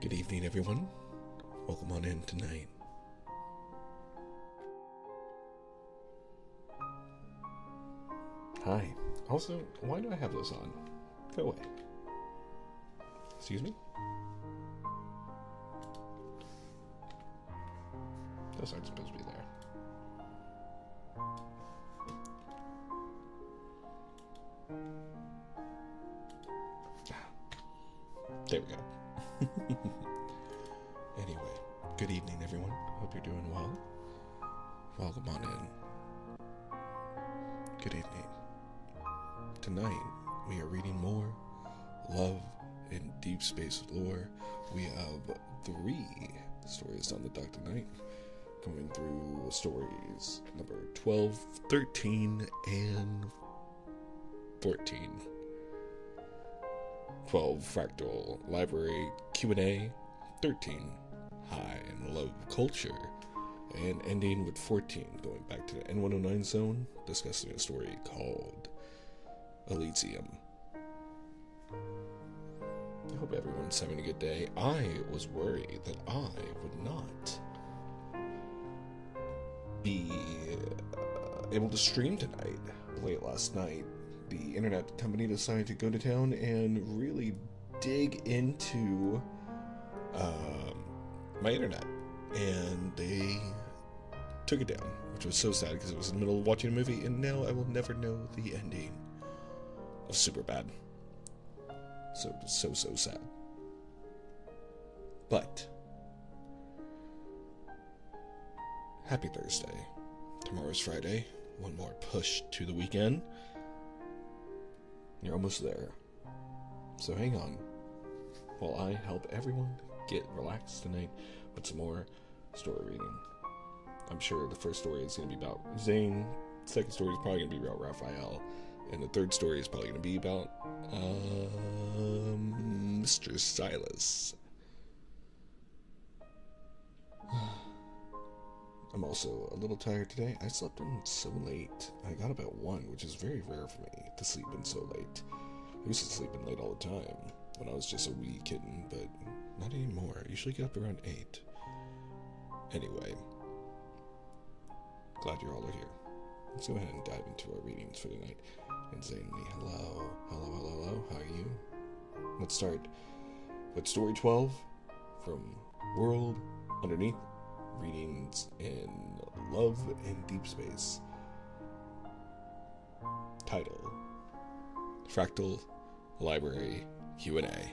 Good evening, everyone. Welcome on in tonight. Hi. Also, why do I have those on? Go away. Excuse me? Those aren't supposed to be there. There we go. Anyway, good evening, everyone. Hope you're doing well. Welcome on in. Good evening. Tonight, we are reading more Love and Deepspace lore. We have 3 stories on the dock tonight, going through stories number 12, 13, and 14. 12, Fractal Library Q&A, 13, High and Low Culture, and ending with 14, going back to the N109 zone, discussing a story called Elysium. I hope everyone's having a good day. I was worried that I would not be able to stream tonight. Late last night, the internet company decided to go to town and really dig into my internet, and they took it down, which was so sad because it was in the middle of watching a movie, and now I will never know the ending of Superbad. So sad. But happy Thursday. Tomorrow's Friday. One more push to the weekend. You're almost there. So hang on while I help everyone get relaxed tonight with some more story reading. I'm sure the first story is going to be about Zane, second story is probably going to be about Raphael, and the third story is probably going to be about Mr. Silas. I'm also a little tired today. I slept in so late. I got up at 1, which is very rare for me to sleep in so late. I used to sleep in late all the time when I was just a wee kitten, but not anymore. I usually get up around 8. Anyway, glad you're all here. Let's go ahead and dive into our readings for tonight. Insanely, hello, how are you? Let's start with story 12 from World Underneath, readings in Love and Deepspace. Title: Fractal Library Q&A.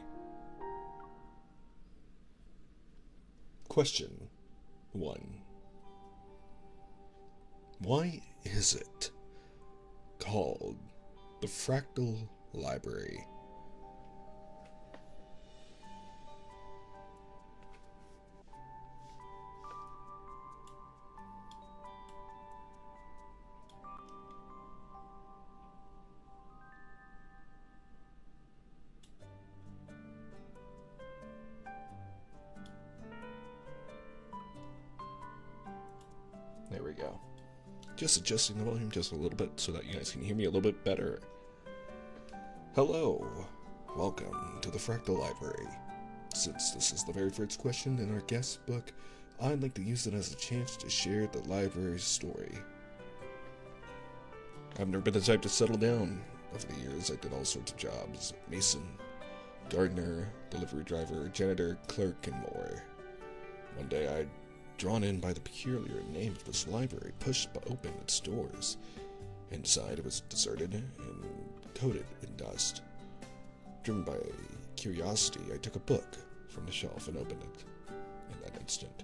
Question 1. Why is it called the Fractal Library? There we go. Just adjusting the volume just a little bit so that you guys can hear me a little bit better. Hello. Welcome to the Fractal Library. Since this is the very first question in our guest book, I'd like to use it as a chance to share the library's story. I've never been the type to settle down. Over the years, I did all sorts of jobs: mason, gardener, delivery driver, janitor, clerk, and more. One day, I'd drawn in by the peculiar name of this library, pushed open its doors. Inside, it was deserted and coated in dust. Driven by curiosity, I took a book from the shelf and opened it. In that instant,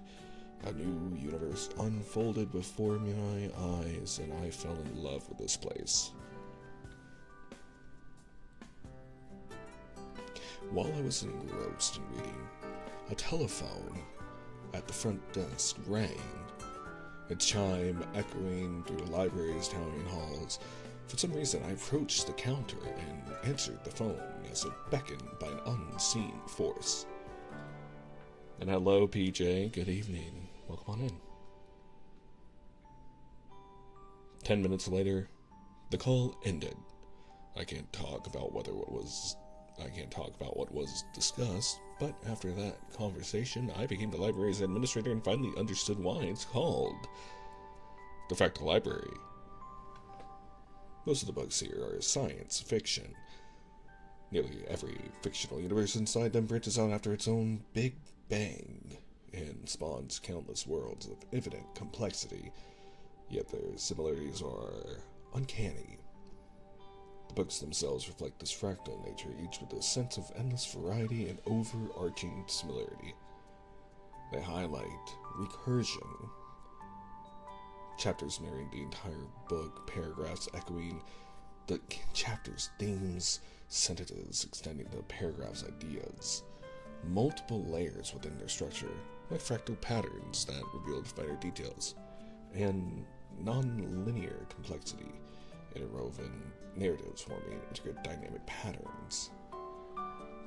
a new universe unfolded before my eyes, and I fell in love with this place. While I was engrossed in reading, a telephone at the front desk rang, its chime echoing through the library's towering halls. For some reason, I approached the counter and answered the phone as it beckoned by an unseen force. And hello, PJ. Good evening. Welcome on in. 10 minutes later, the call ended. I can't talk about whether it was I can't talk about what was discussed, but after that conversation, I became the library's administrator and finally understood why it's called the Fractal Library. Most of the books here are science fiction. Nearly every fictional universe inside them branches out after its own Big Bang and spawns countless worlds of infinite complexity, yet their similarities are uncanny. The books themselves reflect this fractal nature, each with a sense of endless variety and overarching similarity. They highlight recursion. Chapters mirroring the entire book, paragraphs echoing the chapter's themes, sentences extending the paragraph's ideas. Multiple layers within their structure, like fractal patterns that revealed finer details, and non-linear complexity, interwoven narratives forming intricate dynamic patterns.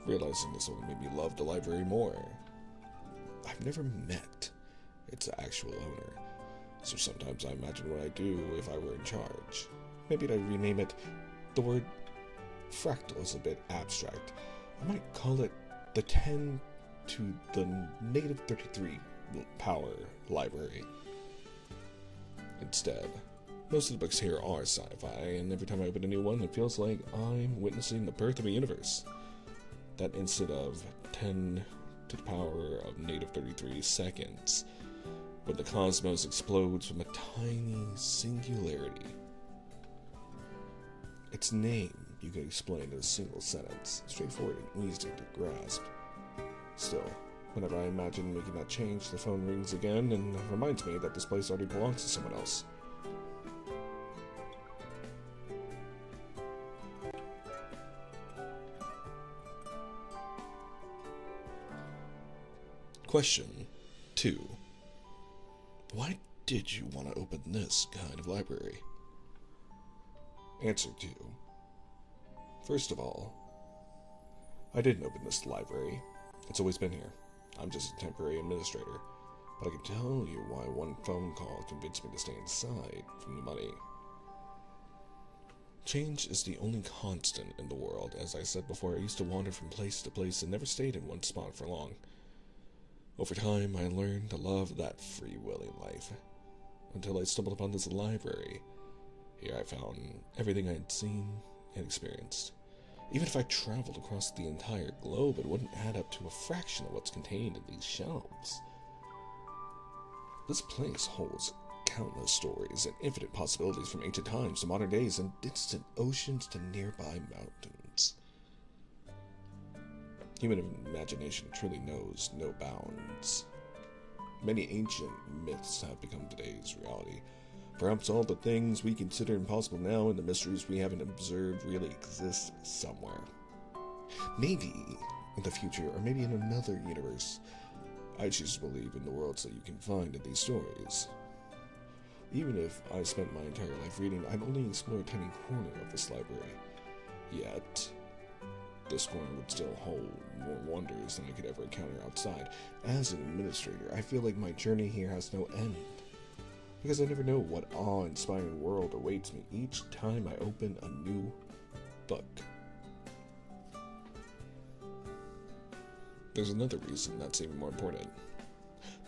Realizing this only made me love the library more. I've never met its actual owner, so sometimes I imagine what I'd do if I were in charge. Maybe I'd rename it. The word fractal is a bit abstract. I might call it the 10 to the negative 33 power library. Instead, most of the books here are sci-fi, and every time I open a new one, it feels like I'm witnessing the birth of a universe. That instant of 10 to the power of negative 33 seconds, when the cosmos explodes from a tiny singularity. Its name you can explain in a single sentence, straightforward and easy to grasp. Still, whenever I imagine making that change, the phone rings again and reminds me that this place already belongs to someone else. Question 2. Why did you want to open this kind of library? Answer 2. First of all, I didn't open this library. It's always been here. I'm just a temporary administrator. But I can tell you why one phone call convinced me to stay inside from the money. Change is the only constant in the world. As I said before, I used to wander from place to place and never stayed in one spot for long. Over time, I learned to love that free-willing life, until I stumbled upon this library. Here I found everything I had seen and experienced. Even if I traveled across the entire globe, it wouldn't add up to a fraction of what's contained in these shelves. This place holds countless stories and infinite possibilities from ancient times to modern days and distant oceans to nearby mountains. Human imagination truly knows no bounds. Many ancient myths have become today's reality. Perhaps all the things we consider impossible now and the mysteries we haven't observed really exist somewhere. Maybe in the future, or maybe in another universe. I choose to believe in the worlds that you can find in these stories. Even if I spent my entire life reading, I'd only explore a tiny corner of this library. Yet, this corner would still hold more wonders than I could ever encounter outside. As an administrator, I feel like my journey here has no end, because I never know what awe-inspiring world awaits me each time I open a new book. There's another reason that's even more important.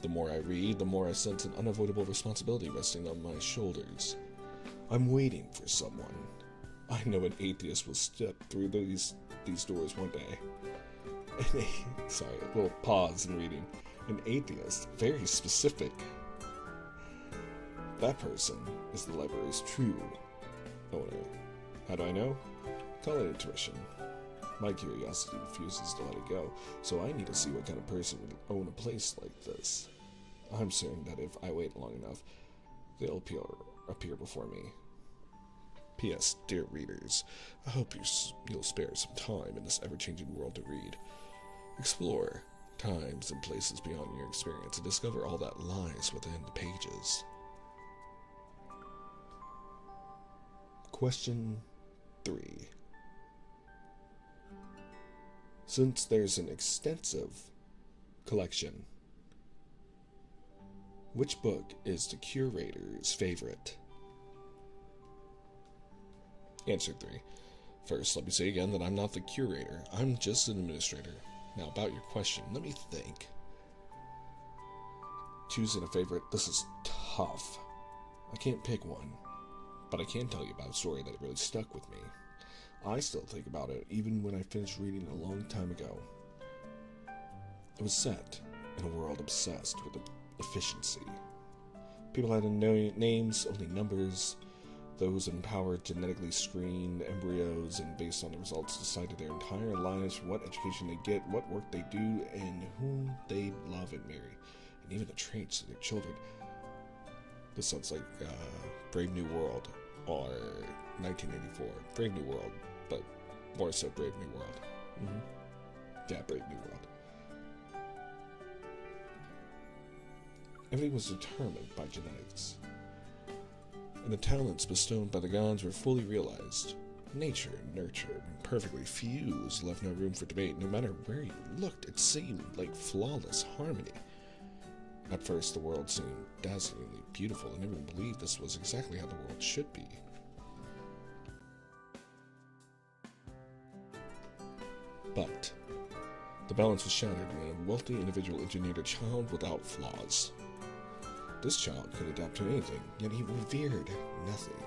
The more I read, the more I sense an unavoidable responsibility resting on my shoulders. I'm waiting for someone. I know an atheist will step through these doors one day. Sorry, a little pause in reading. An atheist, very specific. That person is the library's true owner. How do I know? Call it intuition. My curiosity refuses to let it go, so I need to see what kind of person would own a place like this. I'm certain that if I wait long enough, they'll appear before me. P.S. Dear readers, I hope you'll spare some time in this ever-changing world to read. Explore times and places beyond your experience and discover all that lies within the pages. Question 3. Since there's an extensive collection, which book is the curator's favorite? Answer 3. First, let me say again that I'm not the curator. I'm just an administrator. Now, about your question, let me think. Choosing a favorite, this is tough. I can't pick one, but I can tell you about a story that really stuck with me. I still think about it, even when I finished reading it a long time ago. It was set in a world obsessed with efficiency. People had no names, only numbers. Those in power genetically screened embryos and based on the results decided their entire lives from what education they get, what work they do, and whom they love and marry, and even the traits of their children. This sounds like Brave New World or 1984. Brave New World, but more so Brave New World. Yeah, Brave New World. Everything was determined by genetics, and the talents bestowed by the gods were fully realized. Nature and nurture, perfectly fused, left no room for debate. No matter where you looked, it seemed like flawless harmony. At first, the world seemed dazzlingly beautiful, and everyone believed this was exactly how the world should be. But the balance was shattered when a wealthy individual engineered a child without flaws. This child could adapt to anything, yet he revered nothing.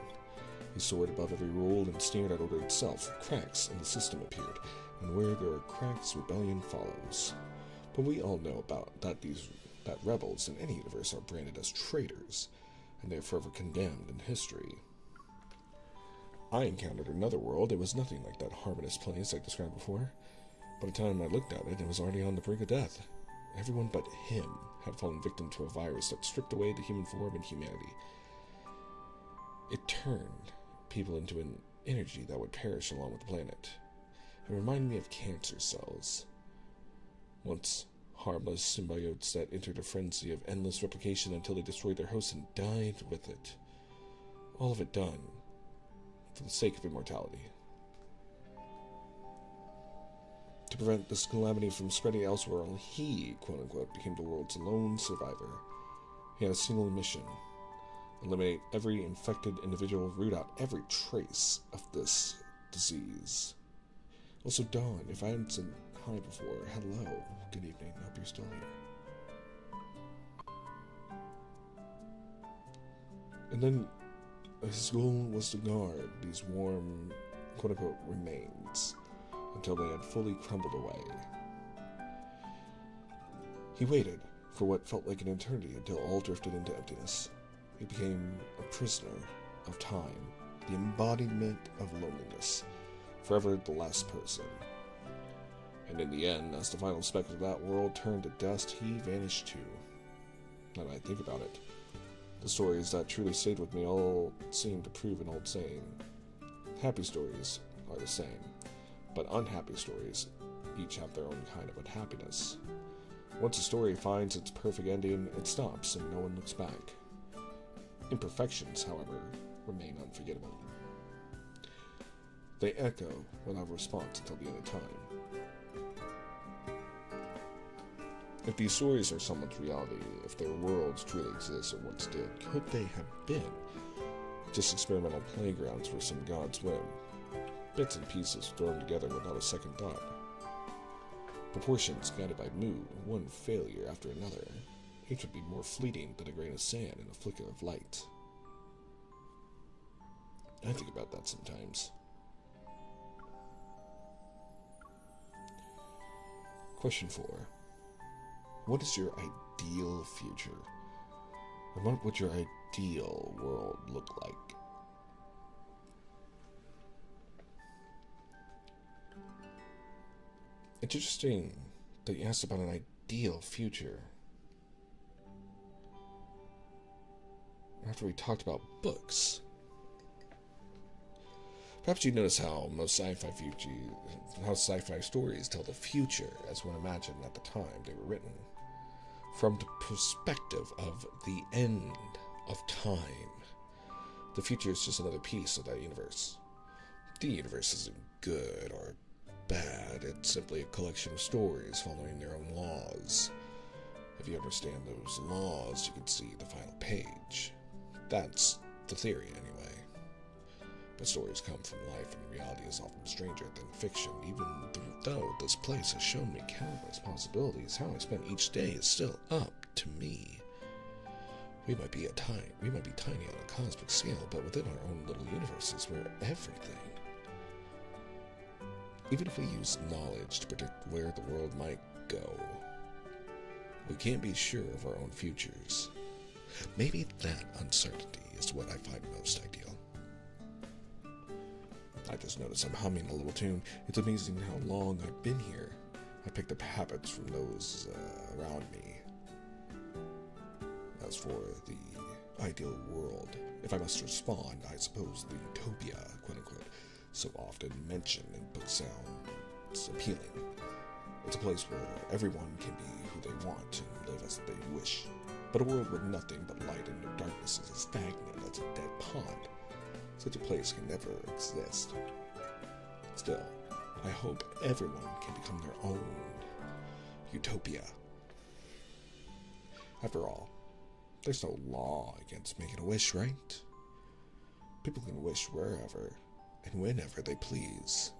He soared above every rule and sneered at order itself. Cracks in the system appeared, and where there are cracks, rebellion follows. But we all know that rebels in any universe are branded as traitors, and they are forever condemned in history. I encountered another world. It was nothing like that harmonious place I described before. By the time I looked at it, it was already on the brink of death. Everyone but him had fallen victim to a virus that stripped away the human form and humanity. It turned people into an energy that would perish along with the planet. It reminded me of cancer cells. Once harmless symbiotes that entered a frenzy of endless replication until they destroyed their host and died with it. All of it done for the sake of immortality. To prevent this calamity from spreading elsewhere, he, quote-unquote, became the world's lone survivor. He had a single mission: eliminate every infected individual, root out every trace of this disease. Also, Dawn, if I hadn't said hi before, hello, good evening, hope you're still here. And then his goal was to guard these warm, quote-unquote, remains until they had fully crumbled away. He waited for what felt like an eternity until all drifted into emptiness. He became a prisoner of time, the embodiment of loneliness, forever the last person. And in the end, as the final speck of that world turned to dust, he vanished too. Now that I think about it, the stories that truly stayed with me all seem to prove an old saying. Happy stories are the same, but unhappy stories each have their own kind of unhappiness. Once a story finds its perfect ending, it stops and no one looks back. Imperfections, however, remain unforgettable. They echo without response until the end of time. If these stories are someone's reality, if their worlds truly exist or once did, could they have been just experimental playgrounds for some god's whim? Bits and pieces thrown together without a second thought. Proportions guided by mood, one failure after another. Each would be more fleeting than a grain of sand in a flicker of light. I think about that sometimes. Question 4. What is your ideal future? And what would your ideal world look like? It's interesting that you asked about an ideal future. After we talked about books. Perhaps you notice how most sci-fi stories tell the future as one imagined at the time they were written, from the perspective of the end of time. The future is just another piece of that universe. The universe isn't good or bad, it's simply a collection of stories following their own laws. If you understand those laws, you can see the final page. That's the theory, anyway. But stories come from life, and reality is often stranger than fiction. Even though this place has shown me countless possibilities, how I spend each day is still up to me. We might be tiny on a cosmic scale, but within our own little universes, we're everything. Even if we use knowledge to predict where the world might go, we can't be sure of our own futures. Maybe that uncertainty is what I find most ideal. I just noticed I'm humming a little tune. It's amazing how long I've been here. I picked up habits from those around me. As for the ideal world, if I must respond, I suppose the utopia, quote-unquote, so often mentioned in book sounds appealing. It's a place where everyone can be who they want and live as they wish. But a world with nothing but light and no darkness is as stagnant as a dead pond. Such a place can never exist. Still, I hope everyone can become their own utopia. After all, there's no law against making a wish, right? People can wish wherever and whenever they please.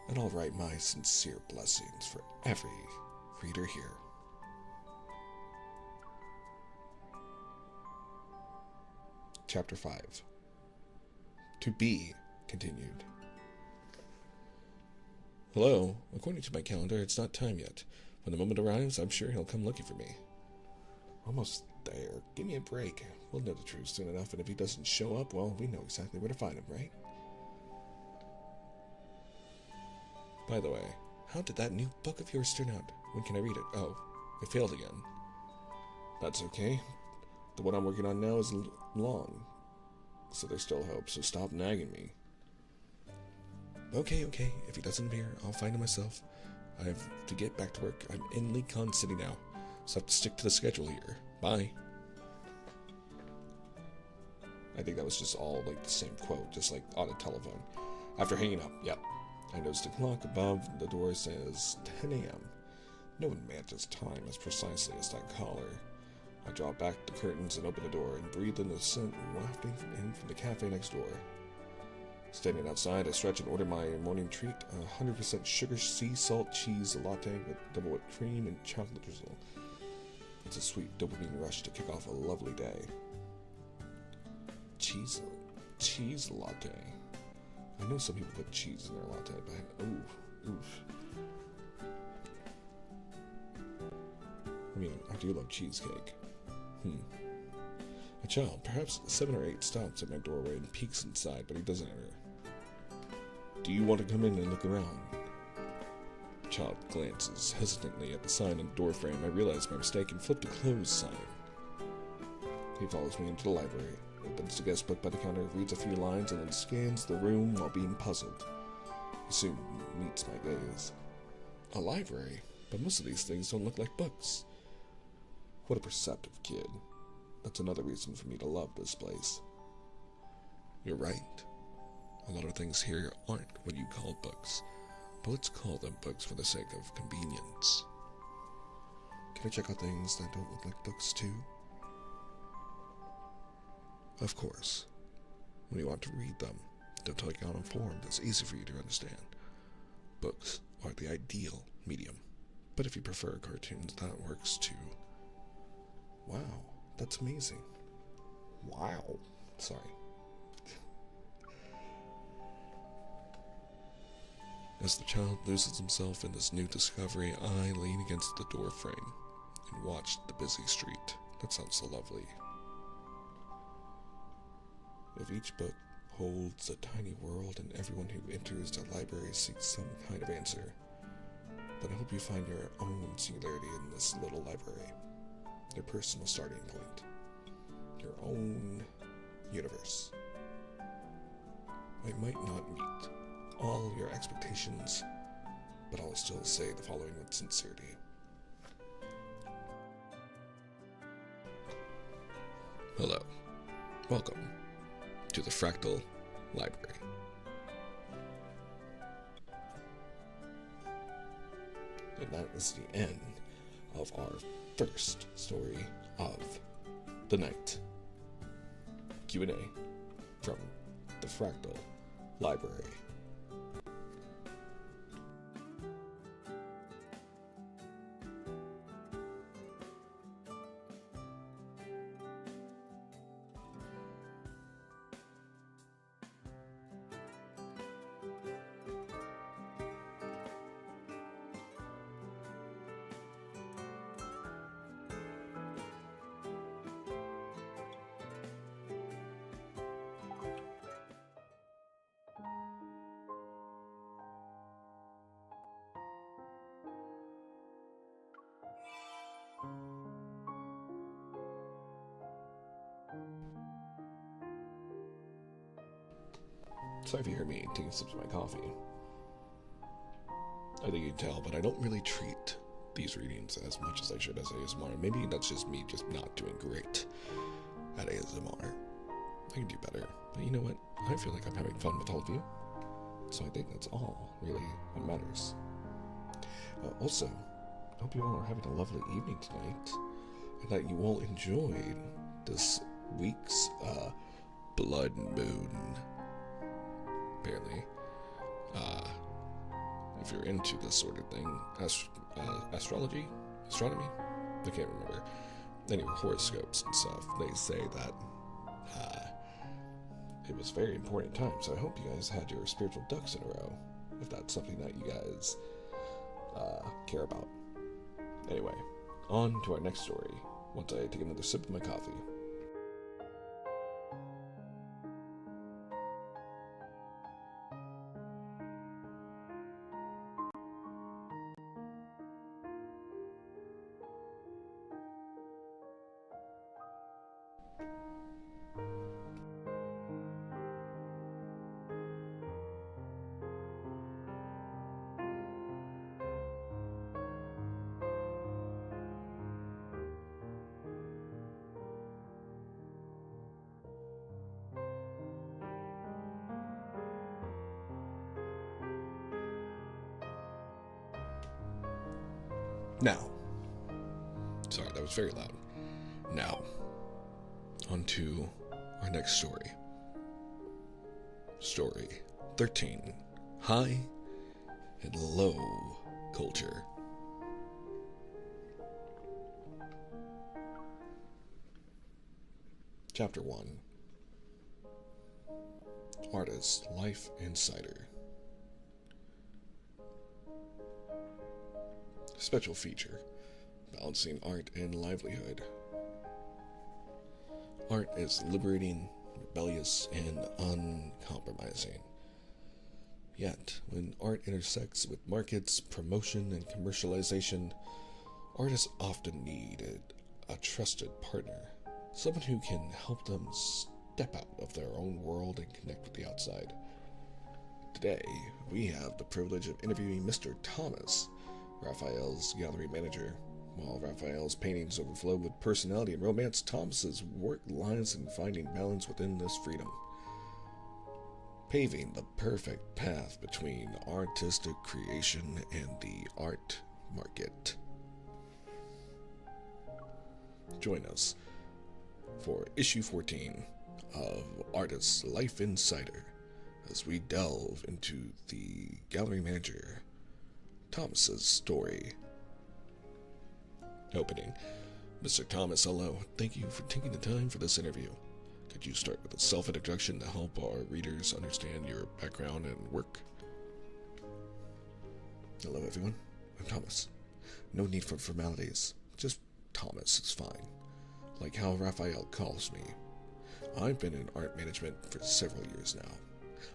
And I'll write my sincere blessings for every reader here. Chapter 5. To be continued. Hello. According to my calendar, it's not time yet. When the moment arrives, I'm sure he'll come looking for me. Almost there. Give me a break. We'll know the truth soon enough, and if he doesn't show up, well, we know exactly where to find him, right? By the way, how did that new book of yours turn out? When can I read it? Oh, it failed again. That's okay. The one I'm working on now is long, so there's still hope, so stop nagging me. Okay. If he doesn't appear, I'll find him myself. I have to get back to work. I'm in Leekon City now, so I have to stick to the schedule here. Bye. I think that was just all like the same quote, just like on a telephone. After hanging up, yep. I noticed the clock above the door says 10 a.m. No one manages time as precisely as that caller. I draw back the curtains and open the door and breathe in the scent wafting in from the cafe next door. Standing outside, I stretch and order my morning treat, 100% sugar sea salt cheese latte with double whipped cream and chocolate drizzle. It's a sweet dopamine rush to kick off a lovely day. Cheese latte. I know some people put cheese in their latte, but oof. I mean, I do love cheesecake. A child, perhaps 7 or 8, stops at my doorway and peeks inside, but he doesn't enter. Do you want to come in and look around? The child glances hesitantly at the sign on the doorframe. I realize my mistake and flip the closed sign. He follows me into the library, opens the guest book by the counter, reads a few lines, and then scans the room while being puzzled. He soon meets my gaze. A library, but most of these things don't look like books. What a perceptive kid. That's another reason for me to love this place. You're right. A lot of things here aren't what you call books, but let's call them books for the sake of convenience. Can I check out things that don't look like books too? Of course. When you want to read them, they'll take out a form that's easy for you to understand. Books are the ideal medium, but if you prefer cartoons, that works too. Wow, that's amazing. Wow. Sorry. As the child loses himself in this new discovery, I lean against the door frame and watch the busy street. That sounds so lovely. If each book holds a tiny world and everyone who enters the library seeks some kind of answer, then I hope you find your own singularity in this little library. Your personal starting point. Your own universe. I might not meet all your expectations, but I'll still say the following with sincerity. Hello. Welcome to the Fractal Library. And that is the end of our first story of the night. Q&A from the Fractal Library. Sorry if you hear me taking sips of my coffee. I think you can tell, but I don't really treat these readings as much as I should as ASMR. Maybe that's just me just not doing great at ASMR. I can do better. But you know what? I feel like I'm having fun with all of you. So I think that's all really what matters. Also, I hope you all are having a lovely evening tonight. And that you all enjoyed this week's blood moon. Apparently. If you're into this sort of thing, astrology? Astronomy? I can't remember. Anyway, horoscopes and stuff, they say that it was a very important time, so I hope you guys had your spiritual ducks in a row, if that's something that you guys care about. Anyway, on to our next story, once I take another sip of my coffee. Now, sorry, that was very loud. Now, on to our next story. Story 13, High and Low Culture. Chapter 1, Artist Life Insider. Special feature, balancing art and livelihood. Art is liberating, rebellious, and uncompromising. Yet, when art intersects with markets, promotion, and commercialization, artists often need a trusted partner, someone who can help them step out of their own world and connect with the outside. Today, we have the privilege of interviewing Mr. Thomas, Raphael's gallery manager. While Raphael's paintings overflow with personality and romance, Thomas's work lies in finding balance within this freedom, paving the perfect path between artistic creation and the art market. Join us for issue 14 of Artist Life Insider as we delve into the gallery manager Thomas's story. Opening. Mr. Thomas, hello. Thank you for taking the time for this interview. Could you start with a self-introduction to help our readers understand your background and work? Hello, everyone. I'm Thomas. No need for formalities. Just Thomas is fine. Like how Raphael calls me. I've been in art management for several years now.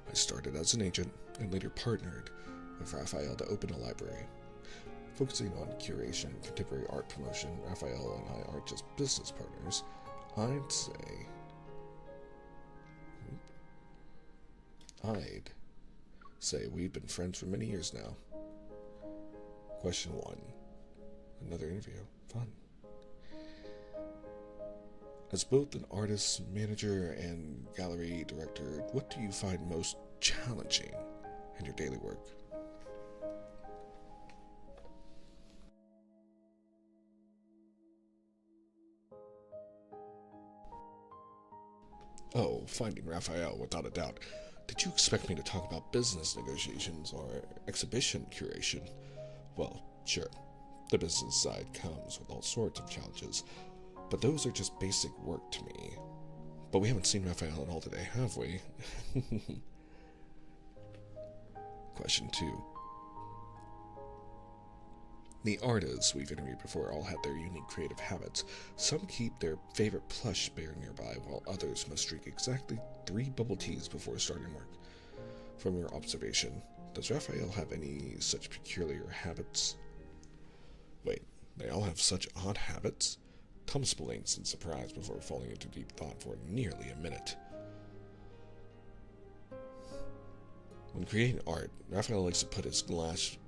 I started as an agent and later partnered with Raphael to open a library. Focusing on curation and contemporary art promotion, Raphael and I aren't just business partners. I'd say we've been friends for many years now. Question 1. Another interview. Fun. As both an artist, manager, and gallery director, what do you find most challenging in your daily work? Oh, finding Raphael, without a doubt. Did you expect me to talk about business negotiations or exhibition curation? Well, sure. The business side comes with all sorts of challenges, but those are just basic work to me. But we haven't seen Raphael at all today, have we? Question 2. The artists we've interviewed before all had their unique creative habits. Some keep their favorite plush bear nearby, while others must drink exactly 3 bubble teas before starting work. From your observation, does Raphael have any such peculiar habits? Wait, they all have such odd habits? Thomas blinks in surprise before falling into deep thought for nearly a minute. When creating art, Raphael likes to put his glass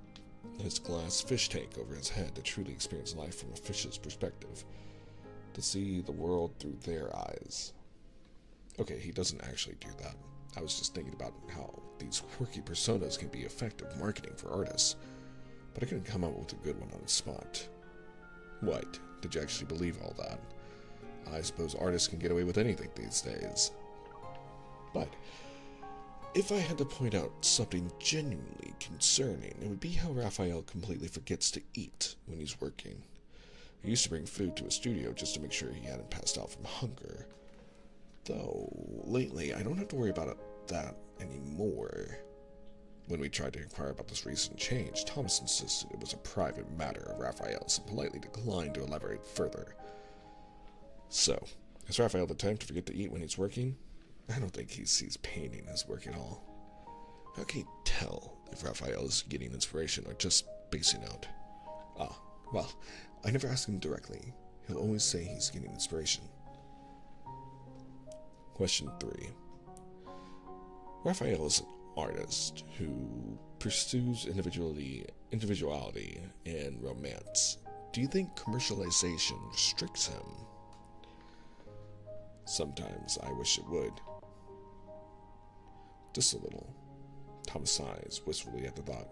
fish tank over his head to truly experience life from a fish's perspective, to see the world through their eyes. Okay, he doesn't actually do that. I was just thinking about how these quirky personas can be effective marketing for artists, but I couldn't come up with a good one on the spot. What? Did you actually believe all that? I suppose artists can get away with anything these days. But if I had to point out something genuinely concerning, it would be how Raphael completely forgets to eat when he's working. He used to bring food to his studio just to make sure he hadn't passed out from hunger. Though, lately, I don't have to worry about that anymore. When we tried to inquire about this recent change, Thomas insisted it was a private matter of Raphael's and politely declined to elaborate further. So, is Raphael the type to forget to eat when he's working? I don't think he sees pain in his work at all. How can you tell if Raphael is getting inspiration or just spacing out? Ah, well, I never ask him directly. He'll always say he's getting inspiration. Question 3. Raphael is an artist who pursues individuality and romance. Do you think commercialization restricts him? Sometimes I wish it would. Just a little. Thomas sighs wistfully at the thought.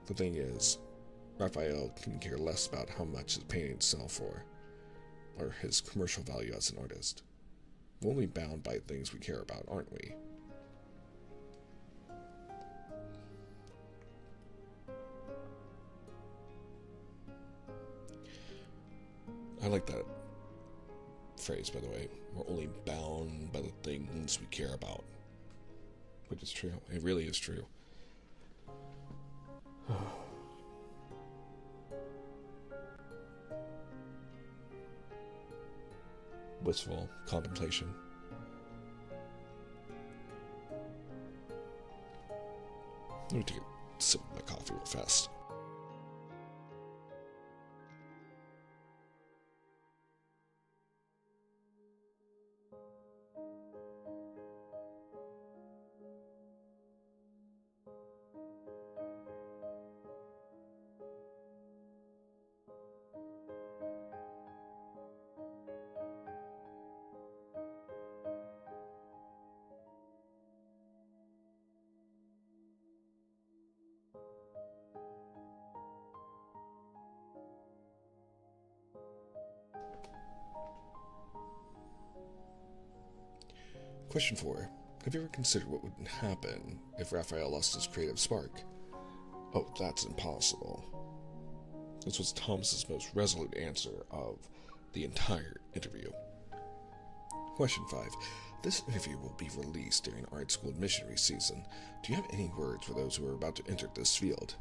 The thing is, Raphael can care less about how much his paintings sell for, or his commercial value as an artist. We're only bound by things we care about, aren't we? I like that phrase, by the way. We're only bound by the things we care about. Which is true. It really is true. Wistful contemplation. Let me take a sip of my coffee real fast. Question 4. Have you ever considered what would happen if Raphael lost his creative spark? Oh, that's impossible. This was Thomas's most resolute answer of the entire interview. Question 5. This interview will be released during art school missionary season. Do you have any words for those who are about to enter this field?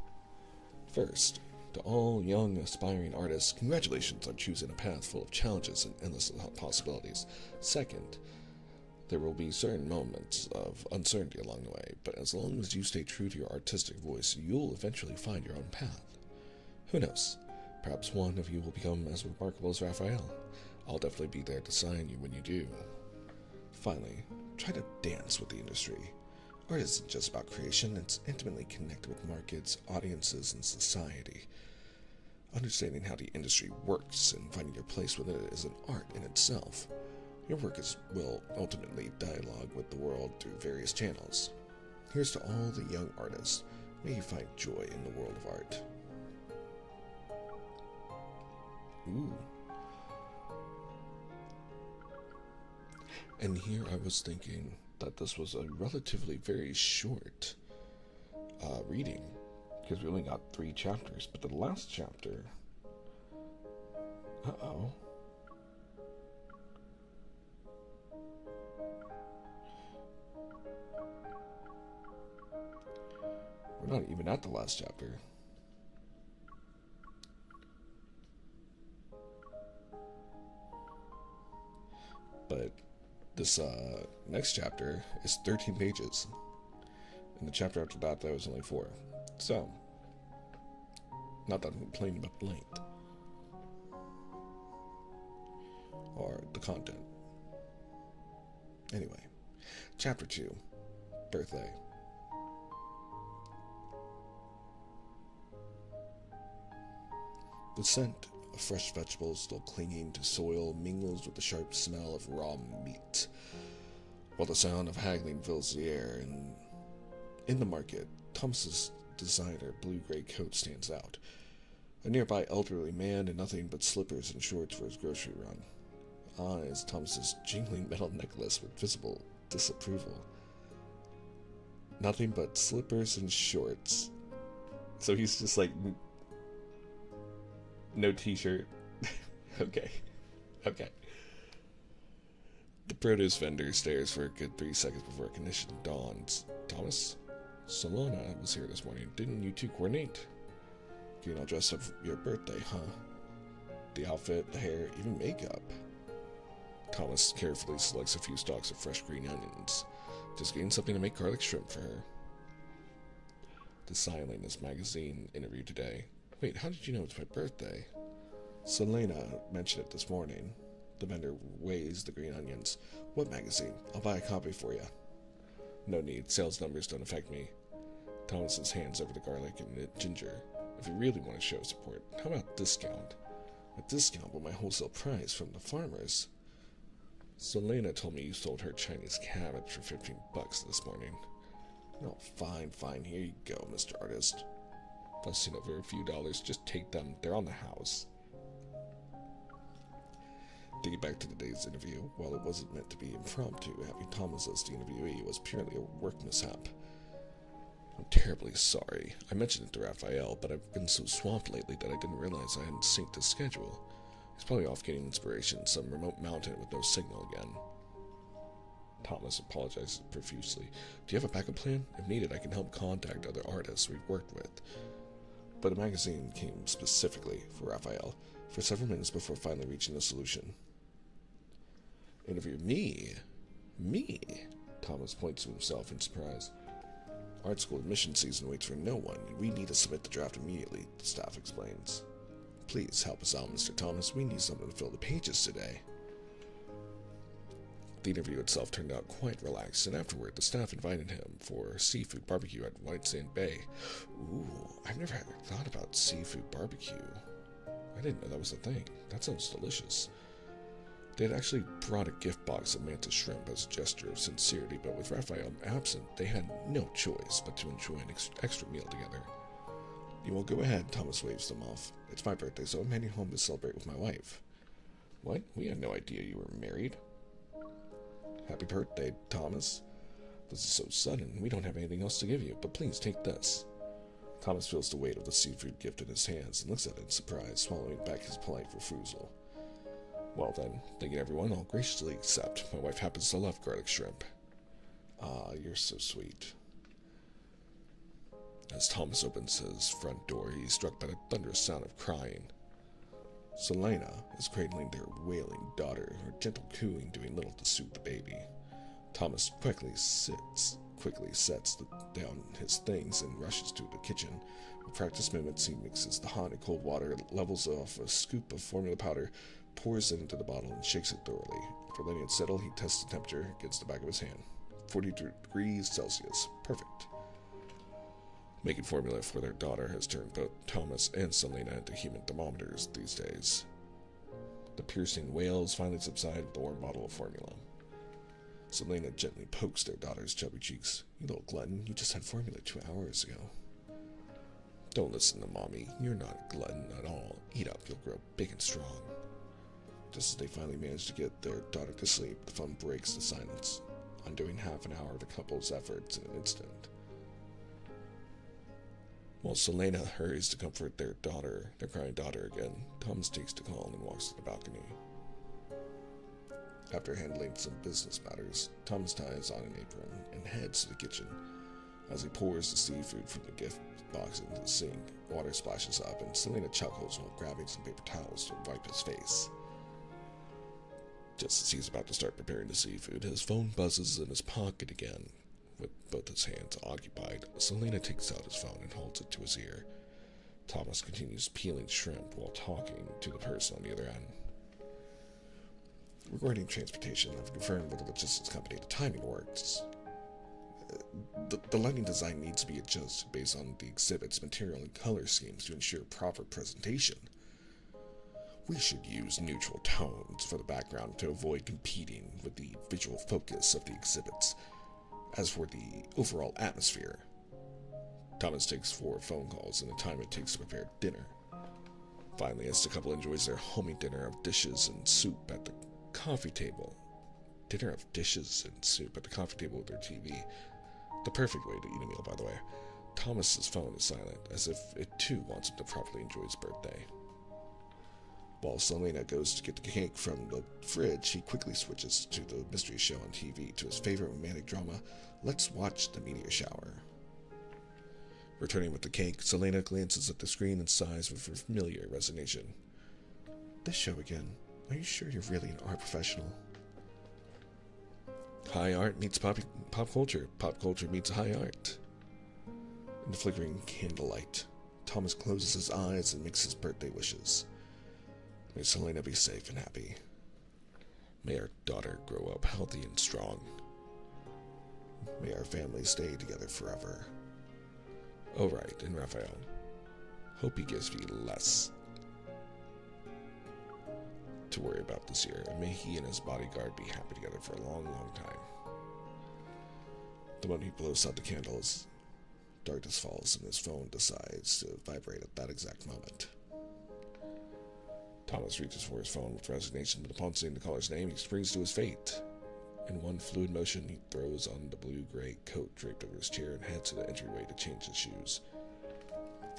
First, to all young aspiring artists, congratulations on choosing a path full of challenges and endless possibilities. Second, there will be certain moments of uncertainty along the way, but as long as you stay true to your artistic voice, you'll eventually find your own path. Who knows? Perhaps one of you will become as remarkable as Raphael. I'll definitely be there to sign you when you do. Finally, try to dance with the industry. Art isn't just about creation, it's intimately connected with markets, audiences, and society. Understanding how the industry works and finding your place within it is an art in itself. Your work will ultimately dialogue with the world through various channels. Here's to all the young artists. May you find joy in the world of art. Ooh. And here I was thinking that this was a relatively very short reading, because we only got 3 chapters, but the last chapter... Uh-oh. We're not even at the last chapter. But this next chapter is 13 pages. And the chapter after that was only 4. So, not that I'm complaining about the length. Or the content. Anyway, chapter 2, Birthday. The scent of fresh vegetables still clinging to soil mingles with the sharp smell of raw meat, while the sound of haggling fills the air. And in the market, Thomas's designer blue-gray coat stands out. A nearby elderly man in nothing but slippers and shorts for his grocery run eyes Thomas's jingling metal necklace with visible disapproval. Nothing but slippers and shorts. So he's just like... no t-shirt. Okay. The produce vendor stares for a good 3 seconds before recognition dawns. Thomas? Solana was here this morning. Didn't you two coordinate? Getting all dressed up for your birthday, huh? The outfit, the hair, even makeup. Thomas carefully selects a few stalks of fresh green onions. Just getting something to make garlic shrimp for her. Deciding this magazine interview today. Wait, how did you know it's my birthday? Selena mentioned it this morning. The vendor weighs the green onions. What magazine? I'll buy a copy for you. No need. Sales numbers don't affect me. Thomas's hands over the garlic and ginger. If you really want to show support, how about discount? A discount but my wholesale price from the farmers. Selena told me you sold her Chinese cabbage for $15 this morning. Oh, fine. Here you go, Mr. Artist. Fussing over a few dollars, just take them. They're on the house. To get back to the day's interview, while it wasn't meant to be impromptu, having Thomas as the interviewee was purely a work mishap. I'm terribly sorry. I mentioned it to Raphael, but I've been so swamped lately that I didn't realize I hadn't synced his schedule. He's probably off getting inspiration in some remote mountain with no signal again. Thomas apologizes profusely. Do you have a backup plan? If needed, I can help contact other artists we've worked with. But a magazine came specifically for Raphael for several minutes before finally reaching a solution. Interview me? Me? Thomas points to himself in surprise. Art school admission season waits for no one, and we need to submit the draft immediately, the staff explains. Please help us out, Mr. Thomas. We need someone to fill the pages today. The interview itself turned out quite relaxed, and afterward, the staff invited him for seafood barbecue at White Sand Bay. Ooh, I've never had thought about seafood barbecue. I didn't know that was a thing. That sounds delicious. They had actually brought a gift box of mantis shrimp as a gesture of sincerity, but with Raphael absent, they had no choice but to enjoy an extra meal together. You will go ahead, Thomas waves them off. It's my birthday, so I'm heading home to celebrate with my wife. What? We had no idea you were married. Happy birthday, Thomas. This is so sudden, we don't have anything else to give you, but please take this. Thomas feels the weight of the seafood gift in his hands and looks at it in surprise, swallowing back his polite refusal. Well then, thank you everyone, I'll graciously accept. My wife happens to love garlic shrimp. Ah, you're so sweet. As Thomas opens his front door, he is struck by the thunderous sound of crying. Selena is cradling their wailing daughter, her gentle cooing doing little to soothe the baby. Thomas quickly sets down his things and rushes to the kitchen. With practiced movements, he mixes the hot and cold water, levels off a scoop of formula powder, pours it into the bottle, and shakes it thoroughly. After letting it settle, he tests the temperature against the back of his hand. 40 degrees Celsius. Perfect. Making formula for their daughter has turned both Thomas and Selena into human thermometers these days. The piercing wails finally subside with the warm bottle of formula. Selena gently pokes their daughter's chubby cheeks. You little glutton, you just had formula 2 hours ago. Don't listen to Mommy. You're not a glutton at all. Eat up, you'll grow big and strong. Just as they finally manage to get their daughter to sleep, the phone breaks the silence, undoing half an hour of the couple's efforts in an instant. While Selena hurries to comfort their crying daughter again, Thomas takes the call and walks to the balcony. After handling some business matters, Thomas ties on an apron and heads to the kitchen. As he pours the seafood from the gift box into the sink, water splashes up and Selena chuckles while grabbing some paper towels to wipe his face. Just as he's about to start preparing the seafood, his phone buzzes in his pocket again. With both his hands occupied, Selena takes out his phone and holds it to his ear. Thomas continues peeling shrimp while talking to the person on the other end. Regarding transportation, I've confirmed with the logistics company the timing works. The lighting design needs to be adjusted based on the exhibit's material and color schemes to ensure proper presentation. We should use neutral tones for the background to avoid competing with the visual focus of the exhibits. As for the overall atmosphere, Thomas takes 4 phone calls in the time it takes to prepare dinner. Finally, as the couple enjoys their homey dinner of dishes and soup at the coffee table. Dinner of dishes and soup at the coffee table with their TV. The perfect way to eat a meal, by the way. Thomas's phone is silent, as if it too wants him to properly enjoy his birthday. While Selena goes to get the cake from the fridge, he quickly switches to the mystery show on TV to his favorite romantic drama, Let's Watch the Meteor Shower. Returning with the cake, Selena glances at the screen and sighs with familiar resignation. This show again. Are you sure you're really an art professional? High art meets pop culture. Pop culture meets high art. In the flickering candlelight, Thomas closes his eyes and makes his birthday wishes. May Selena be safe and happy. May our daughter grow up healthy and strong. May our family stay together forever. Oh right, and Raphael. Hope he gives me less to worry about this year, and may he and his bodyguard be happy together for a long, long time. The moment he blows out the candles, darkness falls and his phone decides to vibrate at that exact moment. Thomas reaches for his phone with resignation, but upon seeing the caller's name, he springs to his fate. In one fluid motion, he throws on the blue-gray coat draped over his chair and heads to the entryway to change his shoes.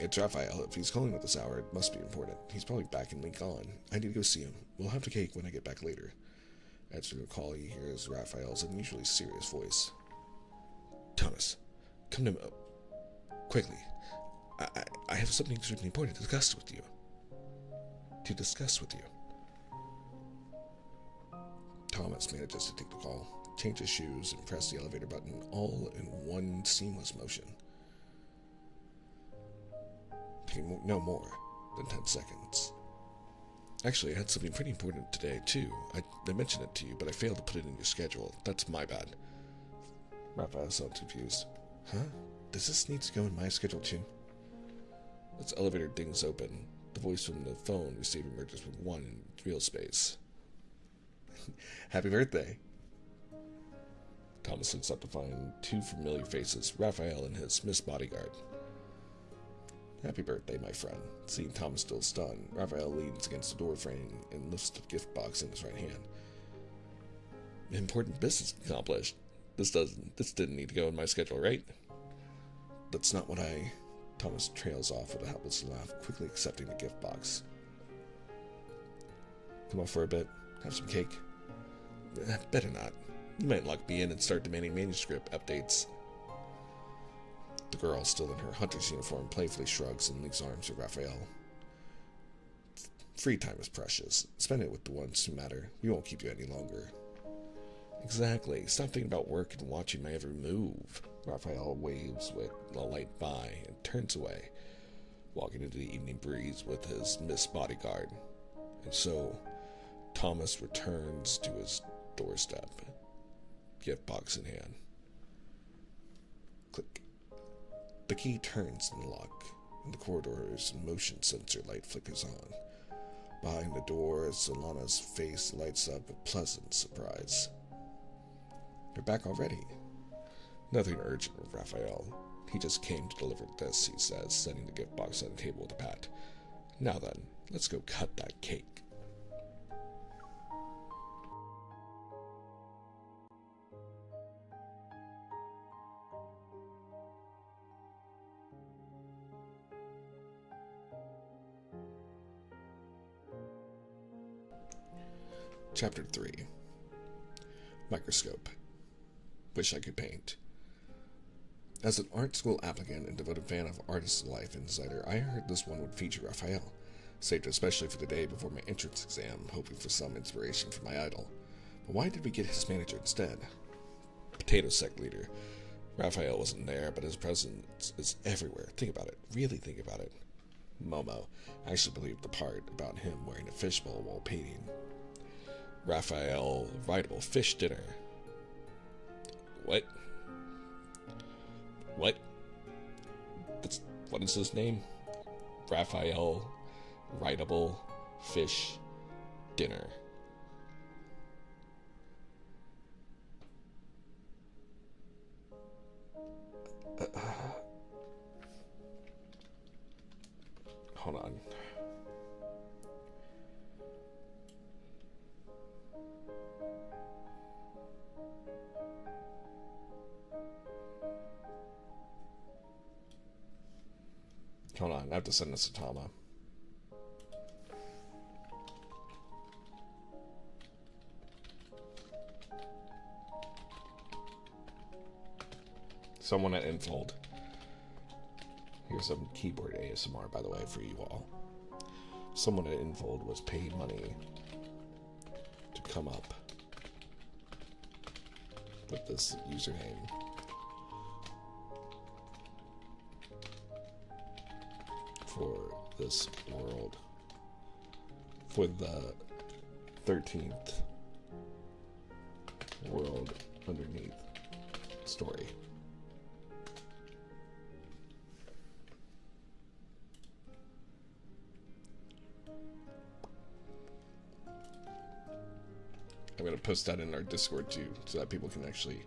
It's Raphael. If he's calling at this hour, it must be important. He's probably back in Lincoln. I need to go see him. We'll have the cake when I get back later. Answering the call, he hears Raphael's unusually serious voice. Thomas, come to me. Quickly. I have something extremely important to discuss with you. Thomas manages to take the call, change his shoes, and press the elevator button all in one seamless motion. Taking no more than 10 seconds. Actually, I had something pretty important today, too. I mentioned it to you, but I failed to put it in your schedule. That's my bad. Raphael sounds confused. Huh? Does this need to go in my schedule, too? As the elevator dings open, the voice from the phone receiver emerges with one in real space. Happy birthday. Thomas looks up to find 2 familiar faces, Raphael and his Miss Bodyguard. Happy birthday, my friend. Seeing Thomas still stunned, Raphael leans against the door frame and lifts the gift box in his right hand. Important business accomplished. This didn't need to go in my schedule, right? That's not what Thomas trails off with a helpless laugh, quickly accepting the gift box. Come on for a bit. Have some cake. Better not. You might lock me in and start demanding manuscript updates. The girl, still in her hunter's uniform, playfully shrugs and links arms with Raphael. Free time is precious. Spend it with the ones who matter. We won't keep you any longer. Exactly. Stop thinking about work and watching my every move. Raphael waves with a light bye and turns away, walking into the evening breeze with his Miss Bodyguard. And so, Thomas returns to his doorstep, gift box in hand. Click. The key turns in the lock, and the corridor's motion sensor light flickers on. Behind the door, Solana's face lights up with pleasant surprise. You're back already. Nothing urgent with Raphael. He just came to deliver this, he says, setting the gift box on the table with a pat. Now then, let's go cut that cake. Chapter 3. Microscope. Wish I could paint. As an art school applicant and devoted fan of Artist Life Insider, I heard this one would feature Raphael, saved especially for the day before my entrance exam, hoping for some inspiration from my idol. But why did we get his manager instead? Potato sect leader. Raphael wasn't there, but his presence is everywhere. Think about it. Really think about it. Momo. I actually believed the part about him wearing a fishbowl while painting. Raphael, writable fish dinner. What? What? What is his name? Raphael, writable fish dinner. Hold on. Hold on, I have to send this to Tama. Someone at Infold. Here's some keyboard ASMR, by the way, for you all. Someone at Infold was paid money to come up with this username. For this world. For the 13th world underneath story. I'm going to post that in our Discord too, so that people can actually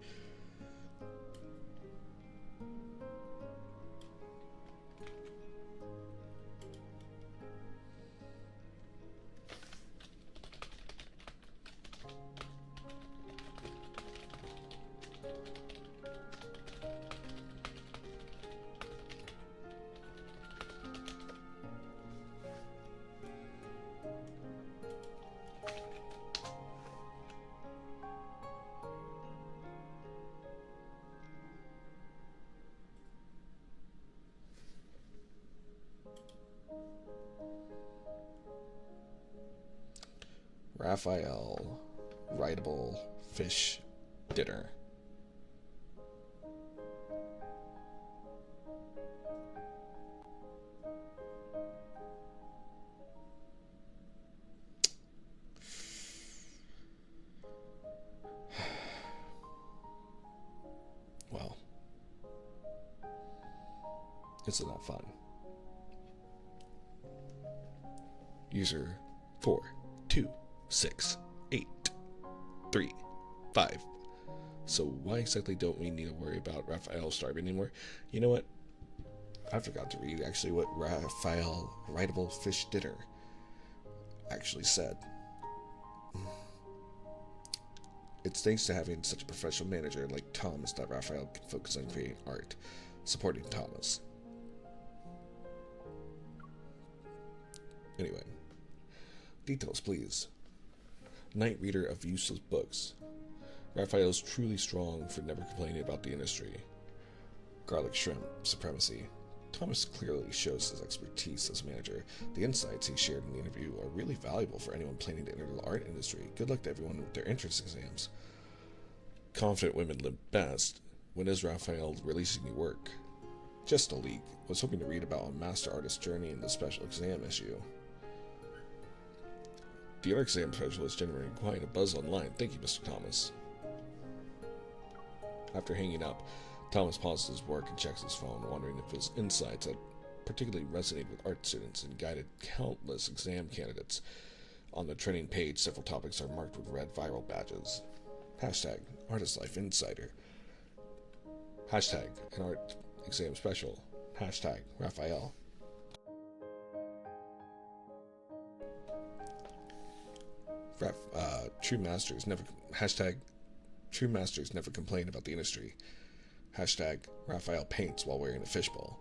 Raphael, writable fish dinner. Well, isn't that fun? User 4268335. So why exactly don't we need to worry about Raphael starving anymore? You know what? I forgot to read actually what Raphael, writable fish dinner, actually said. It's thanks to having such a professional manager like Thomas that Raphael can focus on creating art, supporting Thomas. Anyway, details please. Night reader of useless books. Raphael's truly strong for never complaining about the industry. Garlic shrimp supremacy. Thomas clearly shows his expertise as manager. The insights he shared in the interview are really valuable for anyone planning to enter the art industry. Good luck to everyone with their entrance exams. Confident women live best. When is Raphael releasing new work? Just a leak. Was hoping to read about a master artist's journey in the special exam issue. The art exam specialist generating quite a buzz online. Thank you, Mr. Thomas. After hanging up, Thomas pauses his work and checks his phone, wondering if his insights had particularly resonated with art students and guided countless exam candidates. On the trending page, several topics are marked with red viral badges. Hashtag Artist Life Insider. Hashtag an art exam special. Hashtag Raphael. True masters never. Hashtag True masters never complain about the industry. Hashtag Raphael paints while wearing a fishbowl.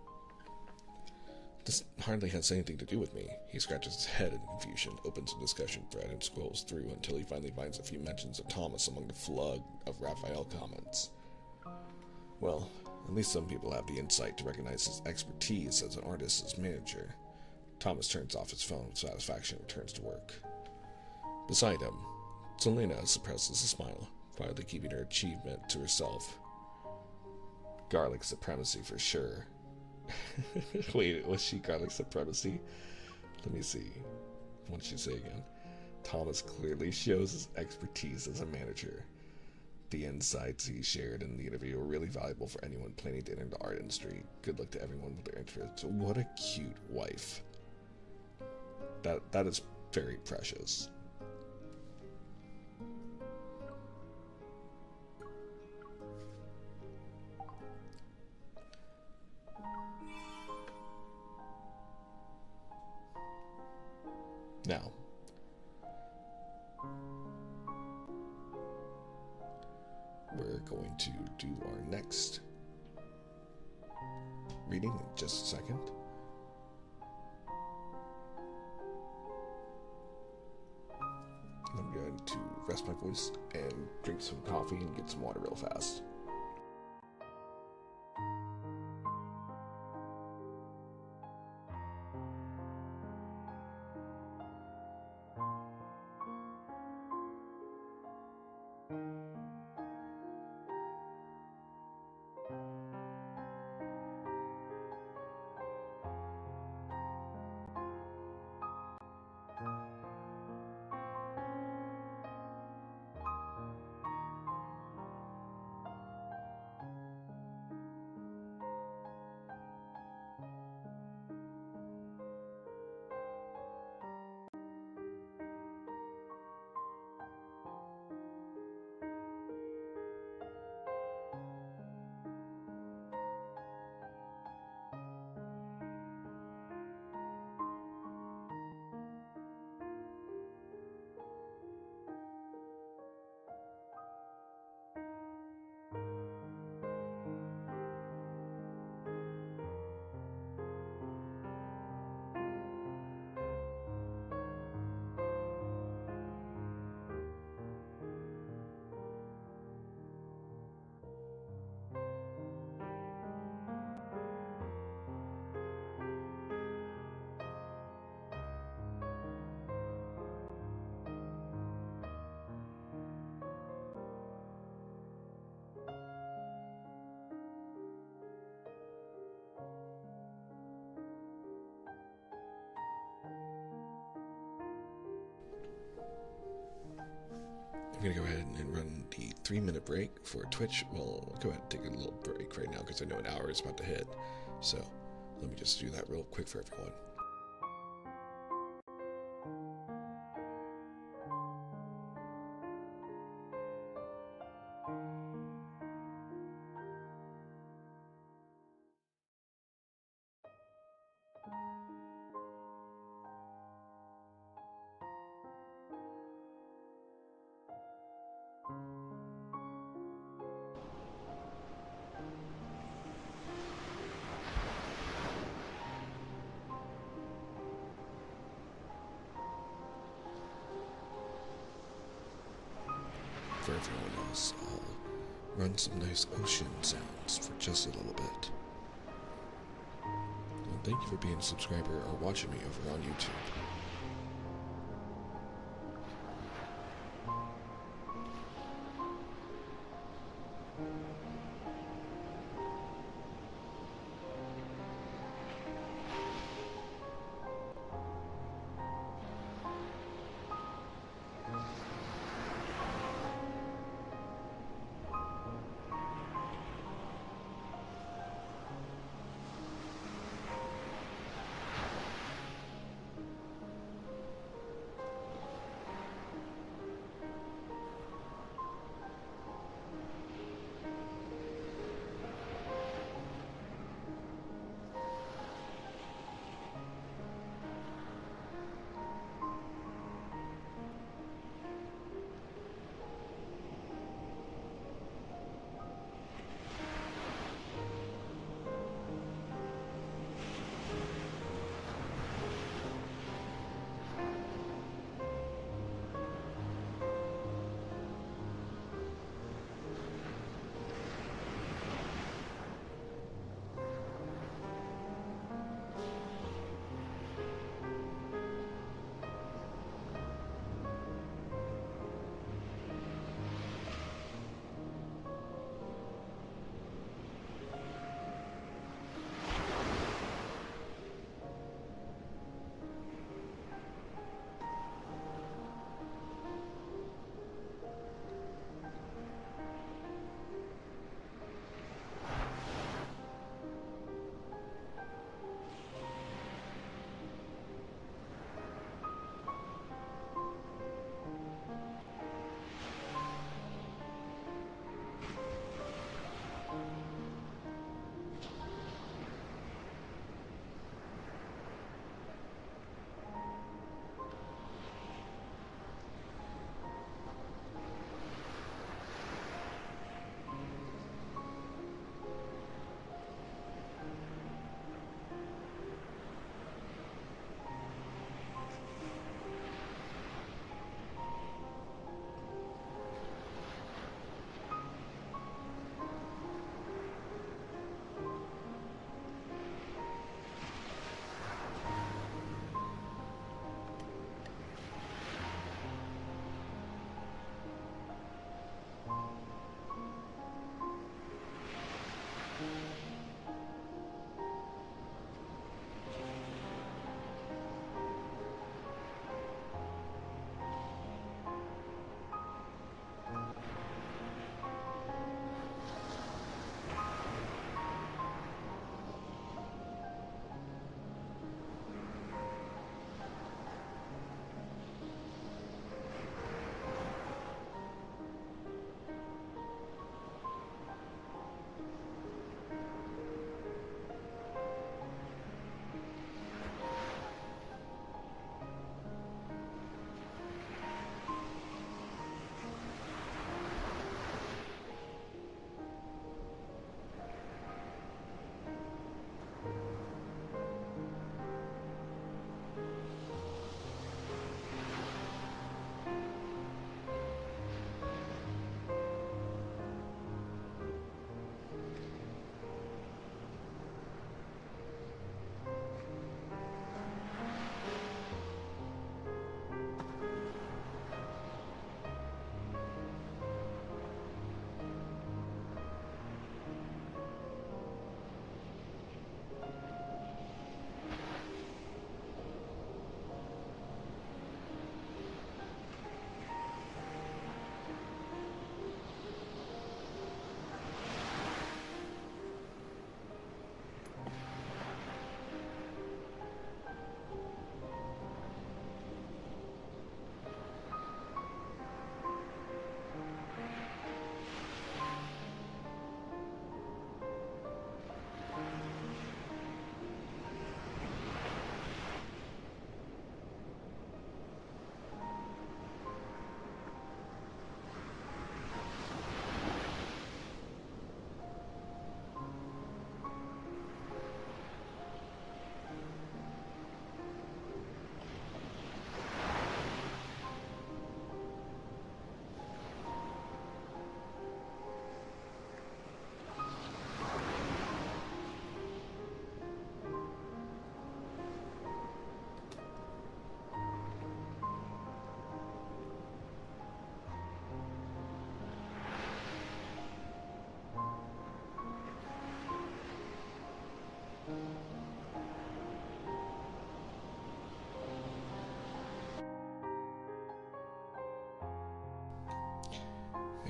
This hardly has anything to do with me. He scratches his head in confusion, opens a discussion thread, and scrolls through until he finally finds a few mentions of Thomas among the flood of Raphael comments. Well, at least some people have the insight to recognize his expertise as an artist's manager. Thomas turns off his phone with satisfaction and returns to work. Beside him, Selena suppresses a smile, quietly keeping her achievement to herself. Garlic supremacy for sure. Wait, was she garlic supremacy? Let me see. What did she say again? Thomas clearly shows his expertise as a manager. The insights he shared in the interview were really valuable for anyone planning to enter the art industry. Good luck to everyone with their interests. What a cute wife. That is very precious. Now, we're going to do our next reading in just a second. I'm going to rest my voice and drink some coffee and get some water real fast. I'm going to go ahead and run the 3-minute break for Twitch. Well, I'll go ahead and take a little break right now because I know an hour is about to hit. So let me just do that real quick for everyone. For everyone else, I'll run some nice ocean sounds for just a little bit. And thank you for being a subscriber or watching me over on YouTube.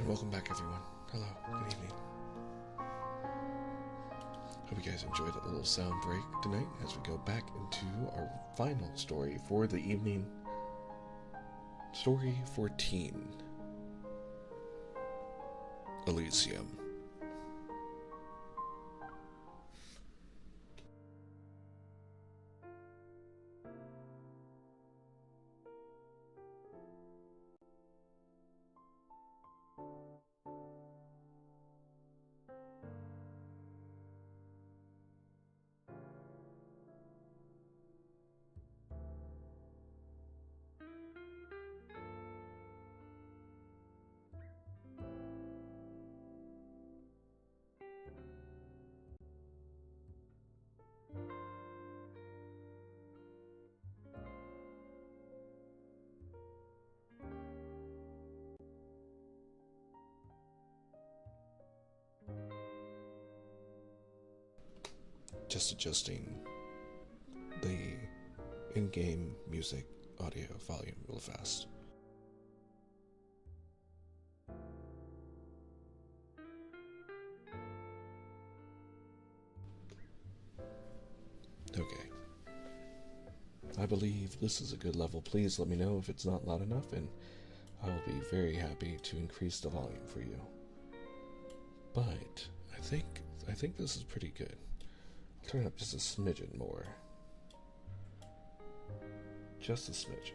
welcome back, everyone. Hello, good evening. Hope you guys enjoyed a little sound break tonight as we go back into our final story for the evening. Story 14. Elysium. Just adjusting the in-game music audio volume real fast. Okay. I believe this is a good level. Please let me know if it's not loud enough, and I will be very happy to increase the volume for you. But I think this is pretty good. I'll turn it up just a smidgen more. Just a smidgen.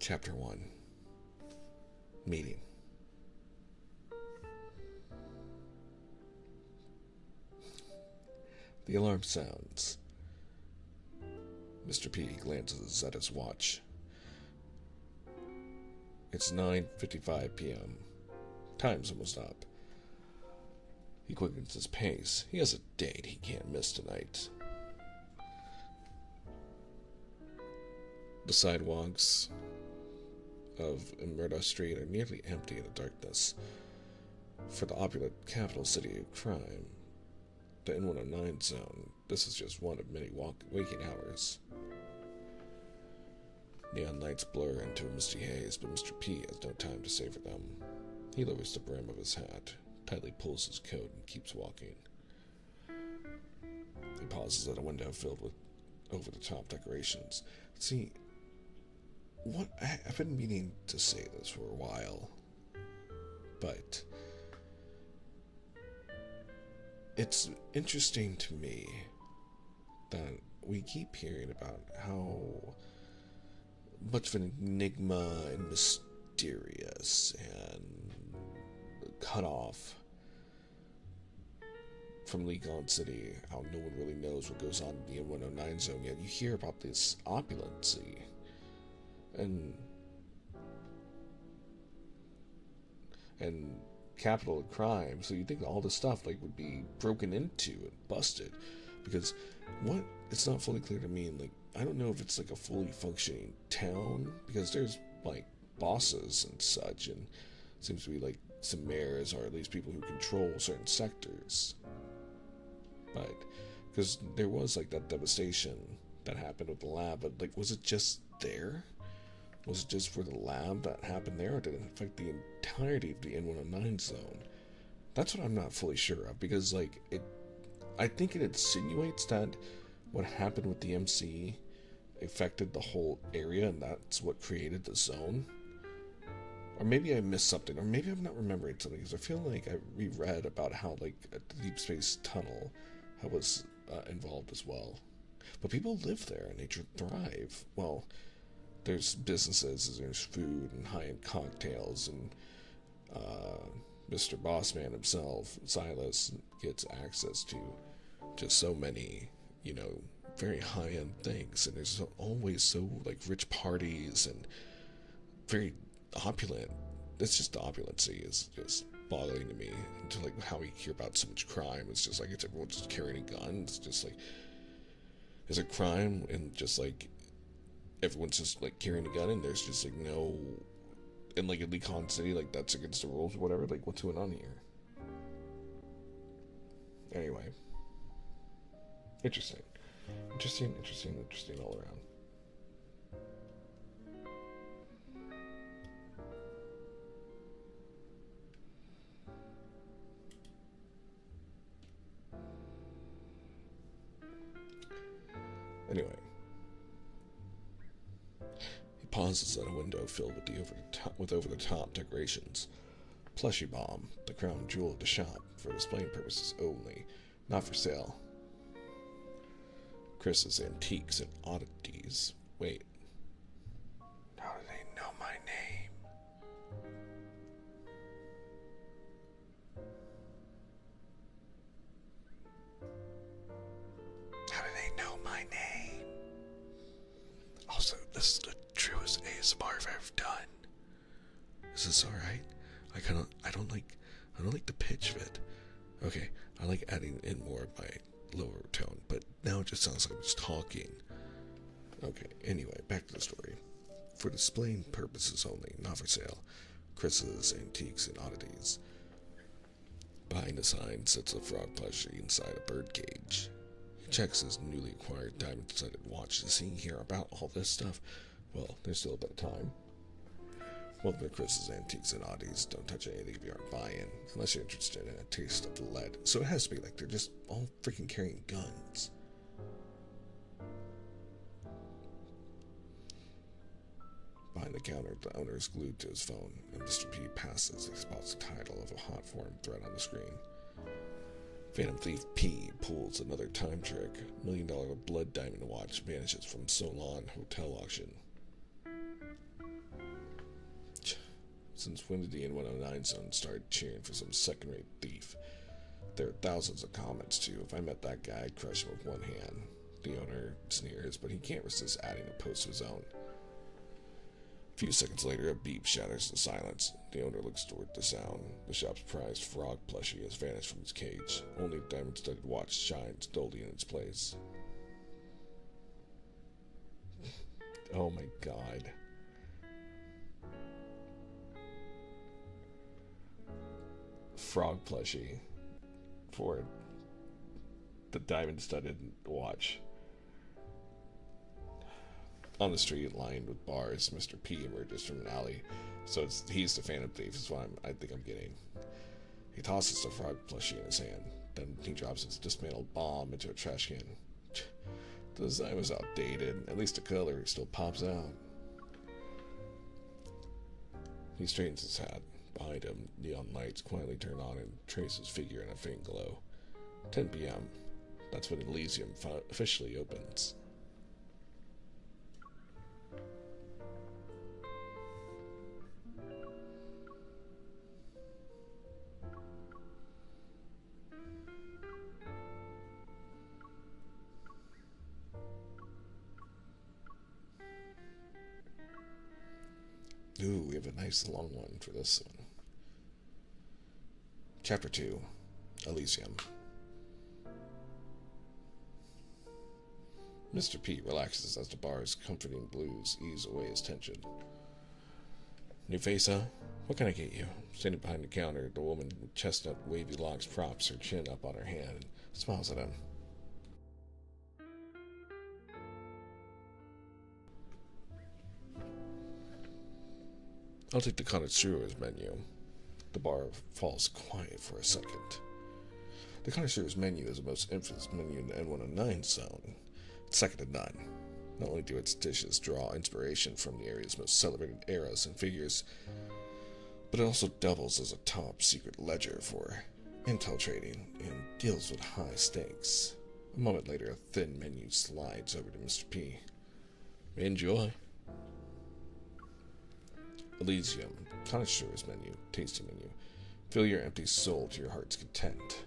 Chapter 1. Meeting. The alarm sounds. Mr. P glances at his watch. It's 9:55 p.m. Time's almost up. He quickens his pace. He has a date he can't miss tonight. The sidewalks of Murda Street are nearly empty in the darkness. For the opulent capital city of crime, the N109 zone, this is just one of many waking hours. Neon lights blur into a misty haze, but Mr. P has no time to savor them. He lowers the brim of his hat, tightly pulls his coat, and keeps walking. He pauses at a window filled with over-the-top decorations. See, I've been meaning to say this for a while, but it's interesting to me that we keep hearing about how much of an enigma and mysterious and cut off from Legon City, how no one really knows what goes on in the N109 zone, yet you hear about this opulency and capital of crime, so you think all this stuff would be broken into and busted, because it's not fully clear to me, I don't know if it's a fully functioning town, because there's bosses and such, and it seems to be some mayors, or at least people who control certain sectors, but because there was that devastation that happened with the lab, but was it just there? Was it just for the lab that happened there, or did it affect the entirety of the N109 zone? That's what I'm not fully sure of, because I think it insinuates that what happened with the MC affected the whole area, and that's what created the zone. Or maybe I missed something, or maybe I'm not remembering something, because I feel like I reread about how the Deep Space Tunnel was involved as well. But people live there and they thrive. Well, there's businesses, there's food and high-end cocktails, and Mr. Bossman himself, Silas, gets access to just so many, very high-end things, and there's always so rich parties and very opulent. It's just the opulency is just boggling to me, to how we hear about so much crime. It's just it's everyone's just carrying a gun. It's just is it crime and just everyone's just carrying a gun, and there's just no in like a Lecon City, like that's against the rules or whatever. Like, what's going on here? Anyway, interesting all around. Anyway, he pauses at a window filled with over-the-top decorations. Plushy bomb, the crown jewel of the shop, for display purposes only, not for sale. Chris's antiques and oddities. Wait. How do they know my name? How do they know my name? Also, this is the truest ASMR I've ever done. Is this alright? I don't like the pitch of it. Okay, I like adding in more of my lower tone, but now it just sounds like I'm just talking. Okay, anyway, back to the story. For displaying purposes only, not for sale. Chris's antiques and oddities. Behind the sign sits a frog plushie inside a bird cage. He checks his newly acquired diamond-studded watch to see here about all this stuff. Well, there's still a bit of time. Welcome to Chris's Antiques and Oddities. Don't touch anything if you aren't buying, unless you're interested in a taste of the lead. So it has to be like they're just all freaking carrying guns. Behind the counter, the owner is glued to his phone, and Mr. P passes and spots the title of a hot forum thread on the screen. Phantom Thief P pulls another time trick. $1 million blood diamond watch vanishes from Solon hotel auction. Since when did the N109 zone start cheering for some second-rate thief? There are thousands of comments, too. If I met that guy, I'd crush him with one hand. The owner sneers, but he can't resist adding a post of his own. A few seconds later, a beep shatters the silence. The owner looks toward the sound. The shop's prized frog plushie has vanished from its cage. Only a diamond-studded watch shines dully in its place. Oh my god. Frog plushie for the diamond-studded watch. On the street lined with bars, Mr. P emerges from an alley. So he's the Phantom Thief, is what I think I'm getting. He tosses the frog plushie in his hand. Then he drops his dismantled bomb into a trash can. The design was outdated. At least the color still pops out. He straightens his hat. Behind him, neon lights quietly turn on and trace his figure in a faint glow. 10 p.m. That's when Elysium officially opens. Ooh, we have a nice long one for this one. Chapter 2, Elysium. Mr. P relaxes as the bar's comforting blues ease away his tension. New face, huh? What can I get you? Standing behind the counter, the woman with chestnut wavy locks props her chin up on her hand and smiles at him. I'll take the connoisseur's menu. The bar falls quiet for a second. The connoisseur's menu is the most infamous menu in the N109 zone. It's second to none. Not only do its dishes draw inspiration from the area's most celebrated eras and figures, but it also doubles as a top secret ledger for intel trading and deals with high stakes. A moment later, a thin menu slides over to Mr. P. Enjoy. Elysium, connoisseur's menu, tasting menu. Fill your empty soul to your heart's content.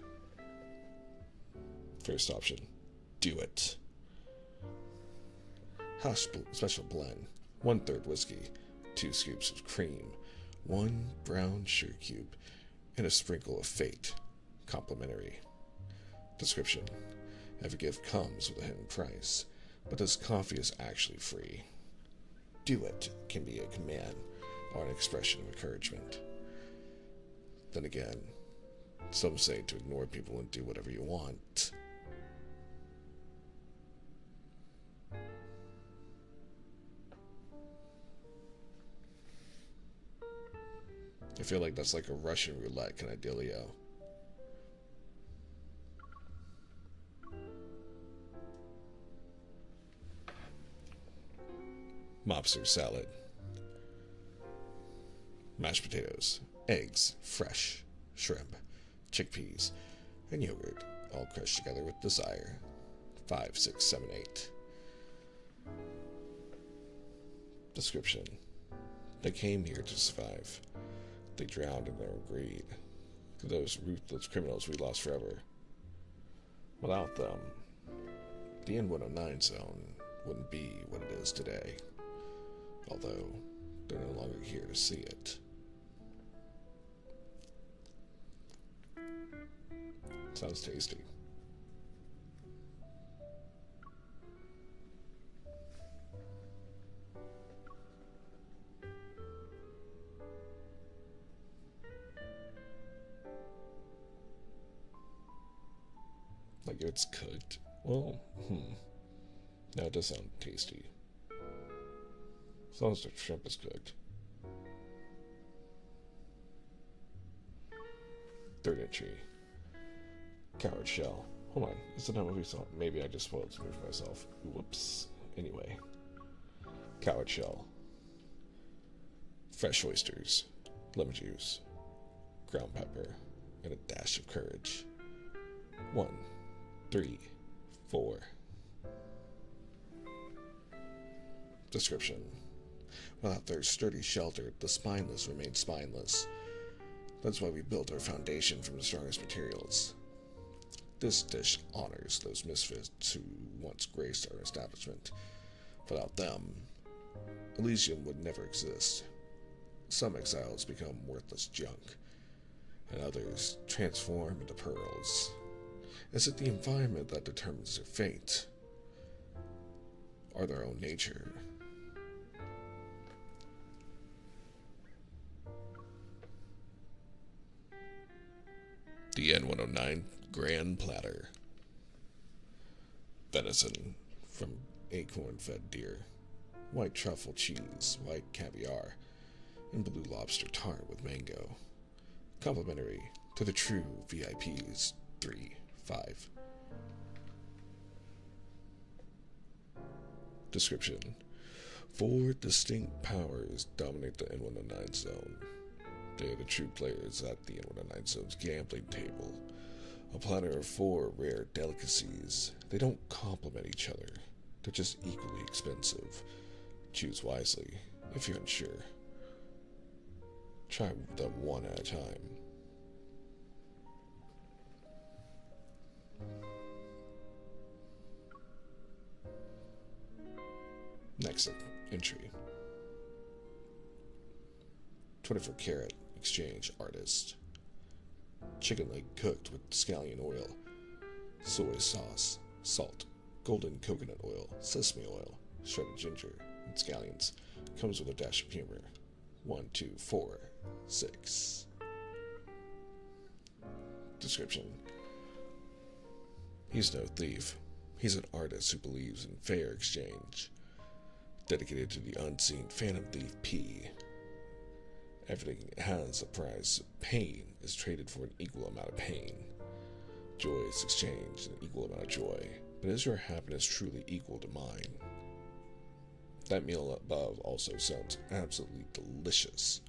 First option, do it. House special blend, 1/3 whiskey, 2 scoops of cream, 1 brown sugar cube, and a sprinkle of fate. Complimentary. Description: every gift comes with a hidden price, but this coffee is actually free. Do it can be a command. are an expression of encouragement. Then again, some say to ignore people and do whatever you want. I feel like that's like a Russian roulette kind of dealio. Mobster salad. Mashed potatoes, eggs, fresh, shrimp, chickpeas, and yogurt, all crushed together with desire. 5, 6, 7, 8. Description. They came here to survive. They drowned in their own greed. To those ruthless criminals we lost forever. Without them, the N109 zone wouldn't be what it is today. Although, they're no longer here to see it. Sounds tasty. Like it's cooked. Well, Now it does sound tasty. As long as the shrimp is cooked. Third entry. Coward shell. Hold on, is it not what we saw? Maybe I just spoiled something for myself. Whoops. Anyway. Coward shell. Fresh oysters. Lemon juice. Ground pepper. And a dash of courage. 1, 3, 4. Description. Without their sturdy shelter, the spineless remain spineless. That's why we built our foundation from the strongest materials. This dish honors those misfits who once graced our establishment. Without them, Elysium would never exist. Some exiles become worthless junk, and others transform into pearls. Is it the environment that determines their fate, or their own nature? The N109 Grand Platter. Venison from acorn-fed deer, white truffle cheese, white caviar, and blue lobster tart with mango. Complimentary to the true VIPs. 3, 5. Description. 4 distinct powers dominate the N109 zone. They are the true players at the N109 zone's gambling table. A platter of 4 rare delicacies. They don't complement each other. They're just equally expensive. Choose wisely if you're unsure. Try them one at a time. Next entry. 24-karat exchange artist. Chicken leg cooked with scallion oil, soy sauce, salt, golden coconut oil, sesame oil, shredded ginger, and scallions. Comes with a dash of humor. 1, 2, 4, 6. Description. He's no thief. He's an artist who believes in fair exchange. Dedicated to the unseen Phantom Thief P. Everything has a price. Pain is traded for an equal amount of pain. Joy is exchanged an equal amount of joy. But is your happiness truly equal to mine? That meal above also sounds absolutely delicious.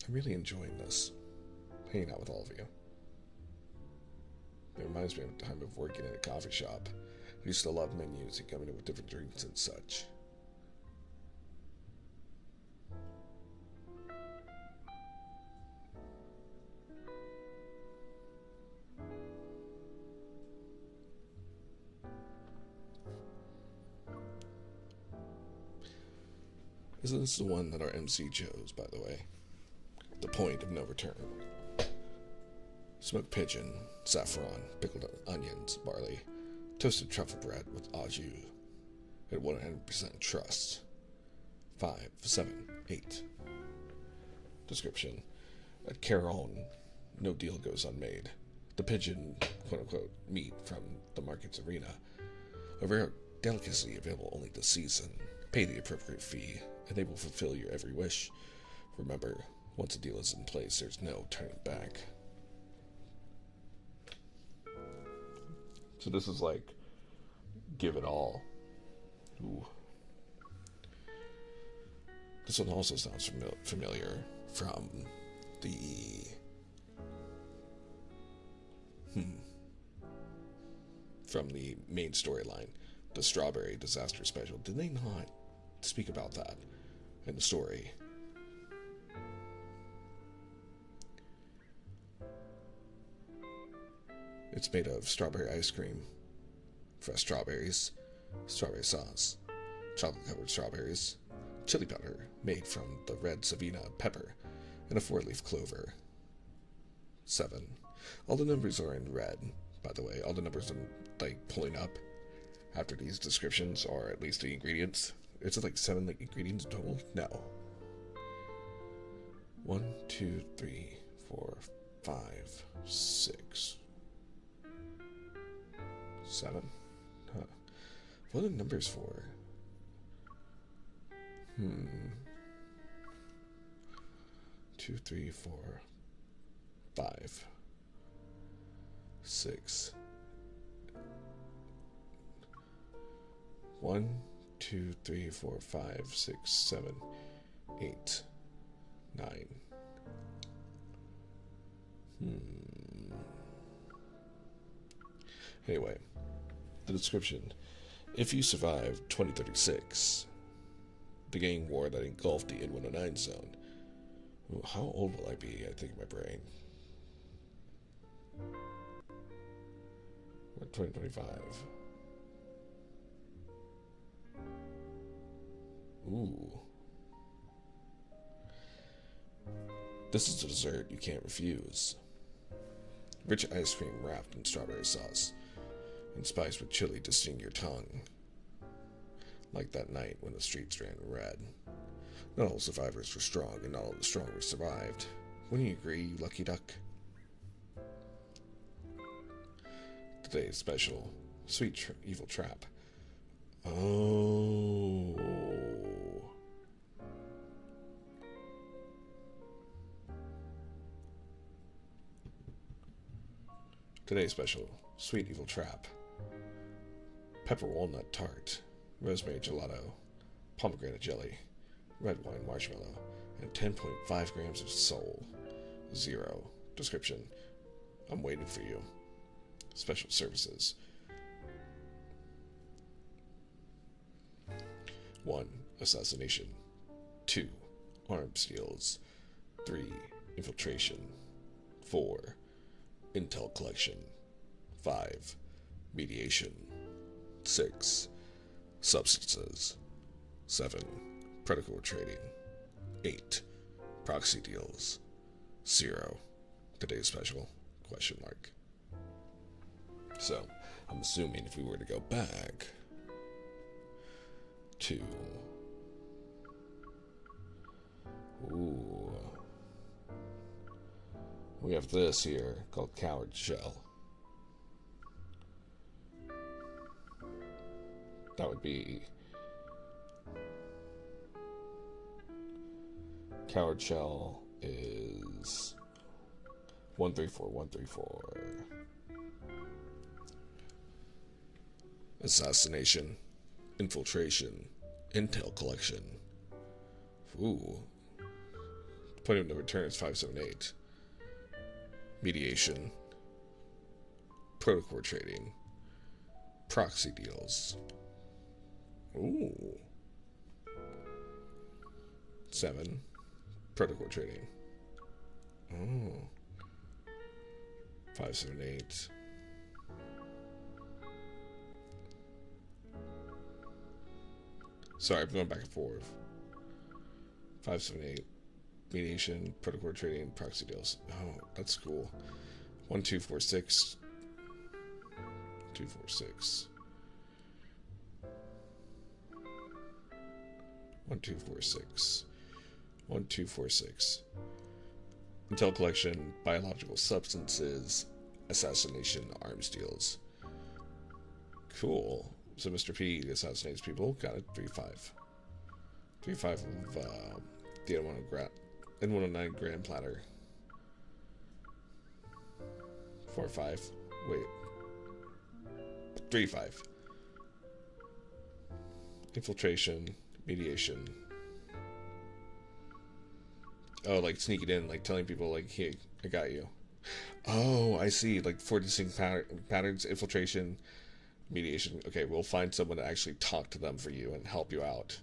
I'm really enjoying this, hanging out with all of you. It reminds me of a time of working in a coffee shop. I used to love menus and coming in with different drinks and such. Isn't this the one that our MC chose, by the way? The point of no return. Smoked pigeon, saffron, pickled onions, barley, toasted truffle bread with au jus, at 100% trust. 5, 7, 8. Description: at Caron, no deal goes unmade. The pigeon, quote-unquote, meat from the market's arena, a rare delicacy available only this season. Pay the appropriate fee, and they will fulfill your every wish. Remember, once a deal is in place, there's no turning back. So this is like, give it all. Ooh. This one also sounds familiar from the main storyline, the Strawberry Disaster Special. Did they not speak about that in the story? It's made of strawberry ice cream, fresh strawberries, strawberry sauce, chocolate-covered strawberries, chili powder made from the red Savina pepper, and a 4-leaf clover. 7. All the numbers are in red, by the way. All the numbers I'm pulling up after these descriptions are at least the ingredients. It's like 7 ingredients total? No. 1, 2, 3, 4, 5, 6, 7. Huh. What are the numbers for? 2, 3, 4, 5, 6. 1, 2, 3, 4, 5, 6, 7, 8, 9. Anyway, the description: if you survive 2036, the gang war that engulfed the N109 zone. Ooh, how old will I be? I think in my brain. What, 2025? Ooh. This is a dessert you can't refuse. Rich ice cream wrapped in strawberry sauce and spiced with chili to sting your tongue. Like that night when the streets ran red. Not all survivors were strong, and not all the stronger survived. Wouldn't you agree, you lucky duck? Today's special, sweet evil trap. Oh. Today's special, sweet evil trap. Pepper walnut tart, rosemary gelato, pomegranate jelly, red wine marshmallow, and 10.5 grams of soul. 0. Description: I'm waiting for you. Special services. 1. Assassination. 2. Arms deals. 3. Infiltration. 4. Intel collection. 5. Mediation. 6. Substances. 7. Predatory trading. 8. Proxy deals. 0. Today's special? Question mark. So, I'm assuming if we were to go back to... Ooh. We have this here called Coward Shell. That would be... Coward Shell is 134134. Assassination, infiltration, intel collection. Ooh. Point of no return is 578. Mediation, protocol trading, proxy deals. Ooh. 7. Protocol trading. Oh. 578. Sorry, I'm going back and forth. 578. Mediation, protocol trading, proxy deals. Oh, that's cool. 1246. 246. 1246. 1246. Intel collection, biological substances, assassination, arms deals. Cool. So Mr. P assassinates people. Got it. 3-5. 3-5 of the N109 Grand Platter. 4-5. Wait. 3-5. Infiltration, mediation. Oh, like sneaking in, like telling people, like, hey, I got you. Oh, I see. Like 4 distinct patterns, infiltration, mediation. Okay, we'll find someone to actually talk to them for you and help you out.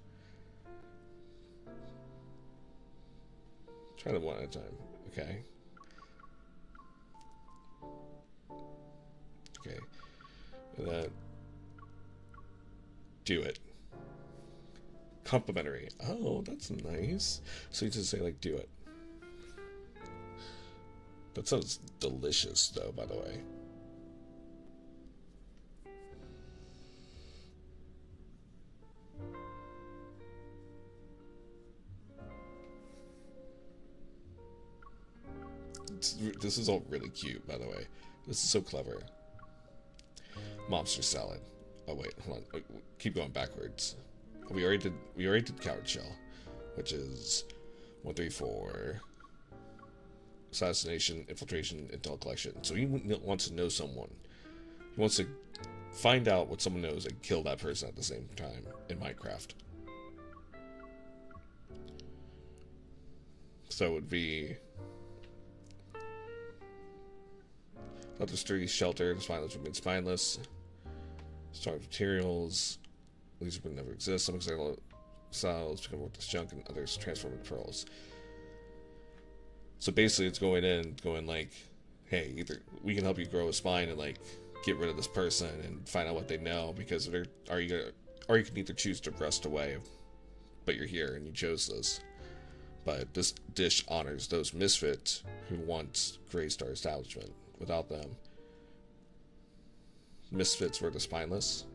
Try them one at a time. Okay. Okay. And then do it. Complimentary. Oh, that's nice. So you just say, like, do it. That sounds delicious, though, by the way. This is all really cute, by the way. This is so clever. Mobster salad. Oh wait, hold on. Keep going backwards. We already did coward shell, which is 134. Assassination, infiltration, intel collection. So he wants to know someone. He wants to find out what someone knows and kill that person at the same time in Minecraft. So it would be Electricity, shelter, spineless remain spineless. Starved materials. These would never exist. Some exiles become worthless junk and others transform into pearls. So basically it's going like, hey, either we can help you grow a spine and like get rid of this person and find out what they know, because you can either choose to rust away, but you're here and you chose this. But this dish honors those misfits who want Greystar establishment. Without them, misfits were the spineless.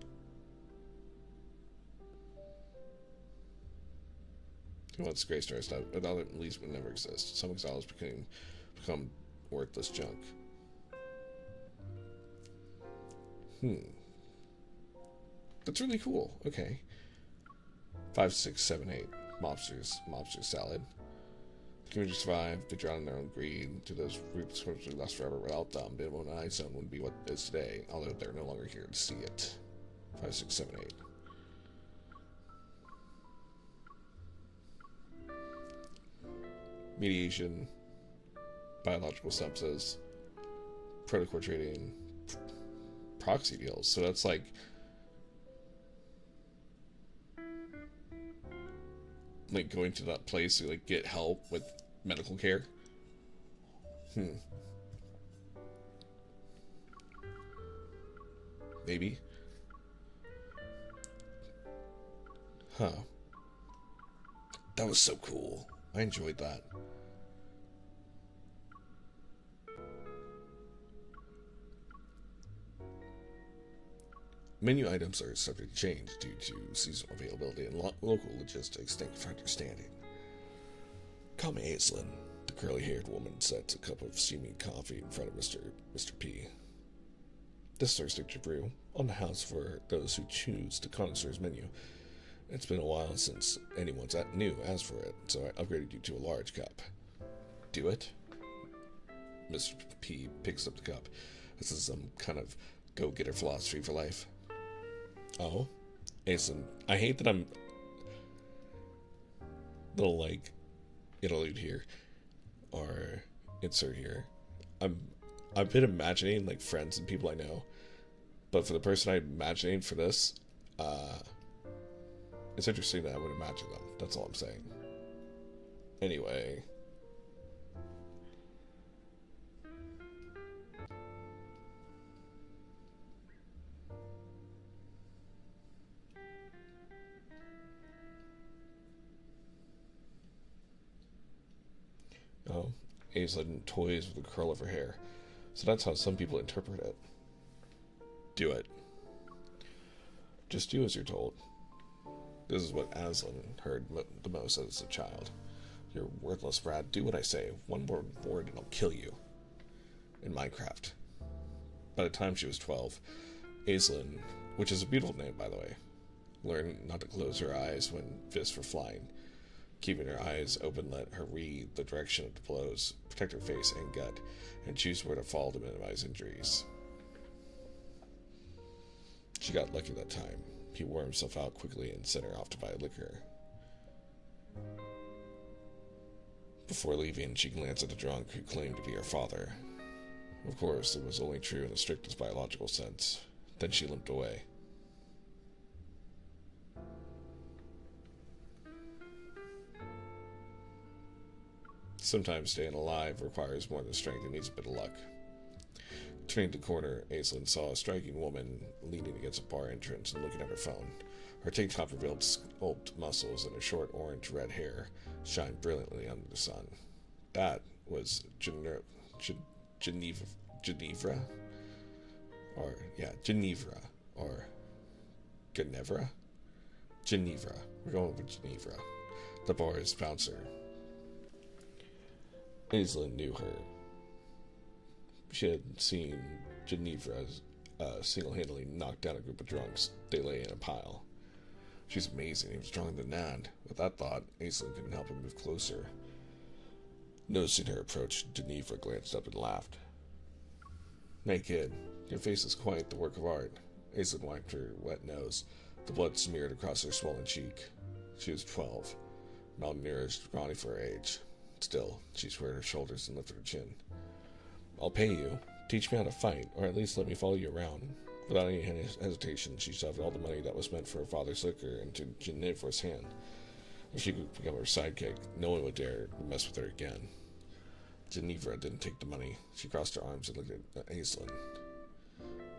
Who wants Greystar establishment? Without it, at least would never exist. Some exiles become worthless junk. That's really cool. Okay. 5, 6, 7, 8. Mobster salad. The community survive, they drown in their own greed. To those roots would last forever without them. The N109 zone wouldn't be what it is today, although they're no longer here to see it. 5, 6, 7, 8. Mediation, biological substances, protocol trading, proxy deals. So that's like going to that place to like get help with medical care. Maybe. Huh. That was so cool. I enjoyed that. Menu items are subject to change due to seasonal availability and local logistics. Thank you for understanding. Call me Aislinn. The curly-haired woman sets a cup of steaming coffee in front of Mr. P. This Thursday to brew on the house for those who choose the connoisseur's menu. It's been a while since anyone's new asked for it, so I upgraded you to a large cup. Do it? Mr. P picks up the cup. This is some kind of go-getter philosophy for life. Oh? Aislinn, I hate that I'm little, like, interlude here, or insert here. I've been imagining, like, friends and people I know, but for the person I'm imagining for this, it's interesting that I would imagine them. That's all I'm saying. Anyway. Oh, Aislinn toys with a curl of her hair. So that's how some people interpret it. Do it. Just do as you're told. This is what Aslan heard the most as a child. You're worthless, Brad. Do what I say. One more word and I'll kill you. In Minecraft. By the time she was 12, Aislinn, which is a beautiful name by the way, learned not to close her eyes when fists were flying. Keeping her eyes open let her read the direction of the blows, protect her face and gut, and choose where to fall to minimize injuries. She got lucky that time. He wore himself out quickly and sent her off to buy liquor. Before leaving, she glanced at the drunk who claimed to be her father. Of course, it was only true in the strictest biological sense. Then she limped away. Sometimes staying alive requires more than strength and needs a bit of luck. Turning the corner, Aislinn saw a striking woman leaning against a bar entrance and looking at her phone. Her tank top revealed sculpted muscles and her short orange-red hair shined brilliantly under the sun. That was Genevra? Or Ginevra? Genevra. We're going with Genevra. The bar's bouncer. Aislinn knew her. She had seen Genevra single-handedly knock down a group of drunks. They lay in a pile. She's amazing. He was stronger than that. With that thought, Aislinn couldn't help but move closer. Noticing her approach, Genevra glanced up and laughed. "Hey, kid. Your face is quite the work of art." Aislinn wiped her wet nose. The blood smeared across her swollen cheek. She was 12, malnourished, scrawny for her age. Still, she squared her shoulders and lifted her chin. "I'll pay you. Teach me how to fight, or at least let me follow you around." Without any hesitation, she shoved all the money that was meant for her father's liquor into Genevra's hand. If she could become her sidekick, no one would dare mess with her again. Genevra didn't take the money. She crossed her arms and looked at Aislinn.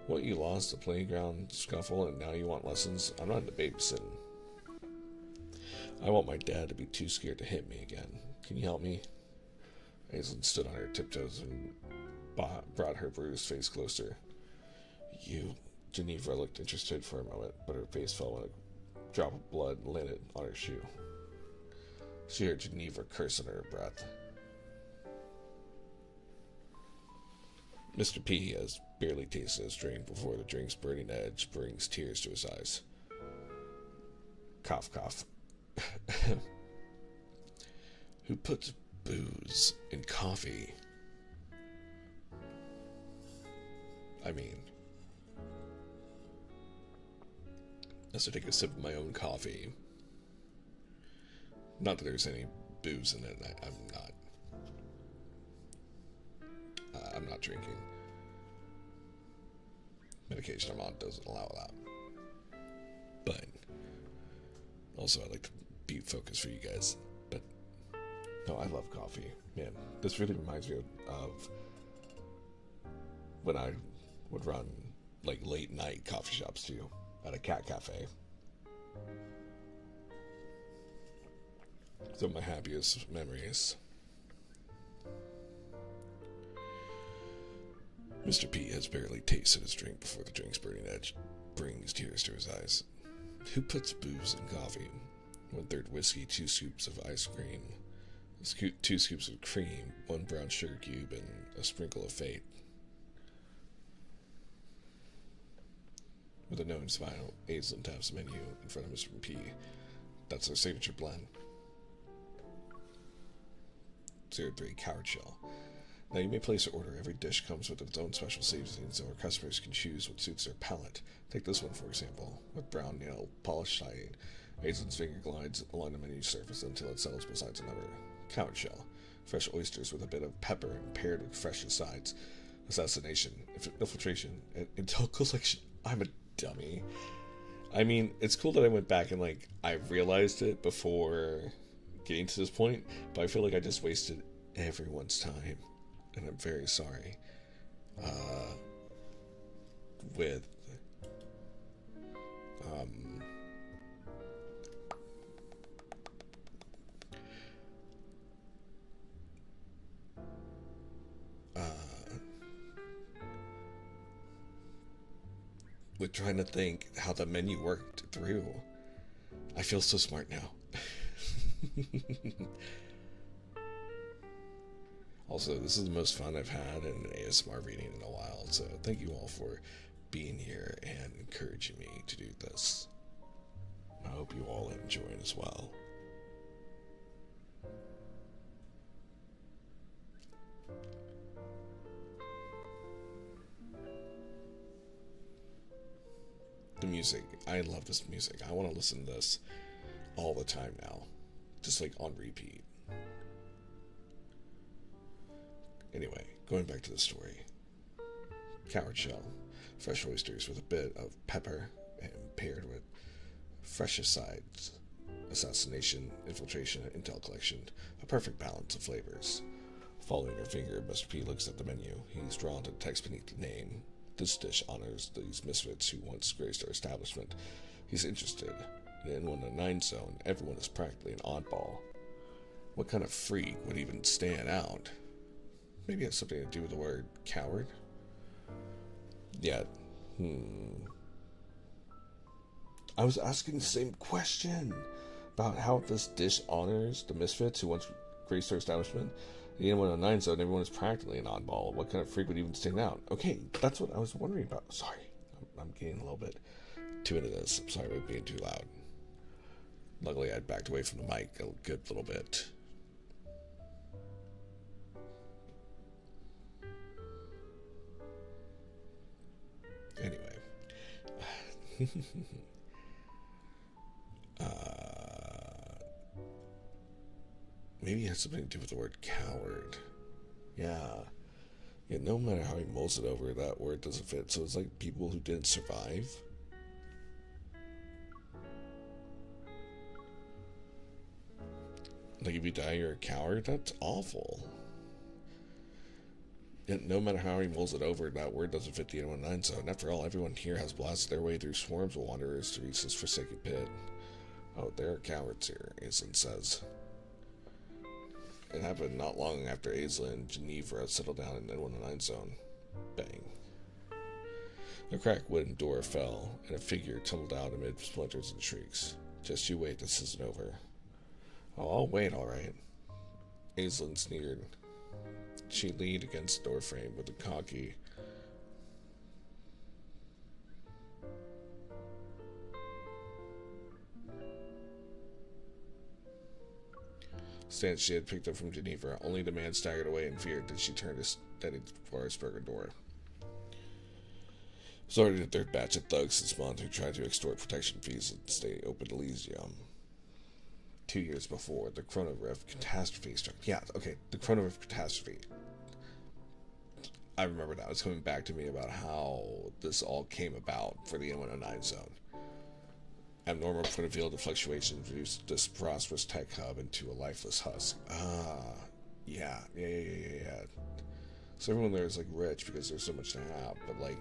"What, you lost the playground scuffle and now you want lessons? I'm not into babysitting. I want my dad to be too scared to hit me again. Can you help me?" Aislinn stood on her tiptoes and brought her bruised face closer. "You..." Genevra looked interested for a moment, but her face fell when a drop of blood landed on her shoe. She heard Genevra curse under her breath. Mr. P has barely tasted his drink before the drink's burning edge brings tears to his eyes. Cough, cough. Who puts booze in coffee? I mean, as I take a sip of my own coffee, not that there's any booze in it, I'm not drinking. Medication I'm on doesn't allow that. But also I like to be focused for you guys. But no, I love coffee. Man, this really reminds me of when I would run like late night coffee shops too, at a cat cafe. Some of my happiest memories. Mr. P has barely tasted his drink before the drink's burning edge brings tears to his eyes. Who puts booze in coffee? 1/3 whiskey, 2 scoops of ice cream, 2 scoops of cream, 1 brown sugar cube, and a sprinkle of fate. With a knowing smile, Aislinn taps the menu in front of Mr. P. That's their signature blend. 03 Coward Shell. Now you may place your order. Every dish comes with its own special seasonings, so our customers can choose what suits their palate. Take this one, for example, with brown nail polish siding. Aislinn's finger glides along the menu surface until it settles beside another. Coward Shell. Fresh oysters with a bit of pepper and paired with fresh sides. Assassination. Infiltration. Intel collection. I'm a dummy. I mean, it's cool that I went back and, I realized it before getting to this point, but I feel like I just wasted everyone's time. And I'm very sorry. With with trying to think how the menu worked through. I feel so smart now. Also, this is the most fun I've had in an ASMR reading in a while, so thank you all for being here and encouraging me to do this. I hope you all enjoy it as well. The music, I love this music. I want to listen to this all the time now, just like on repeat. Anyway, going back to the story. Coward shell, fresh oysters with a bit of pepper and paired with fresh asides, assassination, infiltration, and intel collection, a perfect balance of flavors. Following her finger, Mr. P looks at the menu. He's drawn to the text beneath the name. This dish honors these misfits who once graced our establishment. He's interested. In the 9 zone, everyone is practically an oddball. What kind of freak would even stand out? Maybe it has something to do with the word coward? Yet, I was asking the same question about how this dish honors the misfits who once graced our establishment. Anyone on 9 zone, everyone is practically an oddball. What kind of freak would even stand out? Okay, that's what I was wondering about. Sorry, I'm getting a little bit too into this. I'm sorry about being too loud. Luckily, I backed away from the mic a good little bit. Anyway. Maybe it has something to do with the word coward. Yeah, no matter how he mulls it over, that word doesn't fit. So it's like people who didn't survive. Like if you die, you're a coward? That's awful. Yet no matter how he mulls it over, that word doesn't fit the N19 zone. After all, everyone here has blasted their way through swarms of wanderers to reach this forsaken pit. Oh, there are cowards here, Aislinn says. It happened not long after Aislinn and Geneva settled down in the N19 zone. Bang. A cracked wooden door fell, and a figure tumbled out amid splinters and shrieks. Just you wait, this isn't over. Oh, I'll wait, alright. Aislinn sneered. She leaned against the doorframe with a cocky. Stance she had picked up from Geneva. Only the man staggered away in fear as she turned to steady for his burger door. It was already the third batch of thugs this month who tried to extort protection fees and stay open to Elysium. 2 years before, the Chronorift catastrophe struck. Yeah, okay, the Chronorift catastrophe. I remember now. It's coming back to me about how this all came about for the N109 zone. Abnormal point-of-field fluctuations reduced this prosperous tech hub into a lifeless husk. Yeah. So everyone there is like rich because there's so much to have, but like,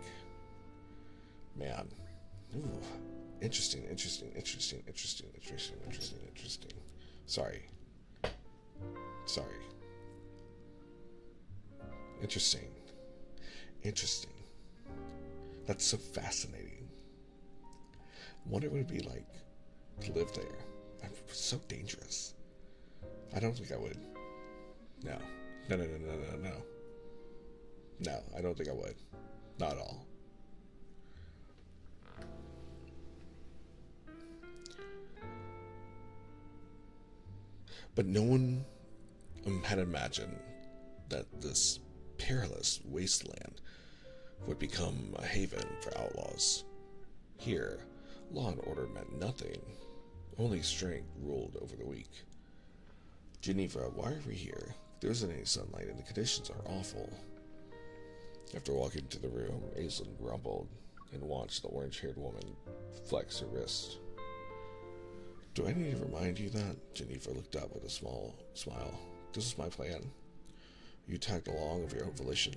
man, ooh, interesting. Sorry. Interesting. That's so fascinating. Wonder what it'd be like to live there. It's so dangerous. I don't think I would. No, I don't think I would. Not at all. But no one had imagined that this perilous wasteland would become a haven for outlaws. Here, law and order meant nothing. Only strength ruled over the weak. Geneva, why are we here? There isn't any sunlight and the conditions are awful. After walking into the room, Aislinn grumbled and watched the orange-haired woman flex her wrist. Do I need to remind you that? Geneva looked up with a small smile. This is my plan. You tagged along of your own volition.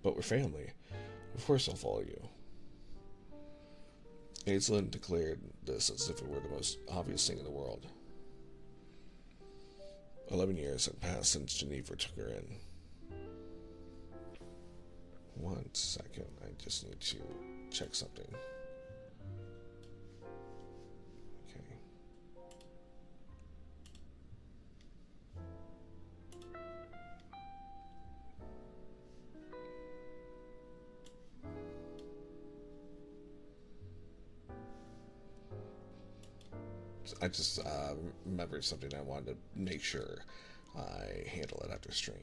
But we're family. Of course I'll follow you. Aislinn declared this as if it were the most obvious thing in the world. 11 years had passed since Geneva took her in. 1 second, I just need to check something. Okay. I just remembered something I wanted to make sure I handle it after stream.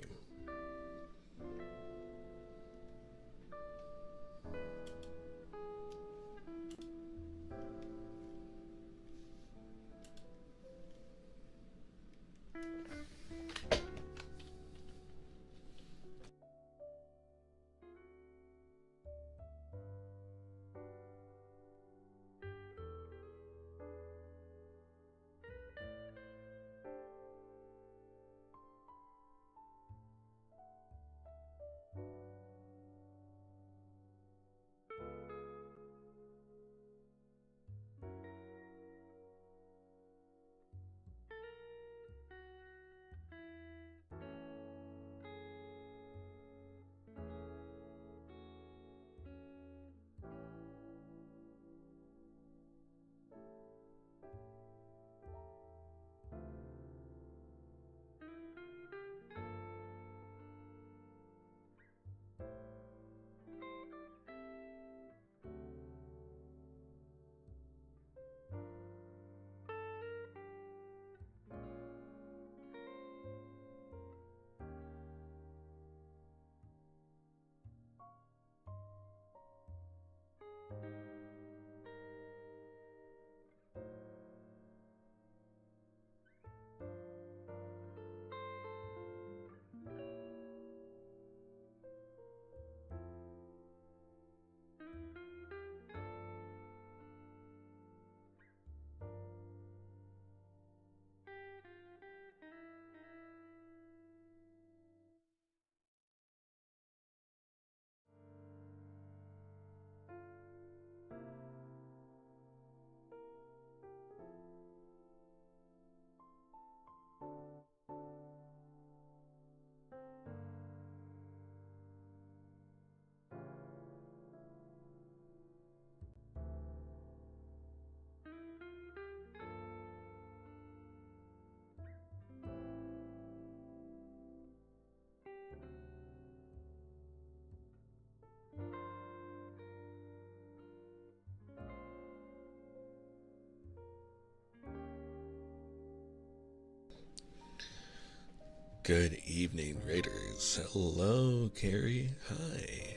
Good evening, Raiders. Hello, Carrie. Hi.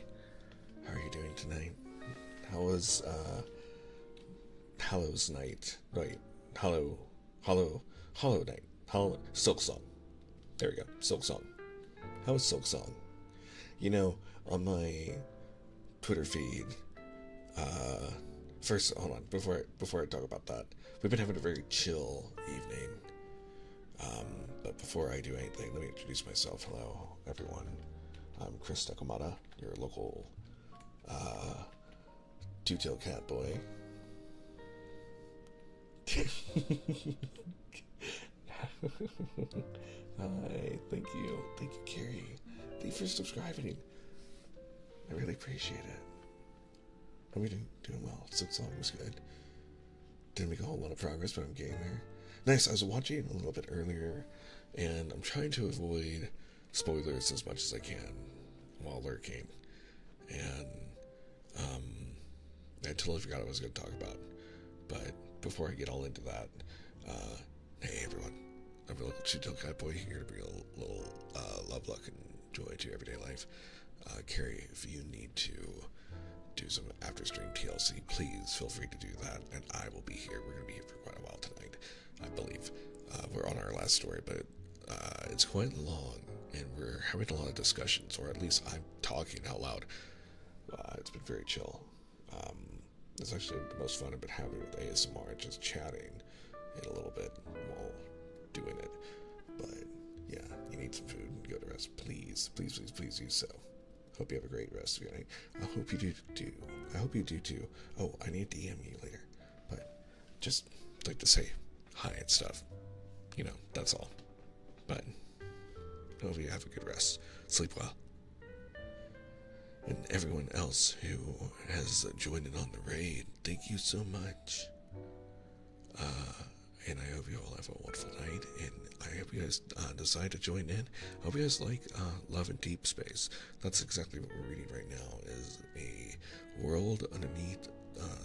How are you doing tonight? How was, Hallow's night? Right. Hollow Night. Silk Song. There we go. Silk Song. How was Silk Song? You know, on my Twitter feed, first, hold on, before I talk about that, we've been having a very chill evening. But before I do anything, let me introduce myself. Hello, everyone. I'm Chris Nekomata, your local two-tailed cat boy. Hi, thank you, Carrie. Thank you for subscribing. I really appreciate it. How are we doing well? Silk Song was good. Didn't make a whole lot of progress, but I'm getting there. Nice. I was watching a little bit earlier, and I'm trying to avoid spoilers as much as I can while lurking. And I totally forgot what I was going to talk about. But before I get all into that, hey everyone, I'm a little two-tailed cat boy here to bring a little love, luck, and joy to your everyday life. Carrie, if you need to do some after-stream TLC, please feel free to do that, and I will be here. We're going to be here for quite a while tonight, I believe. We're on our last story, but it's quite long, and we're having a lot of discussions, or at least I'm talking out loud. It's been very chill. It's actually the most fun I've been having with ASMR, just chatting in a little bit while doing it. But yeah, you need some food and go to rest. Please do so. Hope you have a great rest of your night. I hope you do too. I hope you do too. Oh, I need to DM you later. But just like to say hi and stuff. You know, that's all. But I hope you have a good rest. Sleep well. And everyone else who has joined in on the raid, thank you so much. And I hope you all have a wonderful night, and I hope you guys decide to join in. I hope you guys like Love and Deepspace. That's exactly what we're reading right now, is a world underneath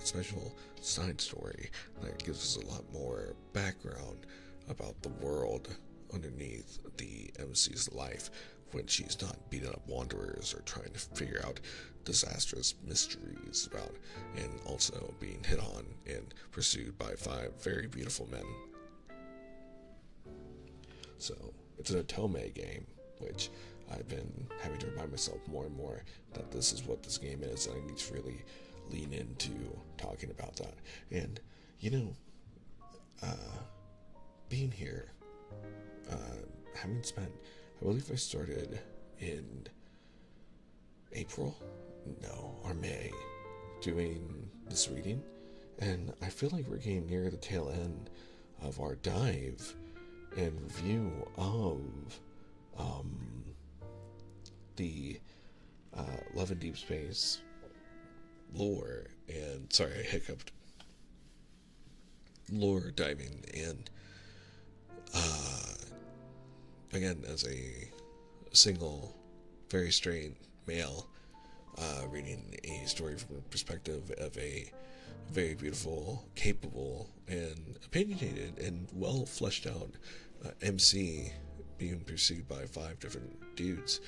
special side story that gives us a lot more background about the world underneath the MC's life when she's not beating up wanderers or trying to figure out disastrous mysteries about, and also being hit on and pursued by 5 very beautiful men. So it's an Otome game, which I've been having to remind myself more and more that this is what this game is, and I need to really lean into talking about that. And being here, having spent, I believe I started in April, no, or May, doing this reading, and I feel like we're getting near the tail end of our dive and review of the Love and Deepspace lore, and sorry, I hiccuped. Lore diving, and again, as a single, very straight male, reading a story from the perspective of a very beautiful, capable, and opinionated, and well fleshed out MC being pursued by 5 different dudes.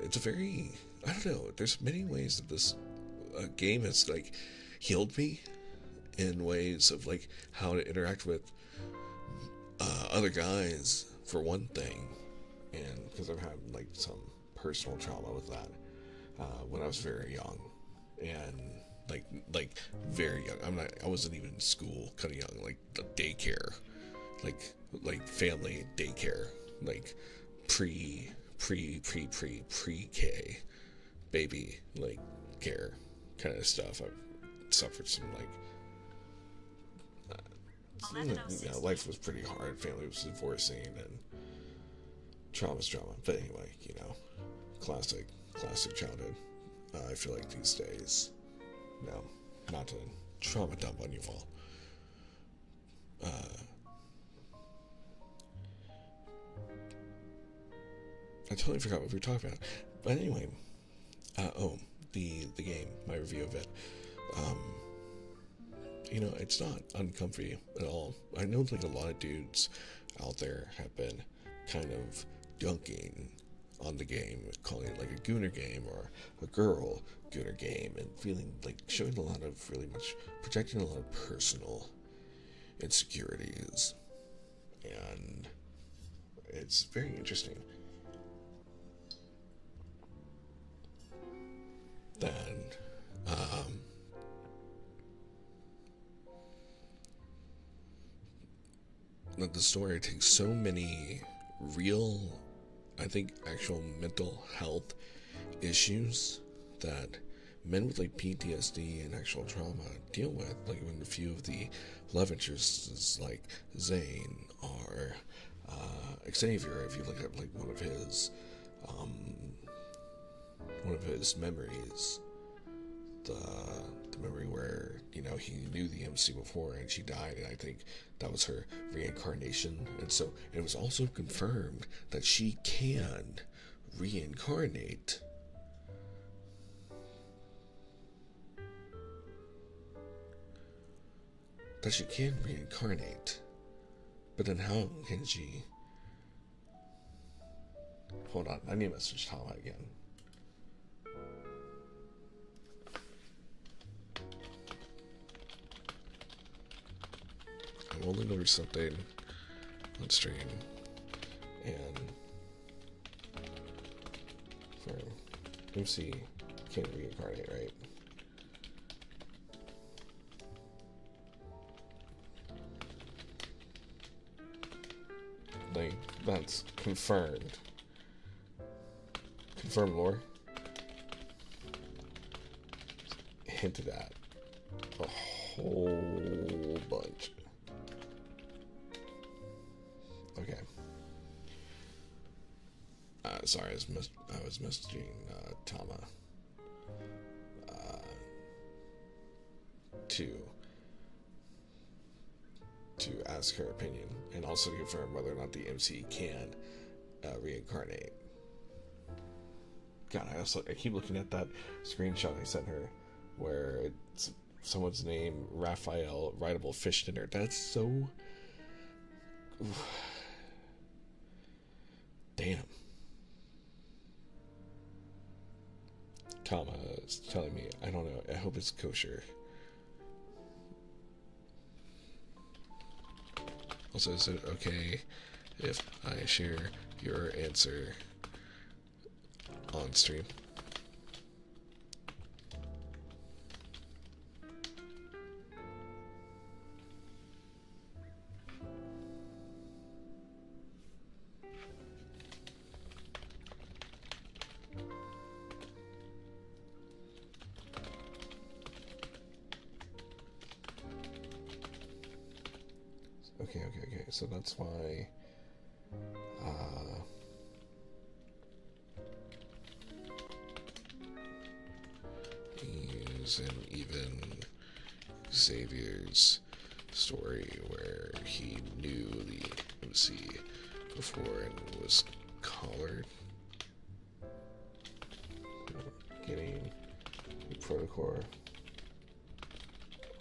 It's a very, I don't know, there's many ways that this game has like healed me in ways of like how to interact with other guys, for one thing, and because I've had like some personal trauma with that when I was very young, and like very young. I wasn't even in school, kind of young, like the daycare, like family daycare, like pre-K baby like care kind of stuff. I've suffered some life was pretty hard. Family was divorcing, and trauma's trauma. But anyway, classic childhood. I feel like these days, no, not to trauma dump on you all. I totally forgot what we were talking about. But anyway, the game, my review of it. It's not uncomfy at all. I know like a lot of dudes out there have been kind of dunking on the game, calling it like a gooner game or a girl gooner game, and feeling like showing a lot of really much, projecting a lot of personal insecurities. And it's very interesting. Then, that the story takes so many real, I think, actual mental health issues that men with like PTSD and actual trauma deal with, like when a few of the love interests like Zane or Xavier, if you look at like one of his memories, the memory where he knew the MC before and she died, and I think that was her reincarnation. And so it was also confirmed that she can reincarnate. But then how can she? Hold on, I need to message Tala again. I'm only noticed something on stream, and for MC can't reincarnate, right? Like, that's confirmed. Confirmed lore. Hinted at a whole bunch. Okay. Sorry, I was messaging Tama. uh, to ask her opinion, and also to confirm whether or not the MC can reincarnate. God, I keep looking at that screenshot I sent her where it's someone's name, Raphael Rideable Fish Dinner. That's so... Damn. Tama is telling me, I don't know, I hope it's kosher. Also, is it okay if I share your answer on stream? Okay, so that's why using even Xavier's story where he knew the MC before and was collared, getting the protocol,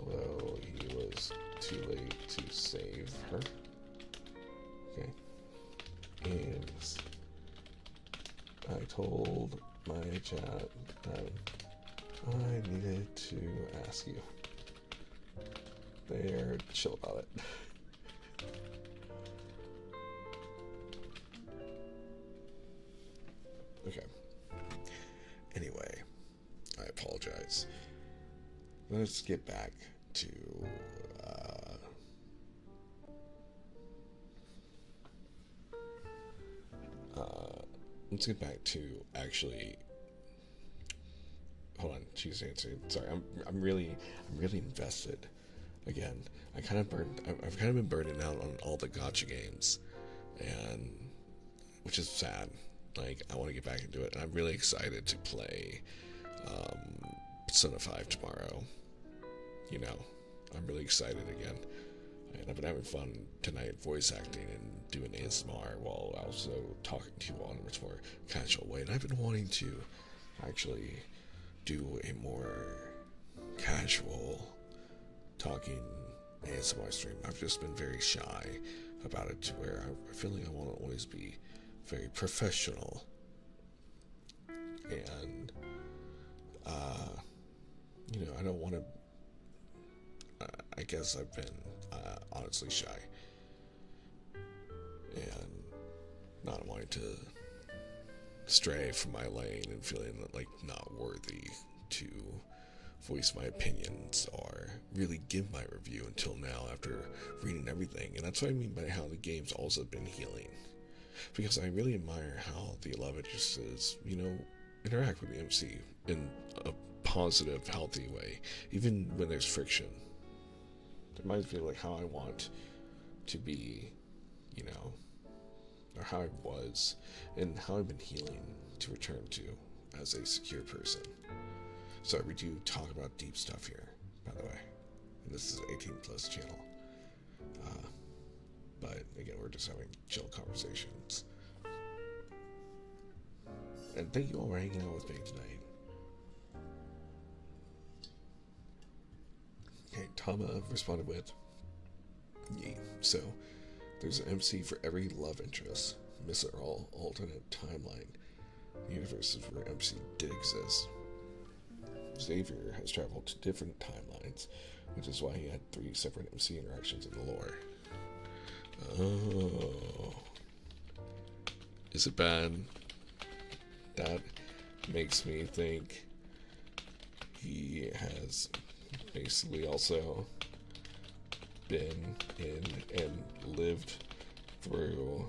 although he was too late to save her. Okay. And I told my chat that I needed to ask you. They're chill about it. Okay. Anyway, I apologize. Let's get back to actually. Hold on, she's answering. Sorry, I'm really invested. Again, I've kind of been burning out on all the gacha games, and which is sad. Like, I want to get back into it, and I'm really excited to play Persona 5 tomorrow. You know, I'm really excited again. And I've been having fun tonight voice acting and doing ASMR while also talking to you all in a much more casual way. And I've been wanting to actually do a more casual talking ASMR stream. I've just been very shy about it, to where I feel like I want to always be very professional. And, you know, I don't want to... I guess I've been honestly shy. And not wanting to stray from my lane and feeling like not worthy to voice my opinions or really give my review until now after reading everything. And that's what I mean by how the game's also been healing. Because I really admire how the love interests, you know, interact with the MC in a positive, healthy way, even when there's friction. It reminds me of like how I want to be, you know, or how I was, and how I've been healing to return to as a secure person. So we do talk about deep stuff here, by the way. And this is an 18+ channel. But again, we're just having chill conversations. And thank you all for hanging out with me tonight. Okay, Tama responded with, yeah, so there's an MC for every love interest. Miss it all alternate timeline universes where MC did exist. Xavier has traveled to different timelines, which is why he had 3 separate MC interactions in the lore. Oh. Is it bad? That makes me think he has basically also been in and lived through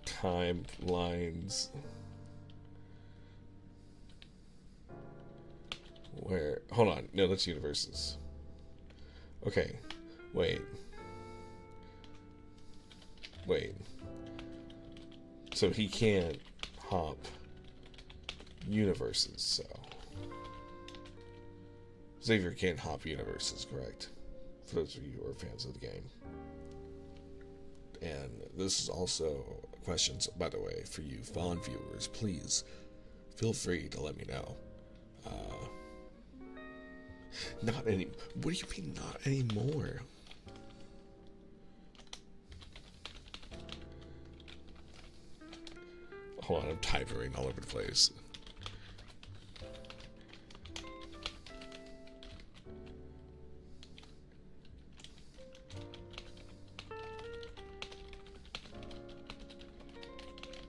timelines where, hold on, no, that's universes. Okay, wait. So he can't hop universes, so Xavier can't hop universes, correct? For those of you who are fans of the game. And this is also questions, by the way, for you Vaughn viewers. Please feel free to let me know. Not any. What do you mean, not anymore? Hold on, I'm typing all over the place.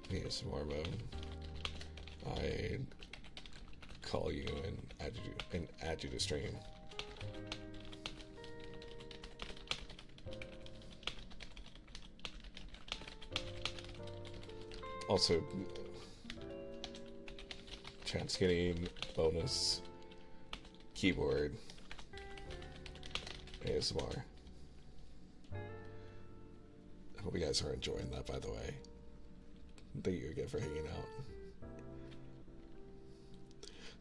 ASMR mode. I call you and add you to stream. Also, chance getting bonus keyboard ASMR. I hope you guys are enjoying that, by the way. Thank you again for hanging out.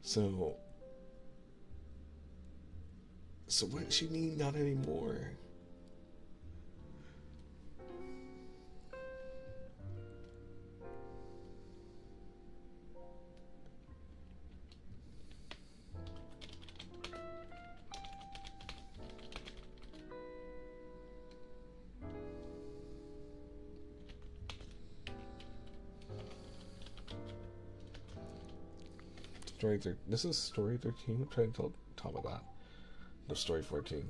So what does she mean, not anymore? This is story 13. I'm trying to tell Tom about that. No, story 14.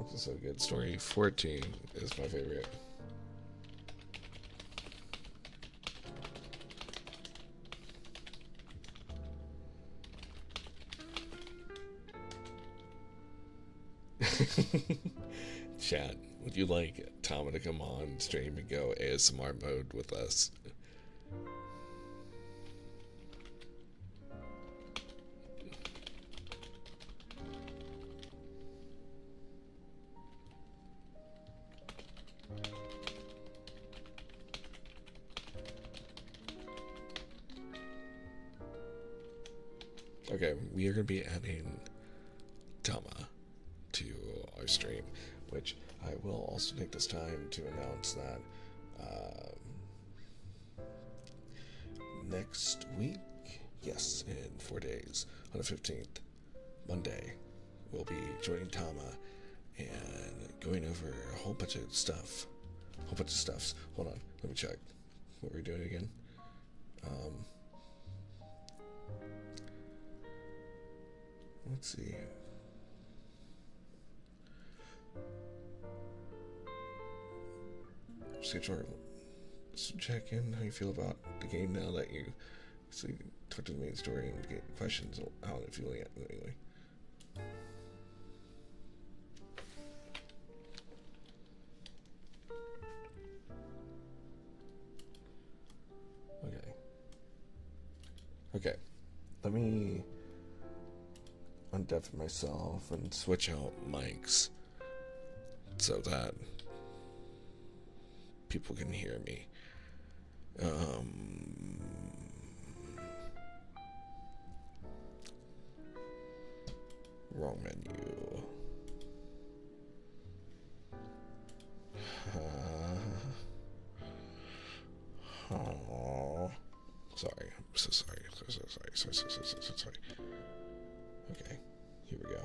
This is so good. Story 14 is my favorite. Chat, would you like Tama to come on stream and go ASMR mode with us? Okay, we are going to be adding Tama to our stream, which I will also take this time to announce that next week, yes, in 4 days, on the 15th, Monday, we'll be joining Tama and going over a whole bunch of stuff. Hold on, let me check. What we're doing again? Let's see. Just check in how you feel about the game now that you talk to the main story and get questions out if you anyway. Okay. Let me undeafen myself and switch out mics so that people can hear me. Wrong menu. Sorry. I'm so sorry. Sorry. Okay. Here we go.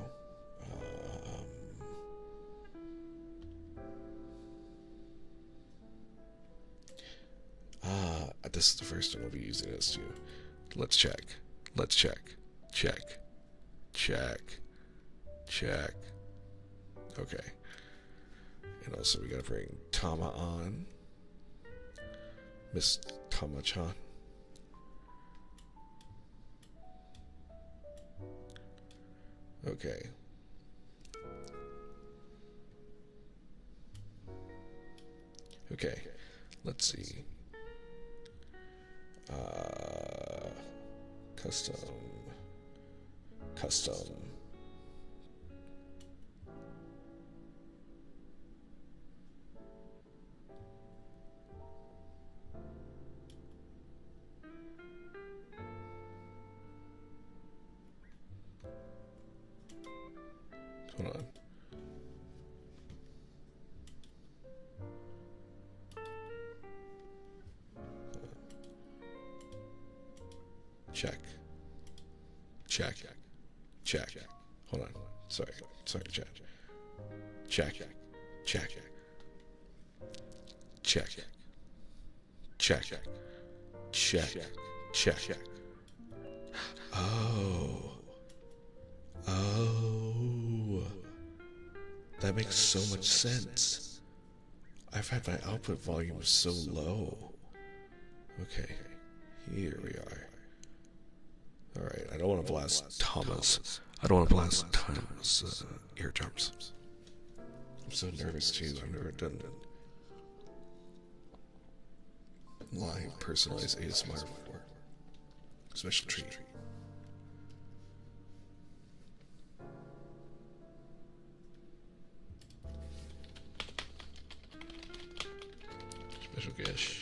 This is the first time I'll be using this too. Let's check. Okay. And also we gotta bring Tama on. Miss Tama-chan. Okay. Let's see. custom. Hold on. Check. Check. Check. Hold on. Sorry, chat. Check. Check. Check. Check. Check. Oh. That makes so much sense. I've had my output volume so low. Okay, here we are. Alright, I don't want to blast Thomas. I don't want to blast Thomas' eardrums. I'm so nervous too. I've never done live personalized ASMR before. Special treat. Special guest.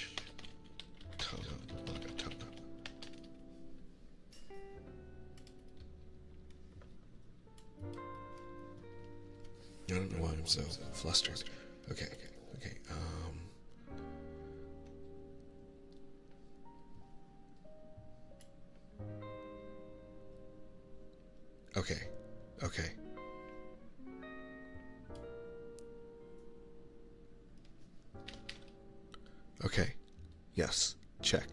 I don't know why I'm so flustered. Okay. Okay. Okay. Yes. Check.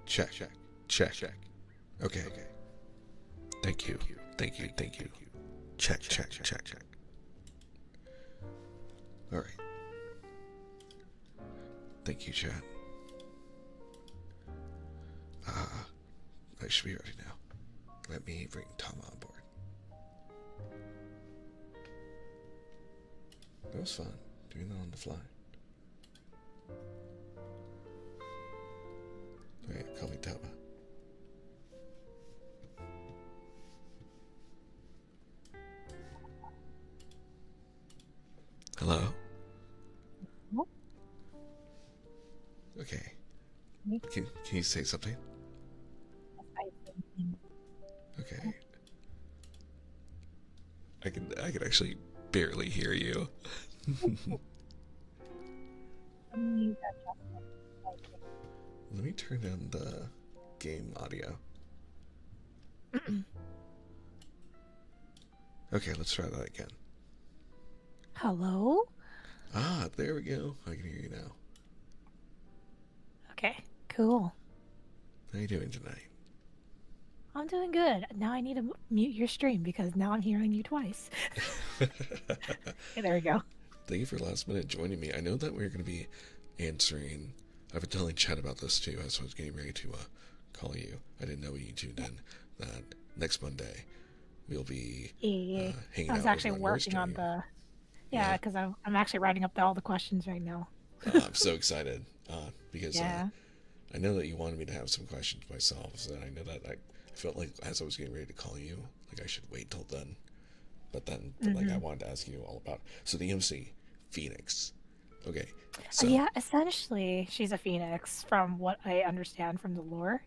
Check. Okay. Thank you. Check. Alright. Thank you, chat. I should be ready now. Let me bring Tom on board. That was fun, doing that on the fly. Alright, call me Tama. Hello? Okay. Can you say something? Okay. I can actually barely hear you. Let me turn down the game audio. Okay, let's try that again. Hello? Ah, there we go. I can hear you now. Okay, cool. How you doing tonight? I'm doing good. Now I need to mute your stream because now I'm hearing you twice. Okay, there we go. Thank you for last minute joining me. I know that we're going to be answering. I've been telling Chad about this too as I was getting ready to call you. I didn't know you tuned in. That next Monday we'll be hanging out. I was actually working on the. Yeah, because I'm actually writing up all the questions right now. I'm so excited because I know that you wanted me to have some questions myself, so I know that I felt like as I was getting ready to call you, like I should wait till then. But then, like I wanted to ask you all about. So the MC, Phoenix. Okay. So yeah, essentially she's a phoenix from what I understand from the lore.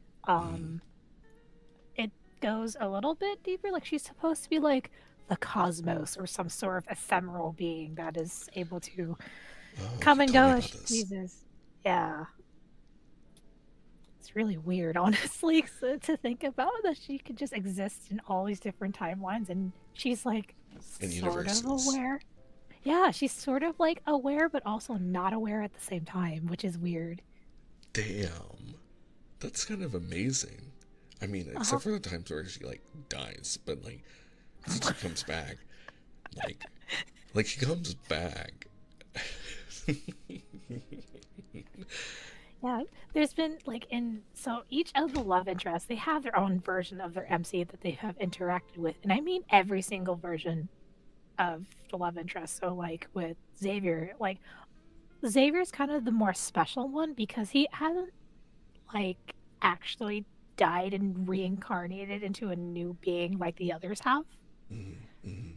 It goes a little bit deeper. Like she's supposed to be like the cosmos or some sort of ephemeral being that is able to come and go as she pleases. Yeah. It's really weird, honestly, to think about that she could just exist in all these different timelines, and she's like sort of aware. Yeah, she's sort of like aware, but also not aware at the same time, which is weird. Damn, that's kind of amazing. I mean, except for the times where she like dies, but like since she comes back, like she comes back. Yeah, there's been like so each of the love interests, they have their own version of their MC that they have interacted with, and I mean every single version of the love interest. So like with Xavier, like Xavier's kind of the more special one because he hasn't like actually died and reincarnated into a new being like the others have. Mm-hmm.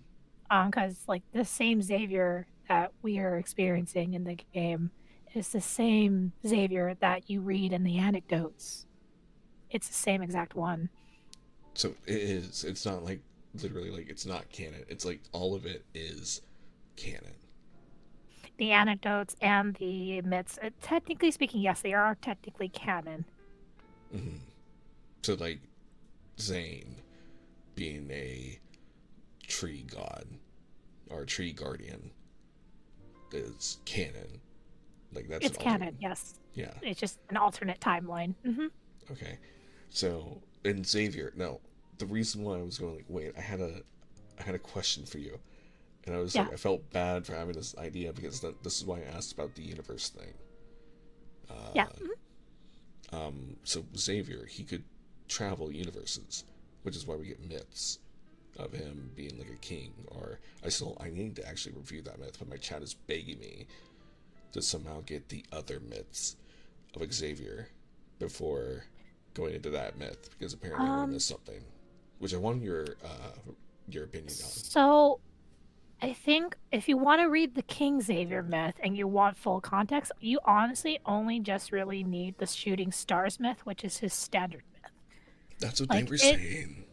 Because like the same Xavier that we are experiencing in the game is the same Xavier that you read in the anecdotes. It's the same exact one. So it is. It's not like literally like it's not canon. It's like all of it is canon. The anecdotes and the myths, technically speaking, yes, they are technically canon. Mm-hmm. So like Zane being a tree god or a tree guardian is canon. Like that's an It's alternate. canon, yes. Yeah. It's just an alternate timeline. Okay. So in Xavier, no, the reason why I was going like, wait, I had a question for you, and I was Yeah. like, I felt bad for having this idea because this is why I asked about the universe thing. Yeah. So Xavier, he could travel universes, which is why we get myths of him being like a king. Or I need to actually review that myth, but my chat is begging me to somehow get the other myths of Xavier before going into that myth because apparently I'm gonna Um, miss something, which I want your opinion on. so I think if you want to read the King Xavier myth and you want full context, you honestly only just really need the Shooting Stars myth, which is his standard myth. That's what they Like were it, saying.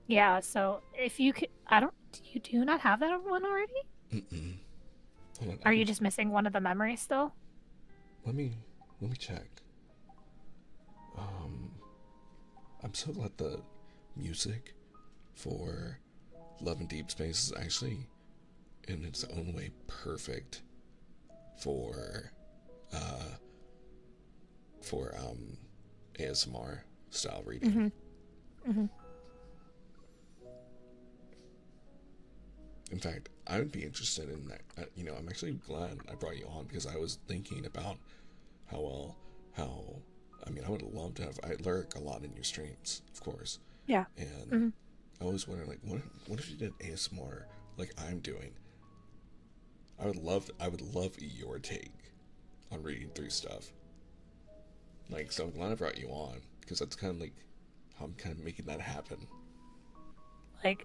yeah. So if you could, I don't, do you not have that one already? Mm-mm. Hold on, Are you just missing one of the memories still? let me let me check. Um, I'm so glad the music for Love and Deepspace is actually in its own way perfect for uh for ASMR style reading. Mm-hmm. Mm-hmm. In fact, I would be interested in that. I'm actually glad I brought you on because I was thinking about how well, how, I mean, I would love to have, I lurk a lot in your streams, of course. Yeah. And Mm-hmm. I always wonder, like, what if you did ASMR like I'm doing? I would love your take on reading through stuff. Like, so I'm glad I brought you on because that's kind of like how I'm kind of making that happen.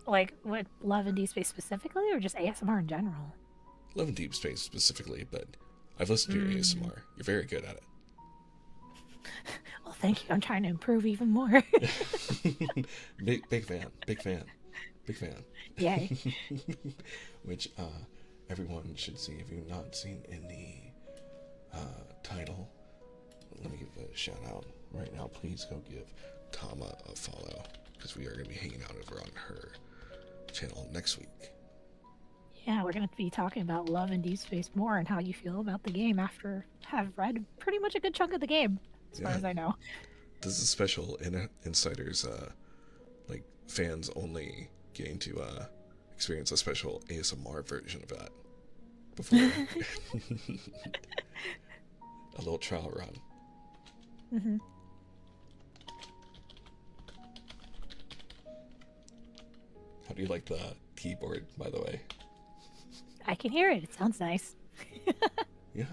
Like what Love and Deepspace specifically, or just ASMR in general? Love and Deep Space specifically, but I've listened to your Mm. ASMR. You're very good at Well, thank you. I'm trying to improve even more. it. Big fan, big fan, big fan. Yay. Which everyone should see if you've not seen in the title. Let me give a shout out right now. Please go give Tama a follow because we are going to be hanging out over on her channel next week. Yeah, we're going to be talking about Love and Deepspace more and how you feel about the game after have read pretty much a good chunk of the game, as far Yeah, as I know. this is special insiders, like fans only getting to experience a special ASMR version of that before a little trial run. Mm-hmm. How do you like the keyboard, by the way? I can hear it. It sounds nice. Yeah,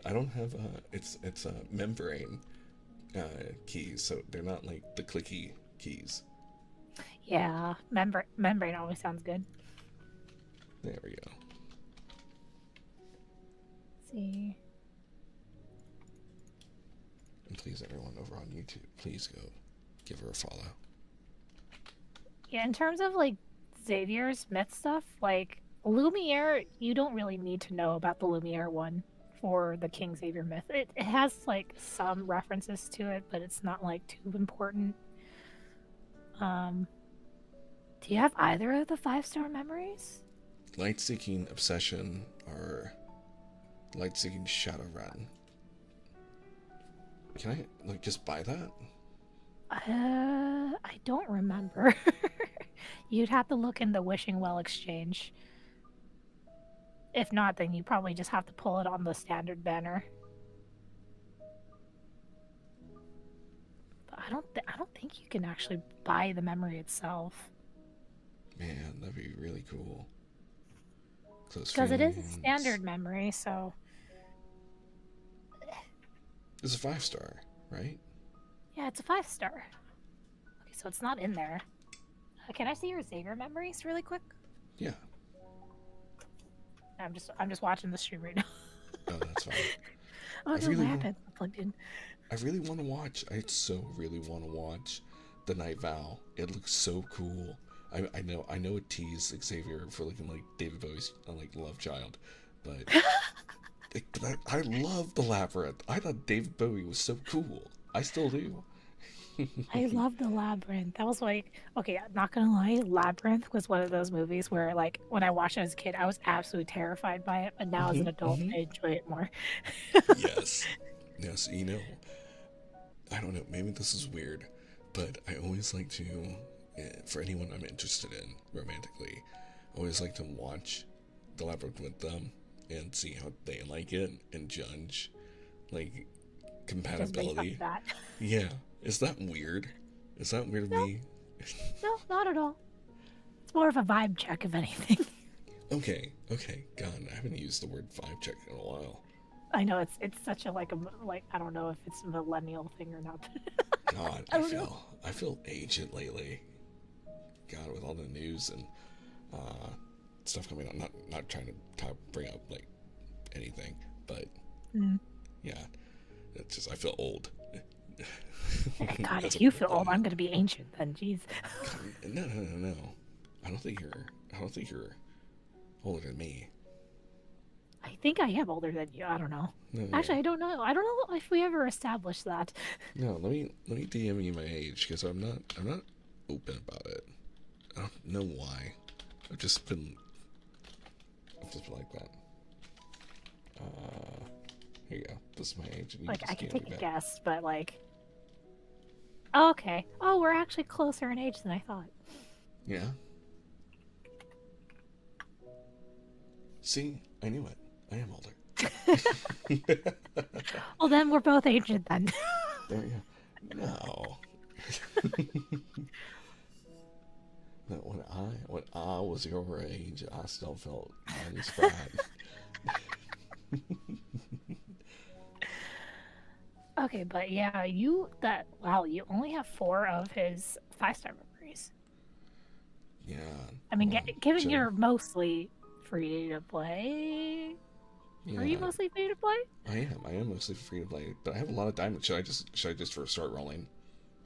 I don't have it's membrane keys, so they're not like the clicky keys. Yeah, membrane always sounds good. There we go. Let's see. And please, everyone over on YouTube, please go give her a follow. Yeah, in terms of like Xavier's myth stuff, like Lumiere, you don't really need to know about the Lumiere one for the King Xavier myth. It has like some references to it, but it's not like too important. Um, do you have either of the 5-star memories? Light seeking obsession or light seeking shadow run. Can I like just buy that? I don't remember. You'd have to look in the Wishing Well exchange. If not, then you probably just have to pull it on the standard banner. But I don't think you can actually buy the memory itself Man, that'd be really cool. Close because it is a friends. standard memory. So It's a 5-star, right? Yeah, it's a 5-star. Okay, so it's not in there. Can I see your Xavier memories really quick? Yeah. I'm just watching the stream right now. Oh, that's fine. Oh I no, my really want. iPad's not plugged in. I really want to watch. I so really want to watch the Night Vow. It looks so cool. I know it teased Xavier for looking like David Bowie's like love child, but I love the Labyrinth. I thought David Bowie was so cool. I still do. I love the Labyrinth. That was like, okay, not gonna lie, Labyrinth was one of those movies where, like, when I watched it as a kid, I was absolutely terrified by it, but now as an adult, I enjoy it more. Yes, yes. You know, I don't know. Maybe this is weird, but I always like to, for anyone I'm interested in romantically, I always like to watch the Labyrinth with them and see how they like it and judge like Just based off compatibility. of that. Yeah. Is that weird? Is that weird of No, me? no, not at all. It's more of a vibe check, if anything. Okay. God, I haven't used the word vibe check in a while. I know it's such a like I don't know if it's a millennial thing or not. God, I don't know. I feel ancient lately. God, with all the news and uh, stuff coming out. Not trying to bring up like anything, but Mm. yeah, it's just I feel old. God, As if a you feel old, millennial. I'm gonna be ancient then. Jeez. No. I don't think you're older than me. I think I am older than you. I don't know. No. Actually, I don't know. I don't know if we ever established that. No, let me DM you my age because I'm not open about it. I don't know why. I've just been like that. Here you go. This is my age, and you can Like, I just can DM me take a back. guess, but like, oh, okay. Oh, we're actually closer in age than I thought. Yeah. See, I knew it. I am older. Well, then we're both ancient then. There you go. No. No, when I was your age, I still felt unspry. Okay, but yeah, wow, you only have 4 of his 5-star memories. Yeah. I mean, Hold on. given Should you're mostly free to play, are you yeah. mostly free to play? I am. I am mostly free to play, but I have a lot of diamonds. Should I just first start rolling?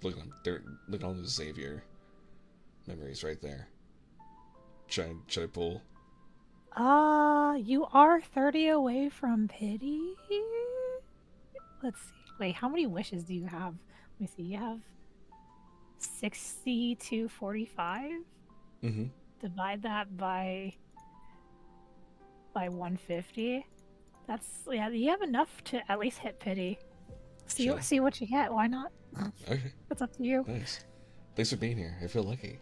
Look at them. Look at all those Xavier memories right there. Should I pull? You are 30 away from pity. Let's see. Wait, how many wishes do you have? Let me see. You have 60 to 45. Mm-hmm. Divide that by 150. That's, yeah, you have enough to at least hit pity. Should See what you get. Why not? I? Okay. It's up to you. Nice. Thanks for being here. I feel lucky.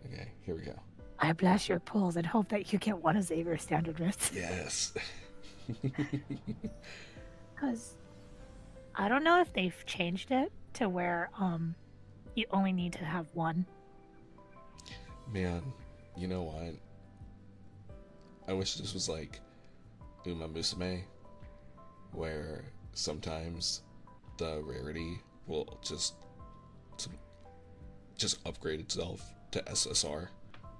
Okay, here we go. I bless your pulls and hope that you get one of Xavier's standard risks. Yes. Because I don't know if they've changed it to where you only need to have one. Man, you know what? I wish this was like Uma Musume, where sometimes the rarity will just upgrade itself to SSR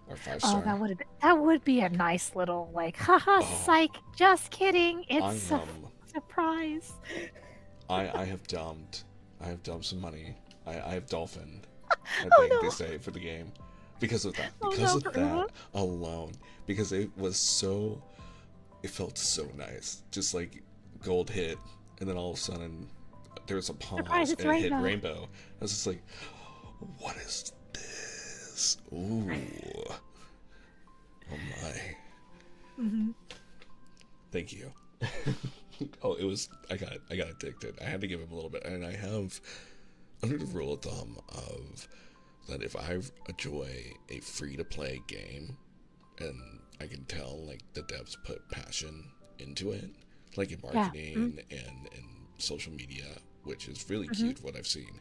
or 5-star. Oh, that would be a nice little like, haha, psych. Just kidding. It's a surprise. I have dumped some money. I have dolphined, I Oh think no. they say, for the game because of that. Oh Because no, of that alone. Because it felt so nice. Just like gold hit, and then all of a sudden there was a pause Surprise, it's and it hit rainbow. rainbow. I was just like, what is this? Ooh. Oh my. Mm-hmm. Thank you. Oh, it was. I got addicted. I had to give him a little bit, and I have under the rule of thumb of that if I enjoy a free to play game, and I can tell like the devs put passion into it, like in marketing and social media, which is really cute what I've seen,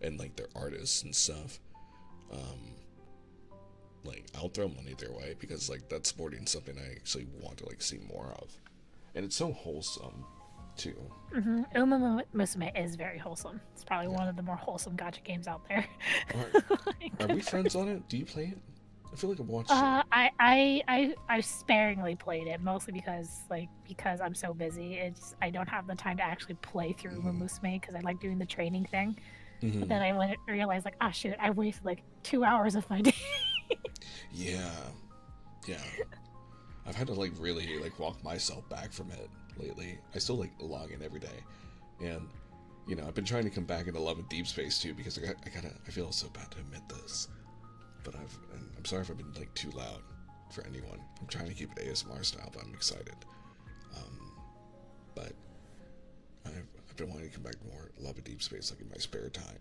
and like their artists and stuff. Like I'll throw money their way because like that's supporting something I actually want to like see more of, and it's so wholesome too. Uma Musume is very wholesome. It's probably one of the more wholesome gacha games out there. Are, are we friends on it? Do you play it? I feel like I've watched I sparingly played it, mostly because I'm so busy. I don't have the time to actually play through Uma Musume because I like doing the training thing. it. But then I realized like, ah, shoot, I wasted like 2 hours of my day. Yeah, yeah. I've had to like really like walk myself back from it lately. I still like log in every day, and I've been trying to come back into Love and Deepspace too because I feel so bad to admit this, but I'm sorry if I've been like too loud for anyone. I'm trying to keep it ASMR style, but I'm excited. But I've been wanting to come back more Love and Deepspace like in my spare time,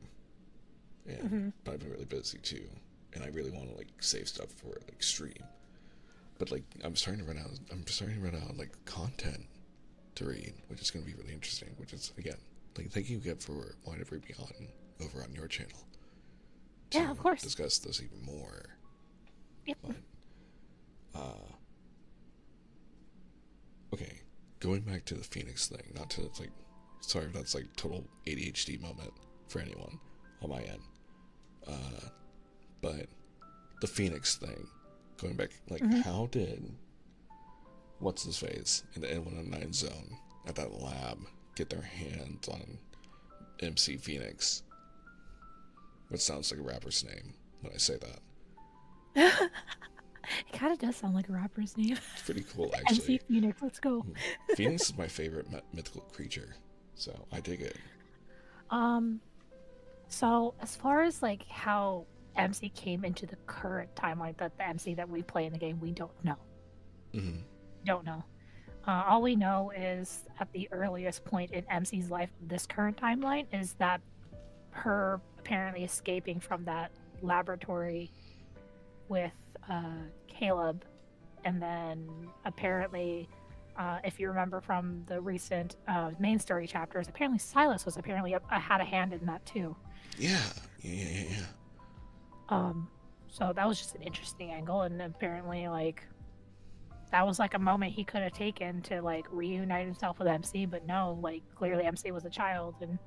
and but I've been really busy too, and I really want to like save stuff for like stream. But like I'm starting to run out of like content to read, which is going to be really interesting. Which is again, like thank you again for wanting to bring me on over on your channel. Yeah, of course. Discuss this even more. Yep. But, okay, going back to the Phoenix thing. Not to like, sorry if that's like total ADHD moment for anyone on my end. But the Phoenix thing. Going back, like, how did what's his face in the N109 zone at that lab get their hands on MC Phoenix? Which sounds like a rapper's name when I say that. It kind of does sound like a rapper's name. It's pretty cool, actually. MC Phoenix, let's go. Phoenix is my favorite mythical creature, so I dig it. So as far as like how MC came into the current timeline, that the MC that we play in the game, we don't know. Don't know. All we know is at the earliest point in MC's life of this current timeline is that her apparently escaping from that laboratory with Caleb, and then apparently, if you remember from the recent main story chapters, apparently Silas was had a hand in that too. Yeah. So that was just an interesting angle, and apparently, like, that was like a moment he could have taken to like reunite himself with MC, but no, like clearly MC was a child and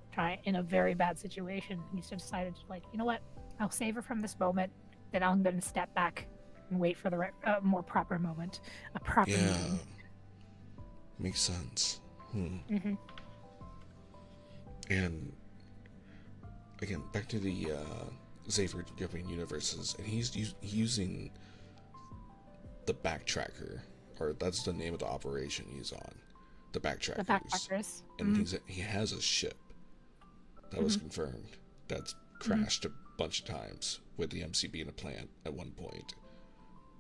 in a very bad situation. He just decided to like, you know what, I'll save her from this moment, then I'm going to step back and wait for the right, more proper moment, a proper meeting. Makes sense. And again, back to the Xavier jumping universes, and he's using the backtracker, or that's the name of the operation he's on. The backtrackers. And he has a ship that was confirmed that's crashed a bunch of times, with the MC being a plant at one point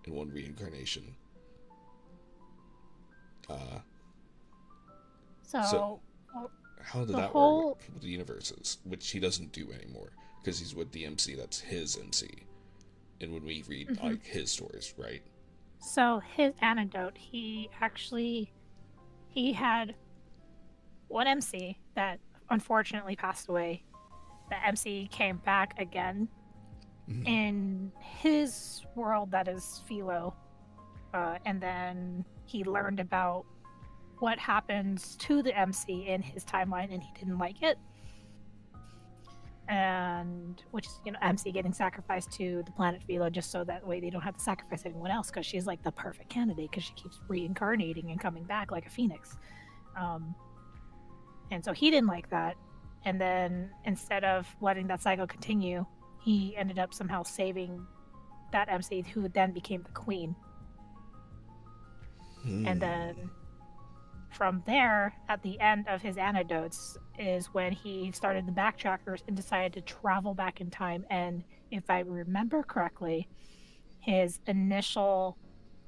in one reincarnation. So how did that work with the universes, which he doesn't do anymore because he's with the MC that's his MC, and when we read like his stories, right? So his anecdote, he had one MC that unfortunately passed away. The MC came back again in his world, that is Philo, and then he learned about what happens to the MC in his timeline, and he didn't like it. And which is, MC getting sacrificed to the planet Philo just so that way they don't have to sacrifice anyone else, because she's like the perfect candidate because she keeps reincarnating and coming back like a phoenix. And so he didn't like that. And then instead of letting that cycle continue, he ended up somehow saving that MC, who then became the queen. And then from there, at the end of his anecdotes, is when he started the backtrackers and decided to travel back in time. And if I remember correctly, his initial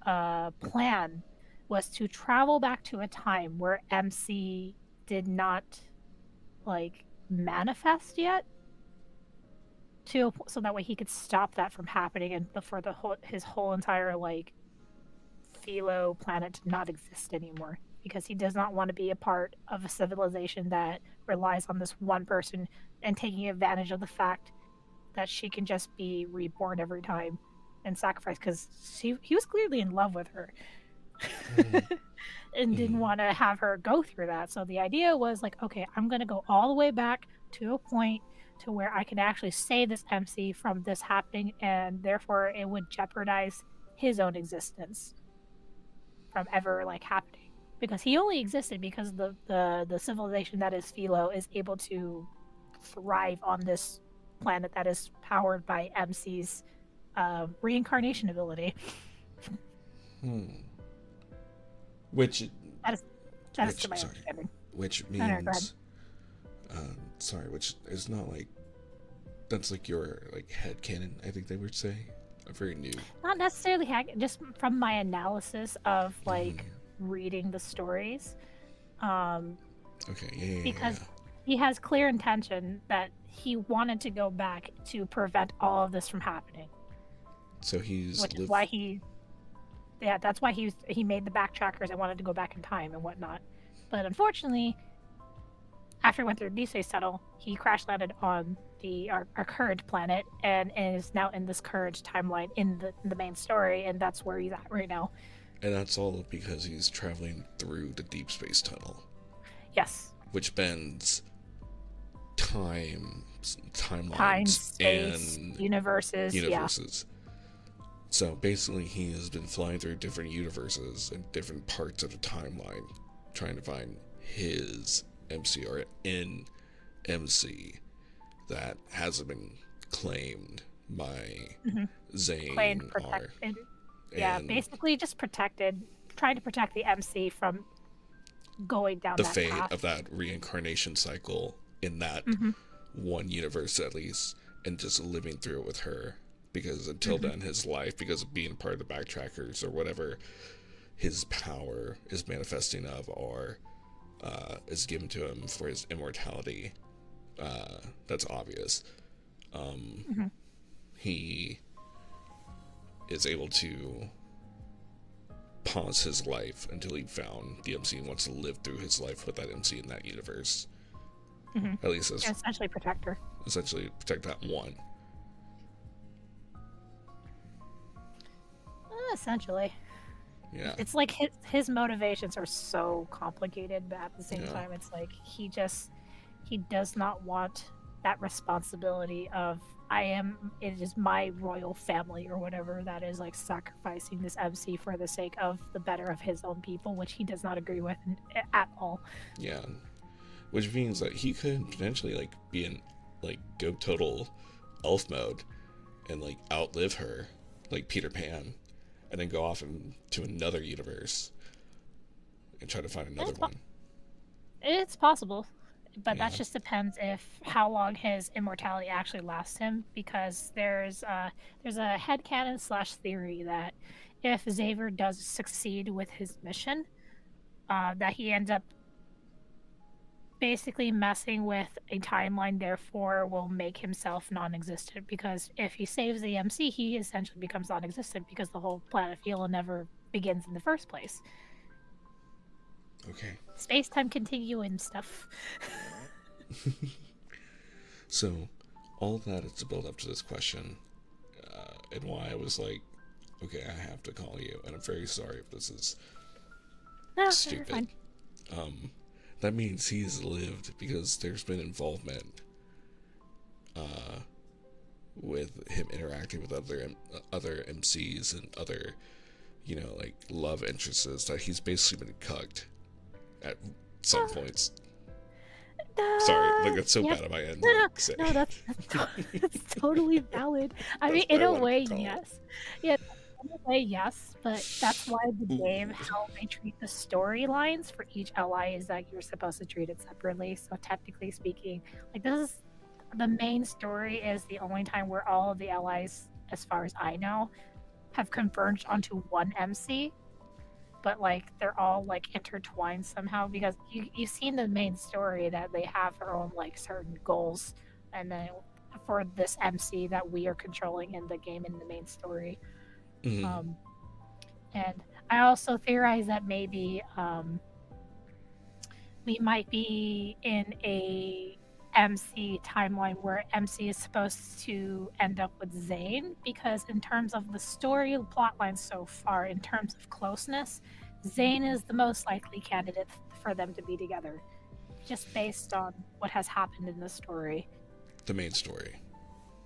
plan was to travel back to a time where MC did not like manifest yet, so that way he could stop that from happening, and for his whole entire like Philo planet to not exist anymore, because he does not want to be a part of a civilization that relies on this one person and taking advantage of the fact that she can just be reborn every time and sacrificed, because he was clearly in love with her. and didn't want to have her go through that. So the idea was like, okay, I'm going to go all the way back to a point to where I can actually save this MC from this happening, and therefore it would jeopardize his own existence from ever like happening, because he only existed because the civilization that is Philo is able to thrive on this planet that is powered by MC's reincarnation ability. Which that is to my understanding. Which means, which is not like, that's like your like headcanon, I think they would say. A very new. Not necessarily just from my analysis of like reading the stories. Okay, because he has clear intention that he wanted to go back to prevent all of this from happening. So which is why that's why he made the backtrackers and wanted to go back in time and whatnot. But unfortunately, after he went through the Deepspace Tunnel, he crash landed on our current planet and is now in this current timeline in the main story, and that's where he's at right now. And that's all because he's traveling through the Deepspace Tunnel. Yes. Which bends timelines, space, and universes. Yeah. So basically, he has been flying through different universes and different parts of the timeline, trying to find his MC or an MC that hasn't been claimed by Zane. Claimed, protected. Basically just protected, trying to protect the MC from going down the that fate path of that reincarnation cycle in that one universe at least, and just living through it with her. Because until then, his life, because of being part of the backtrackers or whatever his power is manifesting of, or is given to him for his immortality, that's obvious. He is able to pause his life until he found the MC and wants to live through his life with that MC in that universe. At least essentially protect her. Essentially protect that one. Essentially. Yeah. It's like his motivations are so complicated, but at the same time, it's like he does not want that responsibility of it is my royal family or whatever that is like sacrificing this MC for the sake of the better of his own people, which he does not agree with at all. Yeah. Which means that he could potentially like be in like go total elf mode and like outlive her like Peter Pan, and then go off into another universe and try to find another one. It's possible, but that just depends how long his immortality actually lasts him, because there's a headcanon / theory that if Xavier does succeed with his mission, that he ends up basically messing with a timeline, therefore will make himself non-existent, because if he saves the MC, he essentially becomes non-existent because the whole planet Philo never begins in the first place. Okay. Space-time continuum stuff. So, all that is to build up to this question, and why I was like, okay, I have to call you, and I'm very sorry if this is stupid. Fine. That means he's lived because there's been involvement with him interacting with other MCs and other, like love interests, that he's basically been cucked at some points. Sorry, like that's so bad on my end. No, that's totally valid. I mean, in a way, yes. Yeah, in a way, yes, but that's why the game, how they treat the storylines for each ally is that you're supposed to treat it separately. So technically speaking, like the main story is the only time where all of the allies, as far as I know, have converged onto one MC. But like they're all like intertwined somehow, because you've seen the main story that they have their own like certain goals, and then for this MC that we are controlling in the game in the main story. And I also theorize that maybe we might be in a MC timeline where MC is supposed to end up with Zane, because in terms of the story plotline so far, in terms of closeness, Zane is the most likely candidate for them to be together, just based on what has happened in the story. The main story.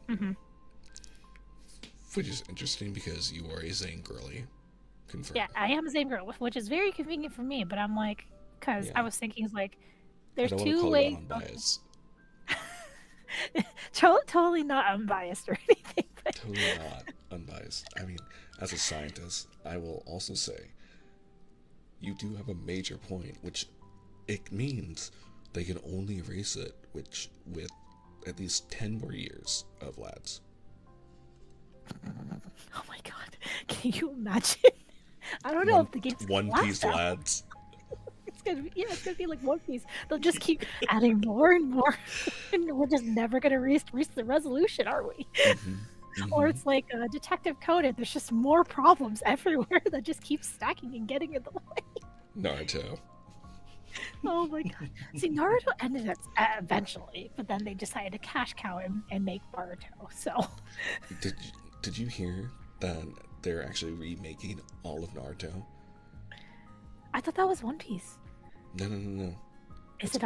Mm-hmm. Which is interesting because you are a Zane girly. Confirmed. Yeah, I am a Zane girl, which is very convenient for me, but I'm like, because I was thinking, like, there's I don't want to two call ways. you unbiased. Totally not unbiased or anything. But... Totally not unbiased. I mean, as a scientist, I will also say you do have a major point, which it means they can only erase it, which with at least 10 more years of lads. Oh my god, can you imagine? I don't know if the game's One Piece lads. It's gonna be like One Piece. They'll just keep adding more and more, and we're just never gonna reach the resolution, are we? Or it's like Detective Conan. There's just more problems everywhere that just keep stacking and getting in the way. Naruto. Oh my god. See, Naruto ended it eventually, but then they decided to cash cow him and make Naruto. So. Did you hear that they're actually remaking all of Naruto? I thought that was One Piece. No. Is it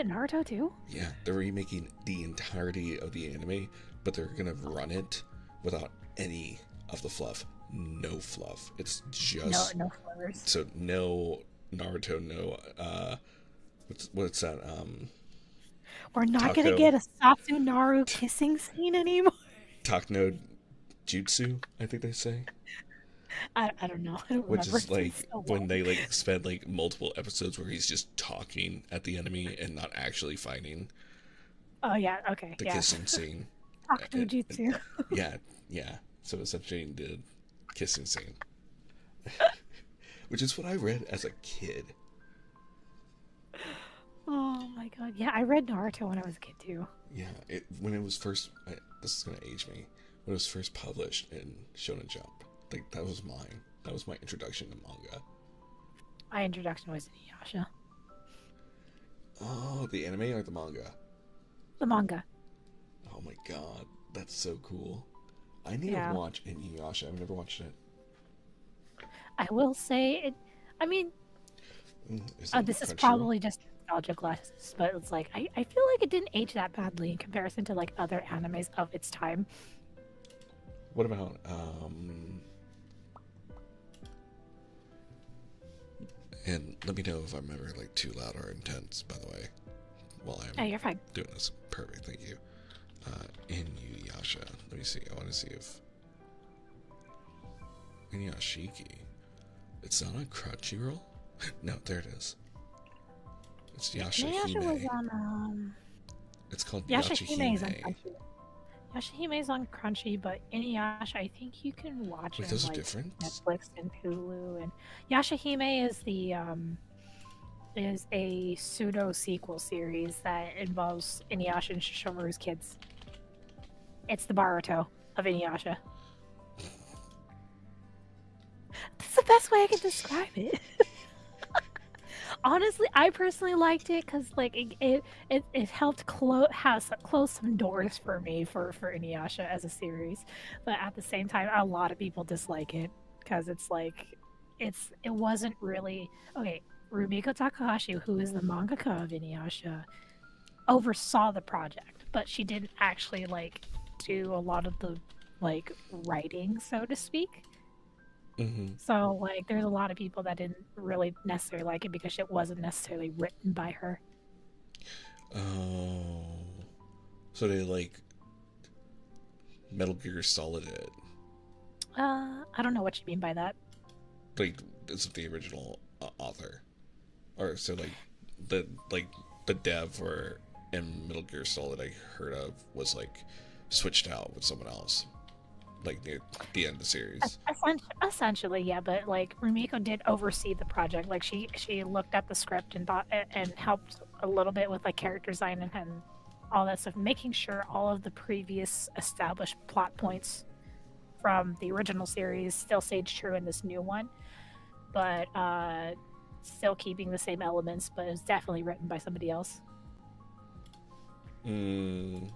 Naruto too? Yeah, they're remaking the entirety of the anime, but they're gonna run it without any of the fluff. No fluff. It's just no flavors. So no Naruto, no what's that? We're not gonna get a Sasunaru kissing scene anymore. Takno Jutsu, I think they say. I don't know. I don't Which remember. is like when they like spend like multiple episodes where he's just talking at the enemy and not actually fighting. Oh yeah, okay. The kissing scene. Takno Jutsu. Yeah. So essentially the kissing scene. Which is what I read as a kid. Oh my god. Yeah, I read Naruto when I was a kid too. Yeah, when it was first this is gonna age me. When it was first published in Shonen Jump. Like that was mine. That was my introduction to manga. My introduction was Inuyasha. Oh, the anime or the manga? The manga. Oh my god, that's so cool. I need to watch Inuyasha. I've never watched it. I will say it. I mean, this is probably just nostalgia glasses, but it's like I feel like it didn't age that badly in comparison to like other animes of its time. What about and let me know if I'm ever like too loud or intense, by the way, while I'm you're fine. doing this. Perfect, thank you. Inuyasha. Let me see. I want to see if Inuyashiki. It's not on Crunchyroll? No, there it is. It's Yashahime. Was on, it's called Yashahime. Yashahime is on Crunchy, but Inuyasha, I think you can watch it on like Netflix and Hulu. And Yashahime is a pseudo sequel series that involves Inuyasha and Shishomaru's kids. It's the Boruto of Inuyasha. That's the best way I can describe it. Honestly, I personally liked it because like it helped close some doors for me for Inuyasha as a series, but at the same time, a lot of people dislike it because it's like it wasn't really okay. Rumiko Takahashi, who is the mangaka of Inuyasha, oversaw the project, but she didn't actually like do a lot of the like writing, so to speak. So like there's a lot of people that didn't really necessarily like it because it wasn't necessarily written by her. Oh, so they like Metal Gear Solid it. I don't know what you mean by that. Like, is it the original author, or so like the dev or in Metal Gear Solid I heard of was like switched out with someone else. Like near the end of the series. Essentially, yeah, but like Rumiko did oversee the project. Like she looked at the script and thought and helped a little bit with like character design and all that stuff, making sure all of the previous established plot points from the original series still stayed true in this new one, but still keeping the same elements. But it was definitely written by somebody else. Okay.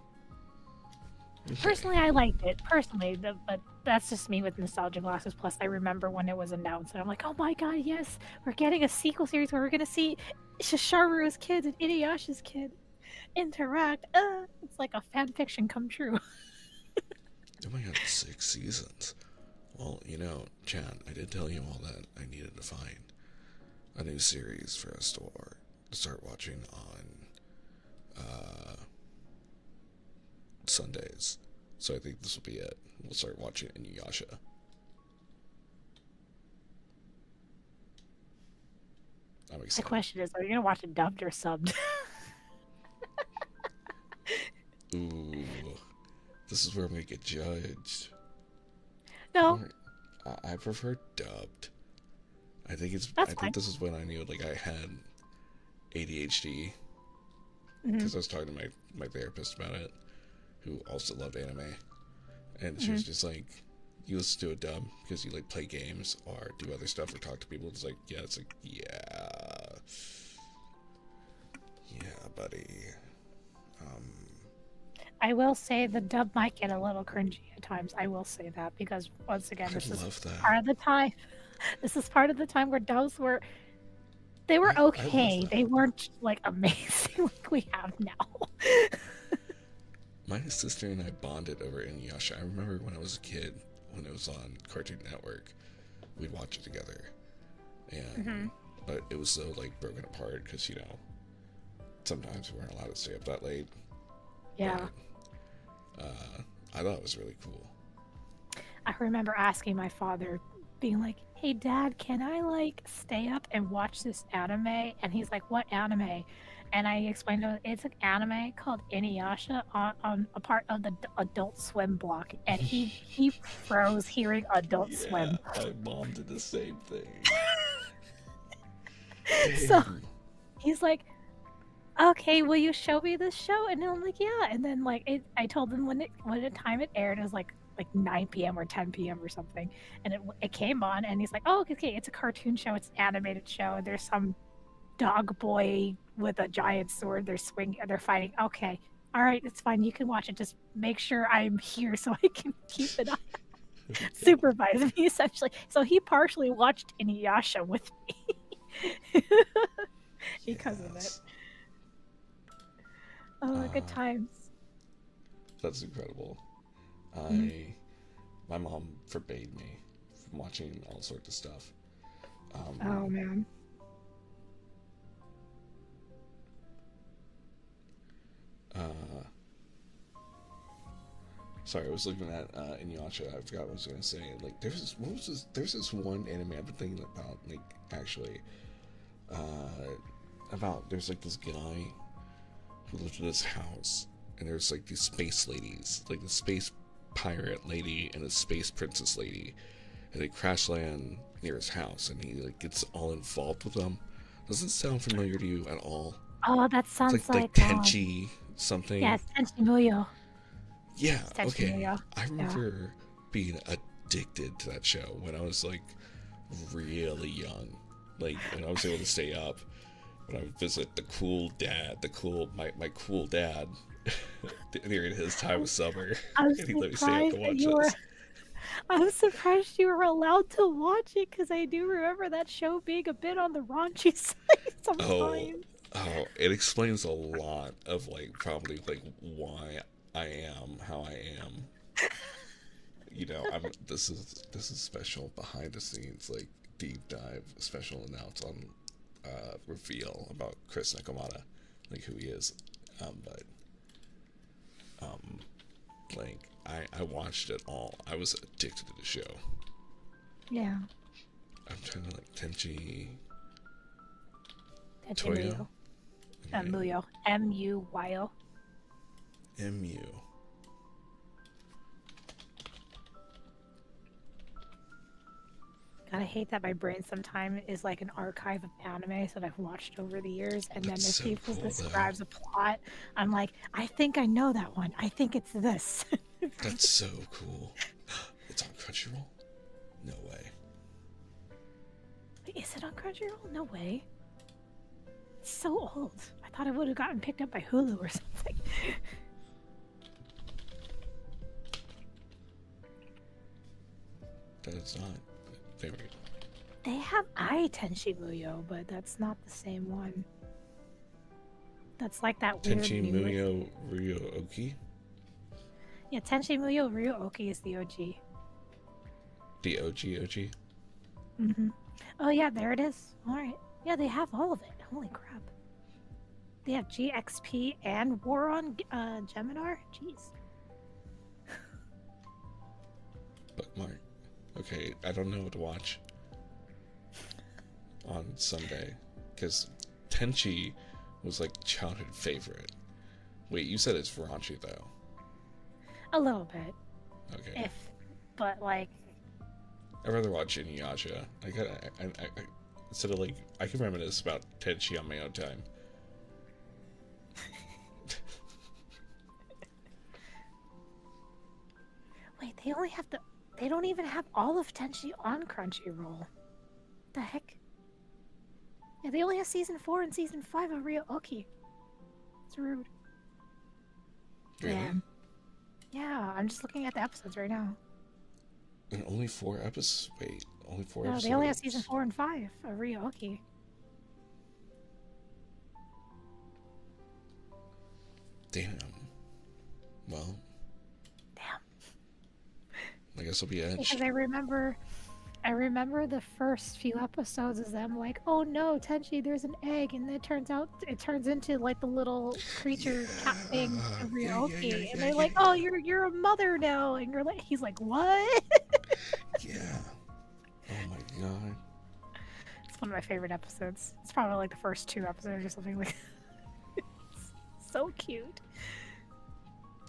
Personally, I liked it. Personally, but that's just me with nostalgia glasses. Plus, I remember when it was announced, and I'm like, oh my god, yes, we're getting a sequel series where we're gonna see Shisharu's kids and Inuyasha's kid interact. It's like a fan fiction come true. Oh my god, 6 seasons. Well, Chan, I did tell you all that I needed to find a new series for us to start watching on Sundays. So I think this will be it. We'll start watching Inuyasha. I'm excited. The question is, are you gonna watch it dubbed or subbed? Ooh, this is where we get judged. No, I prefer dubbed. I think that's fine. think this is when I knew like I had ADHD Mm-hmm. because I was talking to my therapist about it, who also loved anime, and she was just like, "You listen to a dub because you like play games or do other stuff or talk to people." It's like, yeah, buddy. I will say the dub might get a little cringy at times. I will say that because once again, this is part of the time. This is part of the time where dubs were okay. They weren't like amazing like we have now. My sister and I bonded over Inuyasha. I remember when I was a kid, when it was on Cartoon Network, we'd watch it together, and but it was so like broken apart because sometimes we weren't allowed to stay up that late. Yeah. But, I thought it was really cool. I remember asking my father, being like, "Hey, Dad, can I like stay up and watch this anime?" And he's like, "What anime?" And I explained to him, it's an anime called Inuyasha on a part of the Adult Swim block, and he froze hearing Adult Swim. My mom did the same thing. So he's like, "Okay, will you show me this show?" And I'm like, "Yeah." And then like I told him when the time it aired, it was like 9 p.m. or 10 p.m. or something, and it came on, and he's like, "Oh, okay, it's a cartoon show, it's an animated show, and there's some dog boy with a giant sword, they're fighting. Okay, all right, it's fine, you can watch it. Just make sure I'm here so I can keep it up." Supervise me essentially. So he partially watched Inuyasha with me because of it. Oh, good times. That's incredible. My mom forbade me from watching all sorts of stuff. Oh man. Sorry, I was looking at Inuyasha. I forgot what I was gonna say. Like, there's this one anime I've been thinking about. Like, actually, there's like this guy who lived in this house, and there's like these space ladies, like the space pirate lady and the space princess lady, and they crash land near his house, and he like gets all involved with them. Does it sound familiar to you at all? Oh, that sounds it's like Tenchi something. Yes, Tenchi Muyo. Yeah, okay. I remember being addicted to that show when I was like really young. Like, and I was able to stay up when I would visit my cool dad during his time of summer. And he let me stay up to watch this. I'm surprised you were allowed to watch it because I do remember that show being a bit on the raunchy side sometimes. Oh, it explains a lot of like probably like why I am how I am. This is special behind the scenes, like deep dive special announce on reveal about Chris Nekomata, like who he is. Like I watched it all. I was addicted to the show. Yeah. I'm trying to like Tenchi Muyo. Muyo. M-U-Y-O. M-U. God, I hate that my brain sometimes is like an archive of animes that I've watched over the years, and then if people describes a plot, I'm like, I think I know that one. I think it's this. That's so cool. It's on Crunchyroll? No way. Is it on Crunchyroll? No way. It's so old. I thought it would have gotten picked up by Hulu or something. that it's not very. They have I Tenshi Muyo, but that's not the same one. That's like that weird Tenchi new Muyo Ryo-Oki? Yeah, Tenshi Muyo Ryo-Oki is the OG. The OG? Mm-hmm. Oh yeah, there it is. Alright. Yeah, they have all of it. Holy crap. They have GXP and War on Geminar? Jeez. Bookmark. Okay, I don't know what to watch on Sunday. Because Tenchi was like childhood favorite. Wait, you said it's raunchy though. A little bit. Okay. But like... I'd rather watch Inuyasha. I instead of like, I can reminisce about Tenchi on my own time. Wait, they only have the... They don't even have all of Tenchi on Crunchyroll. The heck? Yeah, they only have season 4 and season 5 of Ryo-Oki. It's rude. Really? Damn. Yeah, I'm just looking at the episodes right now. And only 4 episodes? Wait, only 4 episodes? No, they only have season 4 and 5 of Ryo-Oki. Damn. Well. Damn. I guess I'll be edged. Because I remember the first few episodes is them like, oh no, Tenchi, there's an egg, and it turns into like the little creature cat thing of Ryo-Oki, and they're like, oh, you're a mother now, and you're like, he's like, what? Yeah. Oh my god. It's one of my favorite episodes. It's probably like the first 2 episodes or something like. It's so cute.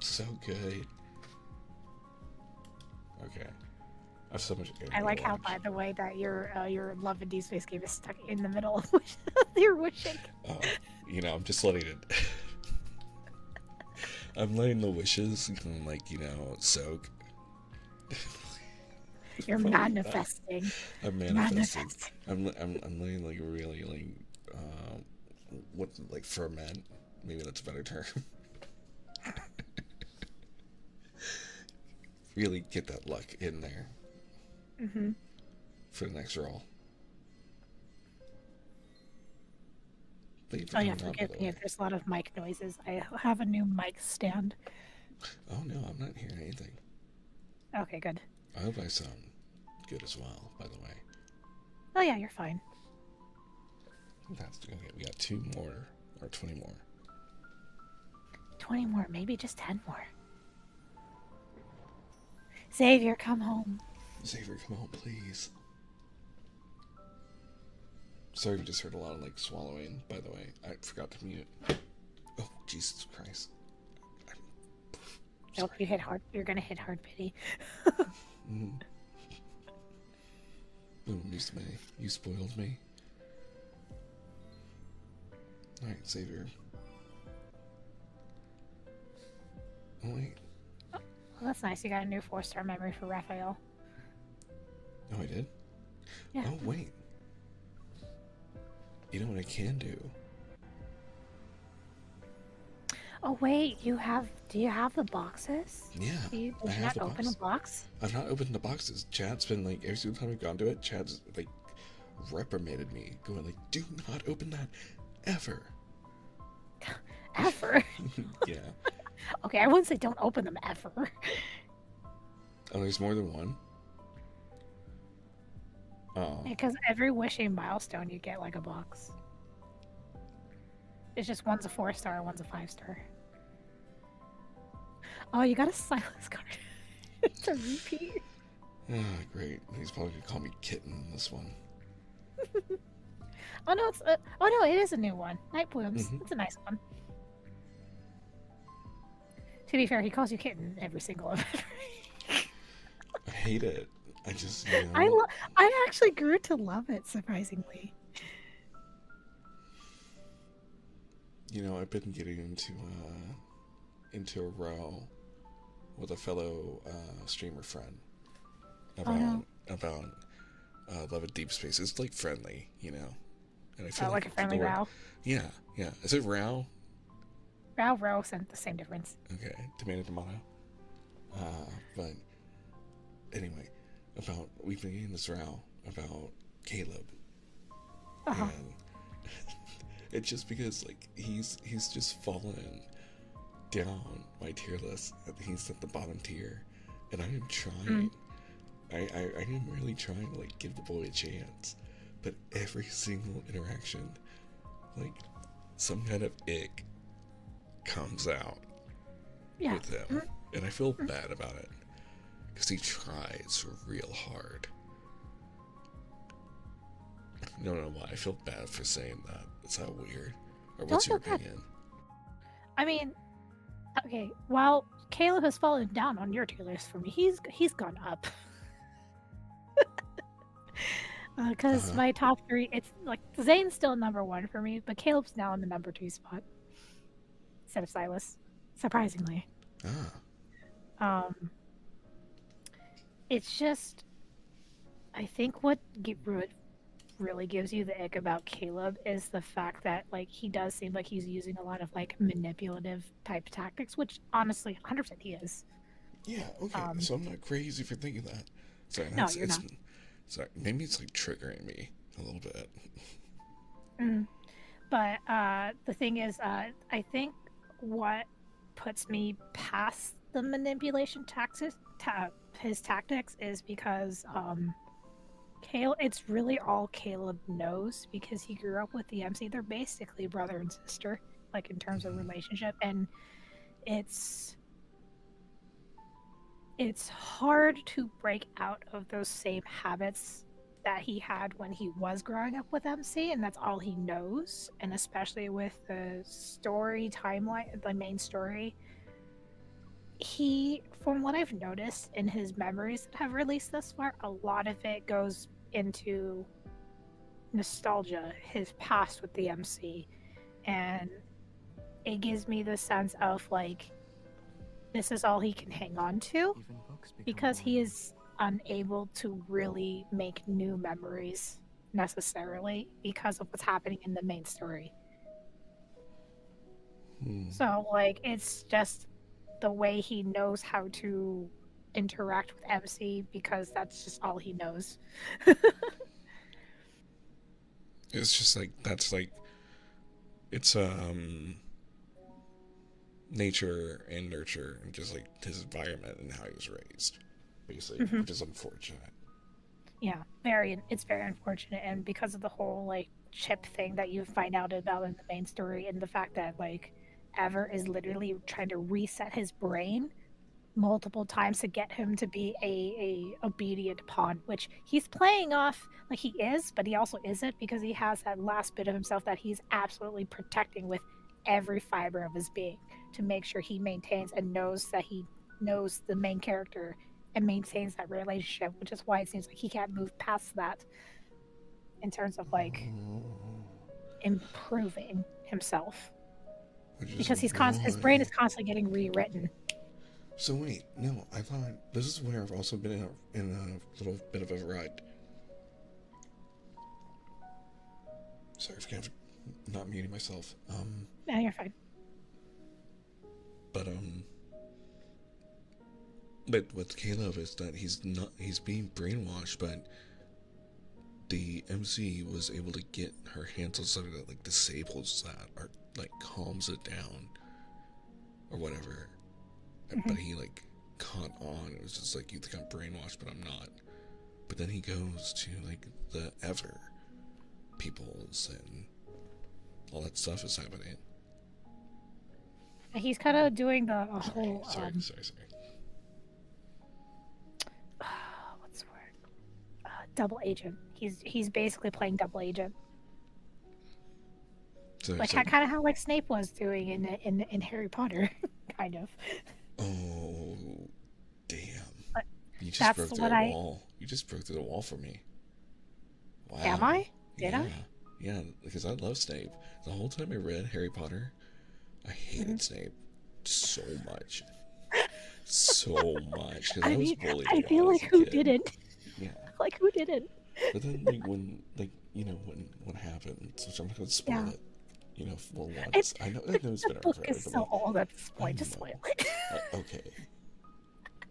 So good. Okay. I have so much. I like how, by the way, that your Love and Deepspace game is stuck in the middle of your wishing. You know, I'm just letting it. I'm letting the wishes, like, soak. You're manifesting. I'm manifesting. I'm letting like really like ferment. Maybe that's a better term. Really get that luck in there. Mm-hmm. For the next roll. Oh yeah, forgive me if there's a lot of mic noises. I have a new mic stand. Oh no, I'm not hearing anything. Okay, good. I hope I sound good as well, by the way. Oh yeah, you're fine. That's okay. We got 2 more, or 20 more. 20 more, maybe just 10 more. Xavier, come home. Xavier, come home, please. Sorry, we just heard a lot of swallowing, by the way. I forgot to mute. Oh, Jesus Christ. Nope, you hit hard. You're gonna hit hard pity. Boom, you spoiled me. Alright, Xavier. Oh, wait. Well, that's nice. You got a new 4-star memory for Raphael. Oh, I did? Yeah. Oh, wait. You know what I can do? Oh, wait. Do you have the boxes? Yeah. Did you not open a box? I've not opened the boxes. Chad's been every single time we've gone to it, Chad's reprimanded me, going do not open that ever. Ever? Yeah. Okay, I wouldn't say don't open them ever. Oh, there's more than one? Oh. Because every wishing milestone you get a box. It's just one's a 4-star, one's a 5-star. Oh, you got a silence card. It's a repeat. Ah, great. He's probably gonna call me Kitten in this one. Oh no, it is a new one. Night Blooms. Mm-hmm. It's a nice one. To be fair, he calls you Kitten every single event. I hate it. I just, I actually grew to love it, surprisingly. I've been getting into a row with a fellow streamer friend about Love and Deepspace. It's friendly, and I feel like a friendly row. Yeah. Is it row? Row, the same difference. Okay, tomato. But anyway, we've been getting this row about Caleb, Uh-huh. and it's just because like he's just fallen down my tier list. He's at the bottom tier, and I am trying. I am really trying to like give the boy a chance, but every single interaction, like some kind of ick comes out with him, and I feel bad about it because he tries real hard. I don't know why I feel bad for saying that. Is that weird? Or what's your opinion? I mean, okay, while Caleb has fallen down on your tier list for me, he's gone up. Because my top 3, it's like Zane's still number 1 for me, but Caleb's now in the number 2 spot instead of Silas, surprisingly. It's just, I think what really gives you the ick about Caleb is the fact that like he does seem like he's using a lot of like manipulative type tactics, which honestly 100% he is. Yeah, okay, so I'm not crazy for thinking that. Sorry, no, you're not. Sorry, maybe it's like triggering me a little bit. But the thing is, I think what puts me past the manipulation his tactics is because it's really all Caleb knows because he grew up with the MC. They're basically brother and sister, like in terms of relationship, and it's hard to break out of those same habits that he had when he was growing up with MC, and that's all he knows. And especially with the story timeline, the main story, from what I've noticed in his memories that have released thus far, a lot of it goes into nostalgia, his past with the MC, and it gives me the sense of like this is all he can hang on to because he is unable to really make new memories necessarily because of what's happening in the main story. So like it's just the way he knows how to interact with MC because that's just all he knows. It's just like that's like it's nature and nurture and just like his environment and how he was raised, basically, which is unfortunate. Yeah, it's very unfortunate, and because of the whole like chip thing that you find out about in the main story, and the fact that like Ever is literally trying to reset his brain multiple times to get him to be a obedient pawn, which he's playing off like he is, but he also isn't because he has that last bit of himself that he's absolutely protecting with every fiber of his being to make sure he maintains and knows that he knows the main character and maintains that relationship, which is why it seems like he can't move past that in terms of like improving himself because his brain is constantly getting rewritten. So wait, no, I thought this is where I've also been in a little bit of a rut. Sorry for kind of not muting myself. Yeah, you're fine. But with Caleb is that he's being brainwashed, but the MC was able to get her hands on something that like disables that or like calms it down or whatever. But he like caught on. It was just like, you think I'm brainwashed, but I'm not. But then he goes to like the Ever peoples and all that stuff is happening. He's kind of doing the whole. Sorry. What's the word? Double agent. He's basically playing double agent. So like kind of how like Snape was doing in Harry Potter, kind of. Oh, damn! But you just broke through the wall. You just broke through the wall for me. Wow. Am I? Did I? Yeah, because I love Snape. The whole time I read Harry Potter, I hated Snape so much. So much. Because I was bullied. I feel like who didn't? Yeah. Like who didn't? But then like when what happens, which I'm not gonna spoil it. For once. I know it's been the book is so old at this point. Just spoil it. Okay.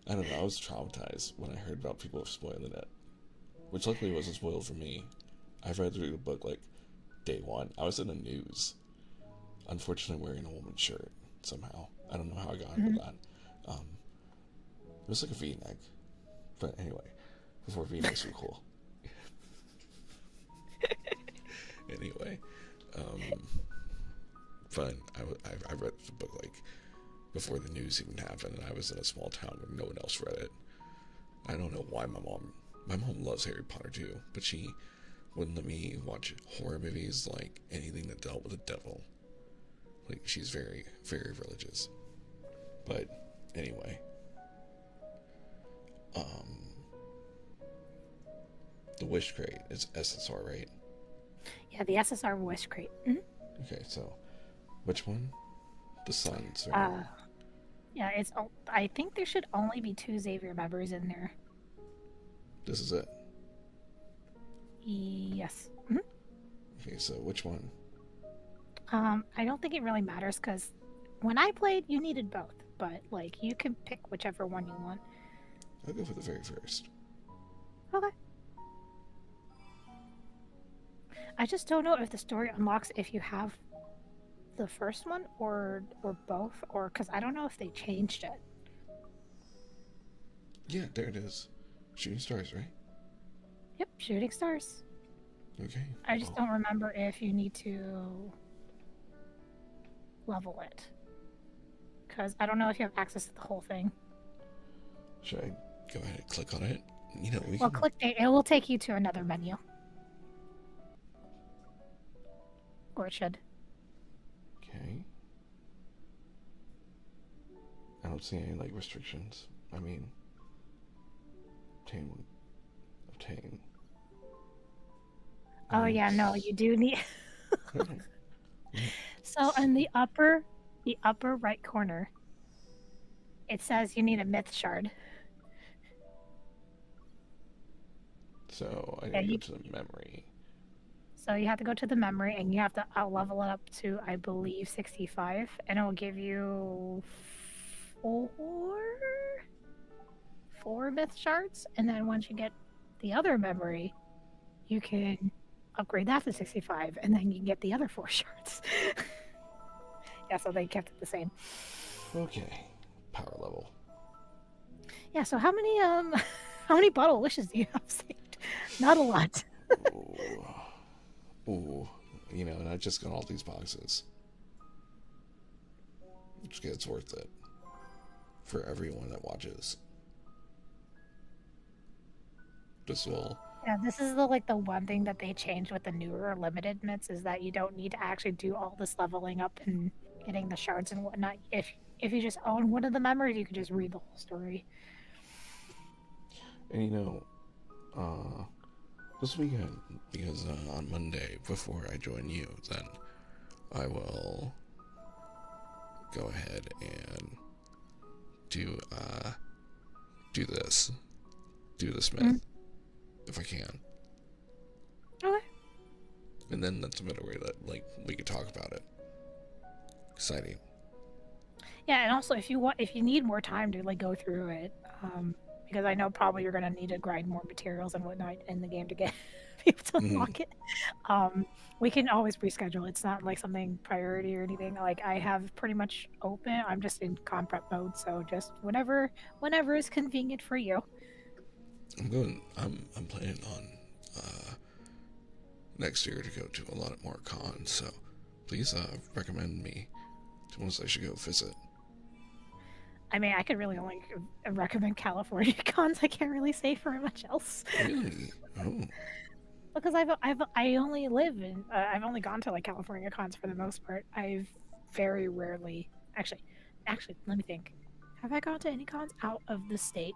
I don't know. I was traumatized when I heard about people spoiling it, which luckily wasn't spoiled for me. I read through the book like day one. I was in the news, unfortunately wearing a woman's shirt somehow. I don't know how I got into that. It was like a V-neck, but anyway, before V-necks were cool. Anyway, fun. I read the book like before the news even happened, and I was in a small town where no one else read it. I don't know why my mom loves Harry Potter too, but she wouldn't let me watch horror movies, like anything that dealt with the devil. Like, she's very, very religious. But anyway, the Wish Crate is SSR, right? Yeah, the SSR Wish Crate. Mm-hmm. Okay, so which one? The Suns, right? Yeah, it's. I think there should only be 2 Xavier members in there. This is it. Yes. Mm-hmm. Okay, so which one? I don't think it really matters because when I played, you needed both, but like you can pick whichever one you want. I'll go for the very first. Okay. I just don't know if the story unlocks if you have the first one or both, or because I don't know if they changed it. Yeah, there it is. Shooting stars, right? Yep, shooting stars. Okay. I just don't remember if you need to level it. Because I don't know if you have access to the whole thing. Should I go ahead and click on it? You know, Well, click it. It will take you to another menu. Or it should. Okay. I don't see any, like, restrictions. I mean, obtain. Oh, yeah, no, you do need... Okay. So in the upper right corner, it says you need a myth shard. So I need to go to the memory. So you have to go to the memory, and you have to level it up to, I believe, 65, and it will give you four myth shards. And then once you get the other memory, you can upgrade that to 65, and then you can get the other 4 shards. Yeah, so they kept it the same. Okay, power level. Yeah. So how many bottle of wishes do you have saved? Not a lot. Ooh, you know, and I just got all these boxes. Which gets worth it for everyone that watches. This will. Yeah, this is the one thing that they changed with the newer limited myths is that you don't need to actually do all this leveling up and getting the shards and whatnot. If you just own one of the memories, you can just read the whole story. And you know, this weekend, because on Monday before I join you, then I will go ahead and do this myth if I can. Okay. And then that's another way that we could talk about it. Exciting. Yeah, and also if you need more time to go through it, because I know probably you're gonna need to grind more materials and whatnot in the game to get people to unlock it. We can always reschedule. It's not like something priority or anything. Like I have pretty much open. I'm just in con prep mode, so just whenever is convenient for you. I'm planning on next year to go to a lot more cons, so please recommend me to ones I should go visit. I mean, I could really only recommend California cons. I can't really say for much else. Really? Oh. Because I only live in I've only gone to California cons for the most part. I've very rarely actually let me think. Have I gone to any cons out of the state?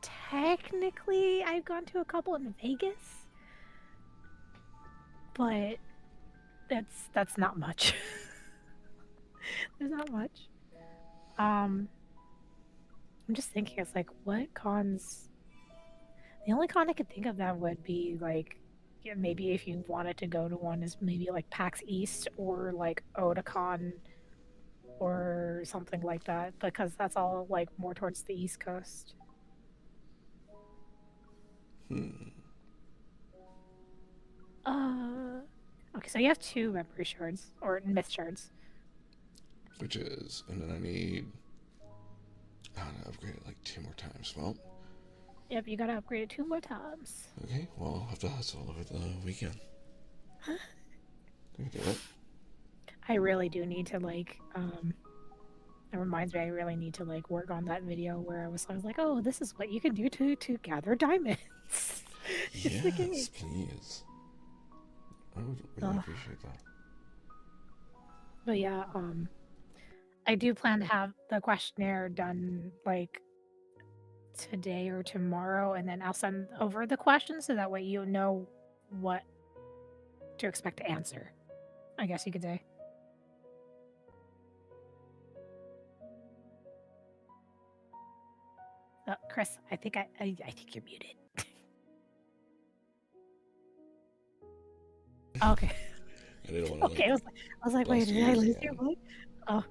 Technically, I've gone to a couple in Vegas, but that's not much. There's not much. I'm just thinking, it's what cons? The only con I could think of that would be maybe if you wanted to go to one is maybe PAX East or Otakon or something like that, because that's all like more towards the East Coast. Uh, okay, so you have 2 memory shards or myth shards. Which is, and then I don't know, upgrade it like 2 more times. Well, Yep, you gotta upgrade it 2 more times. okay, well, I'll have to hustle over the weekend. Can we do it? I really do need to like it reminds me I really need to like work on that video where I was like, oh, this is what you can do to gather diamonds. It's the game. Yes, please. I would really Uh, appreciate that. but yeah, I do plan to have the questionnaire done like today or tomorrow, and then I'll send over the questions so that way you know what to expect to answer, I guess you could say. Chris, I think I think you're muted. Okay. I didn't want to Okay. I was like, wait, bust did your I ears lose again. your mic? Oh.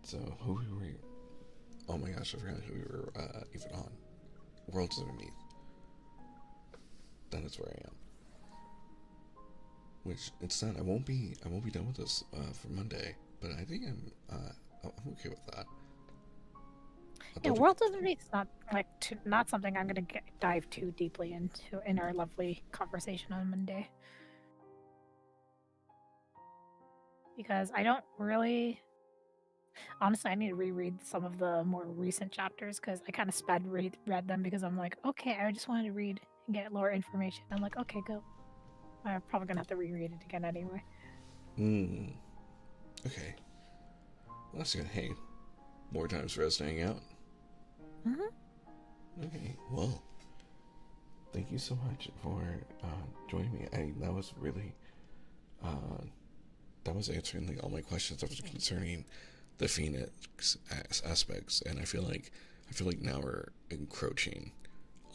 So who were we? Oh my gosh, I forgot who we were even on. Worlds Underneath. That is where I am. Which it's not. I won't be done with this for Monday. But I think I'm okay with that. Yeah, World of the Beast not like not something I'm gonna dive too deeply into in our lovely conversation on Monday, because I don't really. Honestly, I need to reread some of the more recent chapters because I kind of read them because I'm like, okay, I just wanted to read and get lore information. I'm like, okay, go. I'm probably gonna have to reread it again anyway. Okay. Well, that's good. Hey, more times for us to hang out. Okay. Well, thank you so much for joining me. That was really that was answering like all my questions that was concerning the Phoenix aspects, and I feel like now we're encroaching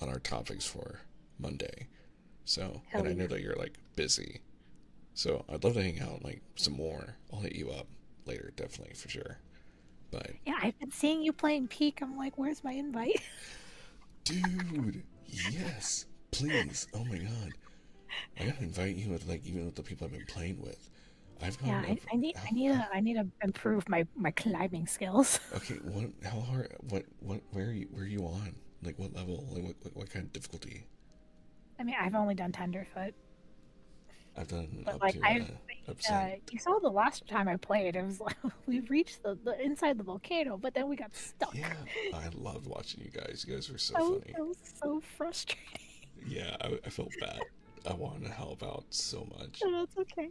on our topics for Monday. So, and I know that you're like busy, so I'd love to hang out like some more. I'll hit you up later, definitely for sure. But yeah, I've been seeing you playing Peak. I'm like, where's my invite? dude, yes, please. Oh my god, I gotta invite you with like even with the people I've been playing with. I've Yeah, gone up. I need to improve my climbing skills. Okay, what? How hard? What? Where are you on? Like what level? Like what kind of difficulty? I mean, I've only done Tenderfoot, I've done but up like to I've upset. you saw the last time I played, it was like we reached the inside the volcano, but then we got stuck. Yeah, I loved watching you guys. You guys were so Oh, funny. that was so frustrating. Yeah, I felt bad. I wanted to help out so much. No, it's okay.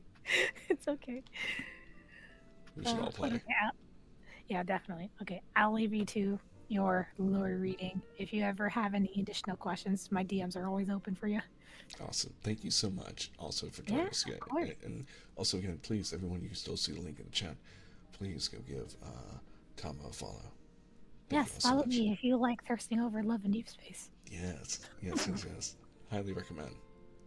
It's okay. We should all But play. okay, yeah, definitely. Okay, I'll leave you to your lore reading. If you ever have any additional questions, my DMs are always open for you. Awesome. Thank you so much also for Yeah, joining us again. of course. And also again, please, everyone, you can still see the link in the chat. Please go give Tama a follow. Thank you Yes, all so follow much. me if you like thirsting over Love and Deepspace. Yes. Highly recommend.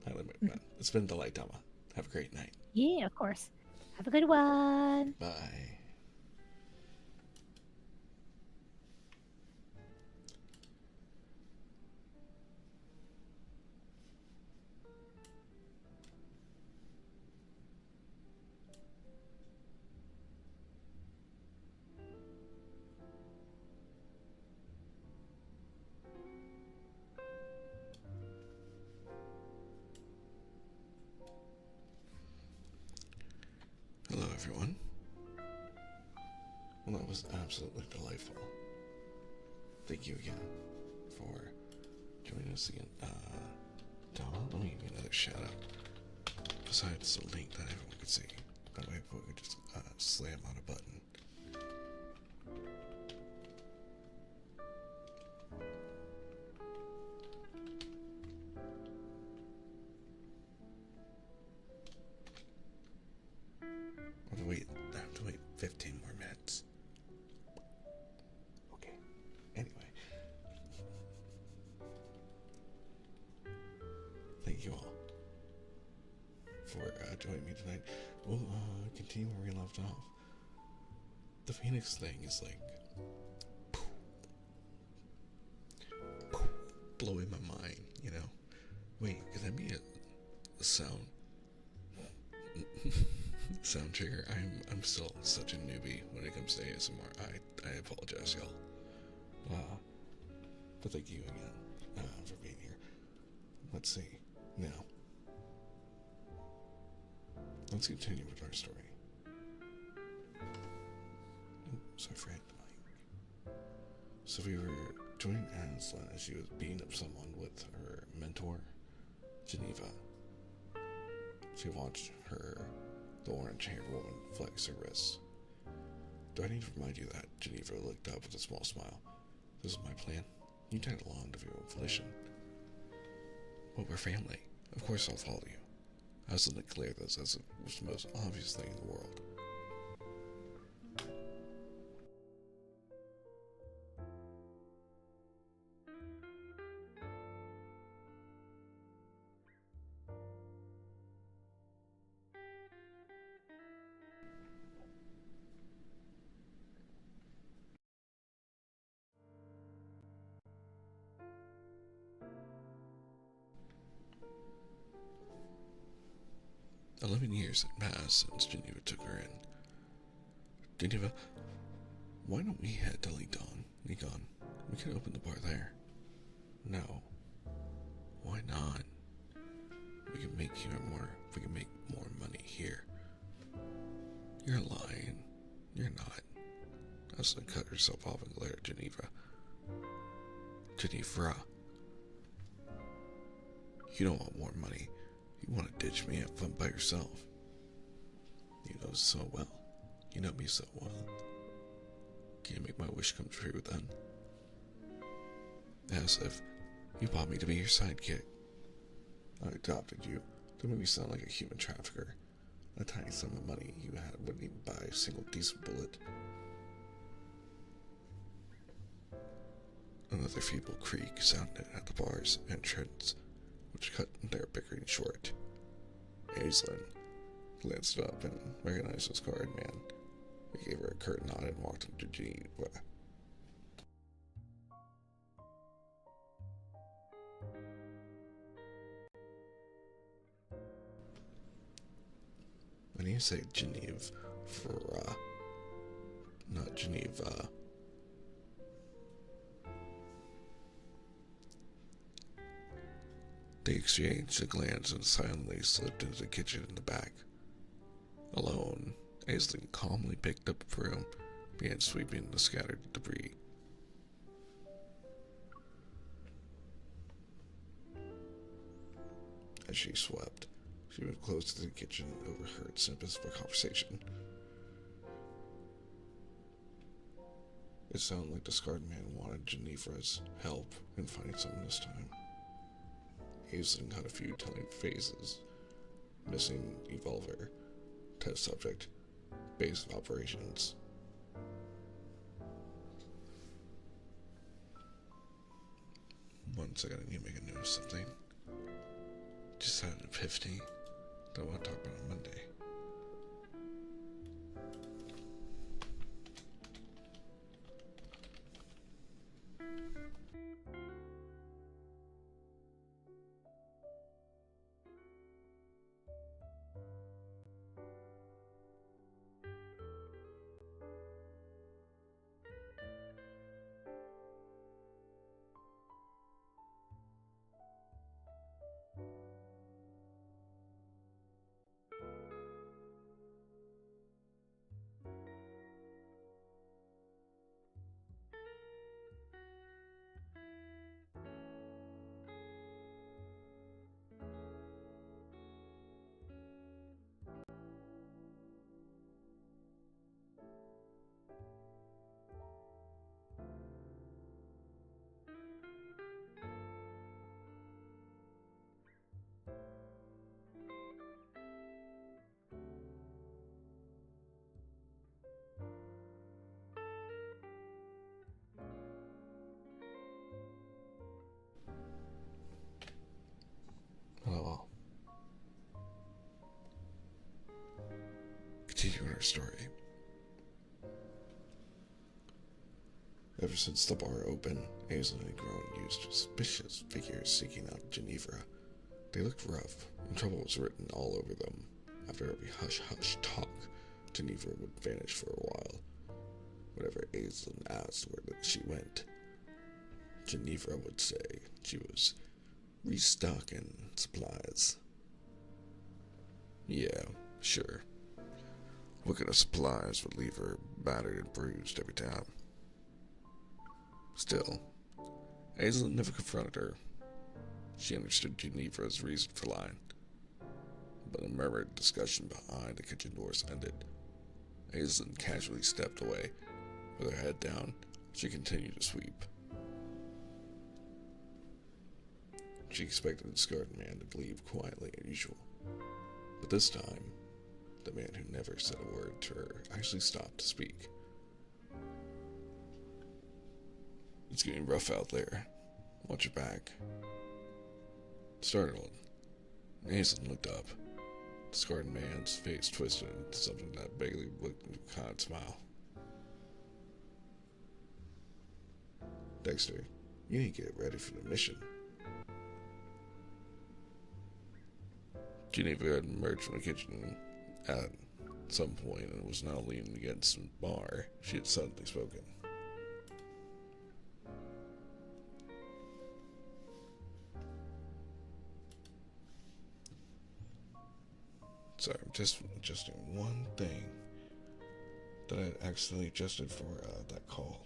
Highly recommend. It's been a delight, Tama. Have a great night. Yeah, of course. Have a good one. Bye. Hello, everyone. Well, that was absolutely delightful. Thank you again for joining us again. Tama, let me give you another shout out. Besides the link that everyone could see. That way, we could just slam on a button. I have to wait 15 more minutes. Okay. Anyway. Thank you all. for joining me tonight. We'll continue where we left off. The Phoenix thing is like blowing my mind, you know. Wait, could that be a sound sound trigger? I'm still such a newbie when it comes to ASMR. I apologize, y'all. But thank you again for being here. Let's see. Now, let's continue with our story. So I forgot the mic. So we were joining Ansla as she was beating up someone with her mentor, Geneva. She watched the orange-haired woman, flex her wrists. Do I need to remind you that Geneva looked up with a small smile? This is my plan. You tag along of your own volition. But we're family. Of course I'll follow you. I was to declare this as it was the most obvious thing in the world. "11 years had passed since Geneva took her in. Geneva, why don't we head to Nikon? We can open the bar there." "No. Why not? We can make more money here." "You're lying. You're not." Aslan cut herself off and glared at Geneva. "Geneva, you don't want more money. You want to ditch me and have fun by yourself. You know so well. You know me so well. Can you make my wish come true then?" "As if you bought me to be your sidekick." "I adopted you to make me sound like a human trafficker. A tiny sum of money you had wouldn't even buy a single decent bullet." Another feeble creak sounded at the bar's entrance, which cut their bickering short. Aislinn glanced up and recognized his guard man. He gave her a curt nod and walked him to Geneva. When you say Geneva, not Geneva. They exchanged a glance and silently slipped into the kitchen in the back. Alone, Aislinn calmly picked up a broom and began sweeping the scattered debris. As she swept, she moved close to the kitchen and overheard snippets of a conversation. It sounded like the scarred man wanted Geneva's help in finding someone this time. Aislinn cut a few telling phrases: missing evolver, test subject, base of operations. One second, I need to make a note of something. Just had an epiphany that I want to talk about on Monday. her story. Ever since the bar opened, Aislinn had grown used to suspicious figures seeking out Genevra. They looked rough, and trouble was written all over them. After every hush-hush talk, Genevra would vanish for a while. Whenever Aislinn asked where she went, Genevra would say she was restocking supplies. Yeah, sure. What kind of supplies would leave her battered and bruised every time? Still, Aislinn never confronted her. She understood Genevra's reason for lying. But a murmured discussion behind the kitchen doors ended. Aislinn casually stepped away. With her head down, she continued to sweep. She expected the discarded man to leave quietly as usual. But this time, the man who never said a word to her actually stopped to speak. It's getting rough out there. Watch your back. Startled, Aislinn looked up. The scarred man's face twisted into something that vaguely looked into a kind smile. Dexter, you need to get ready for the mission. Genevra had emerged from the kitchen at some point and was now leaning against the bar. She had suddenly spoken. Sorry, I'm just adjusting one thing that I accidentally adjusted for that call.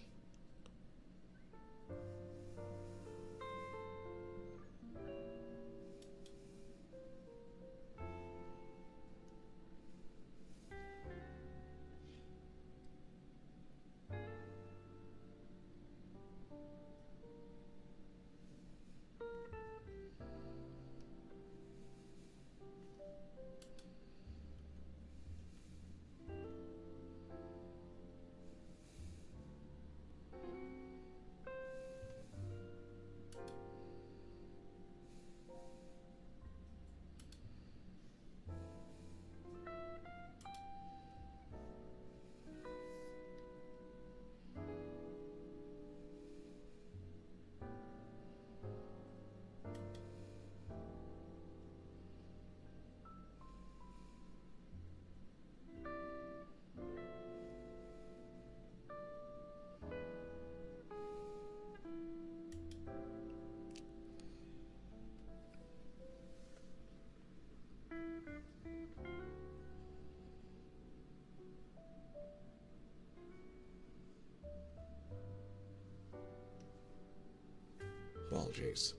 Apologies.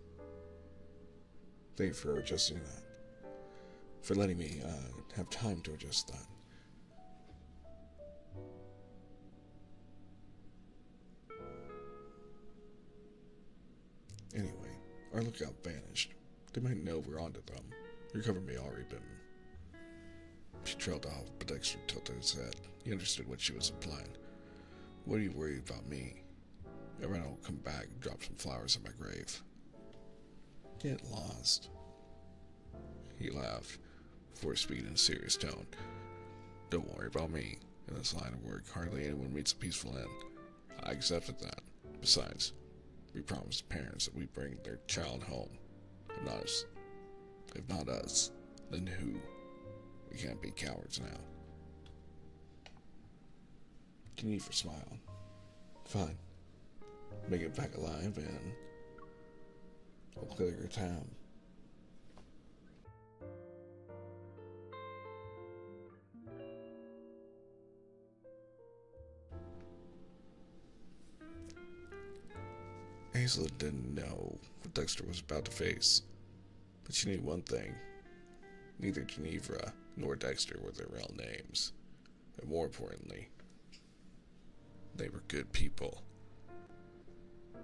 Thank you for adjusting that. For letting me have time to adjust that. Anyway, our lookout vanished. They might know we're onto them. Your cover may already been. She trailed off, but Dexter tilted his head. He understood what she was implying. What are you worried about me? Everyone will come back and drop some flowers in my grave. Get lost. He laughed, before speaking in a serious tone. Don't worry about me. In this line of work, hardly anyone meets a peaceful end. I accepted that. Besides, we promised parents that we'd bring their child home. If not us, then who? We can't be cowards now. Genevra smiled. Fine. Make it back alive and I'll clear your town. Aislinn didn't know what Dexter was about to face, but she knew one thing. Neither Genevra nor Dexter were their real names, and more importantly, they were good people.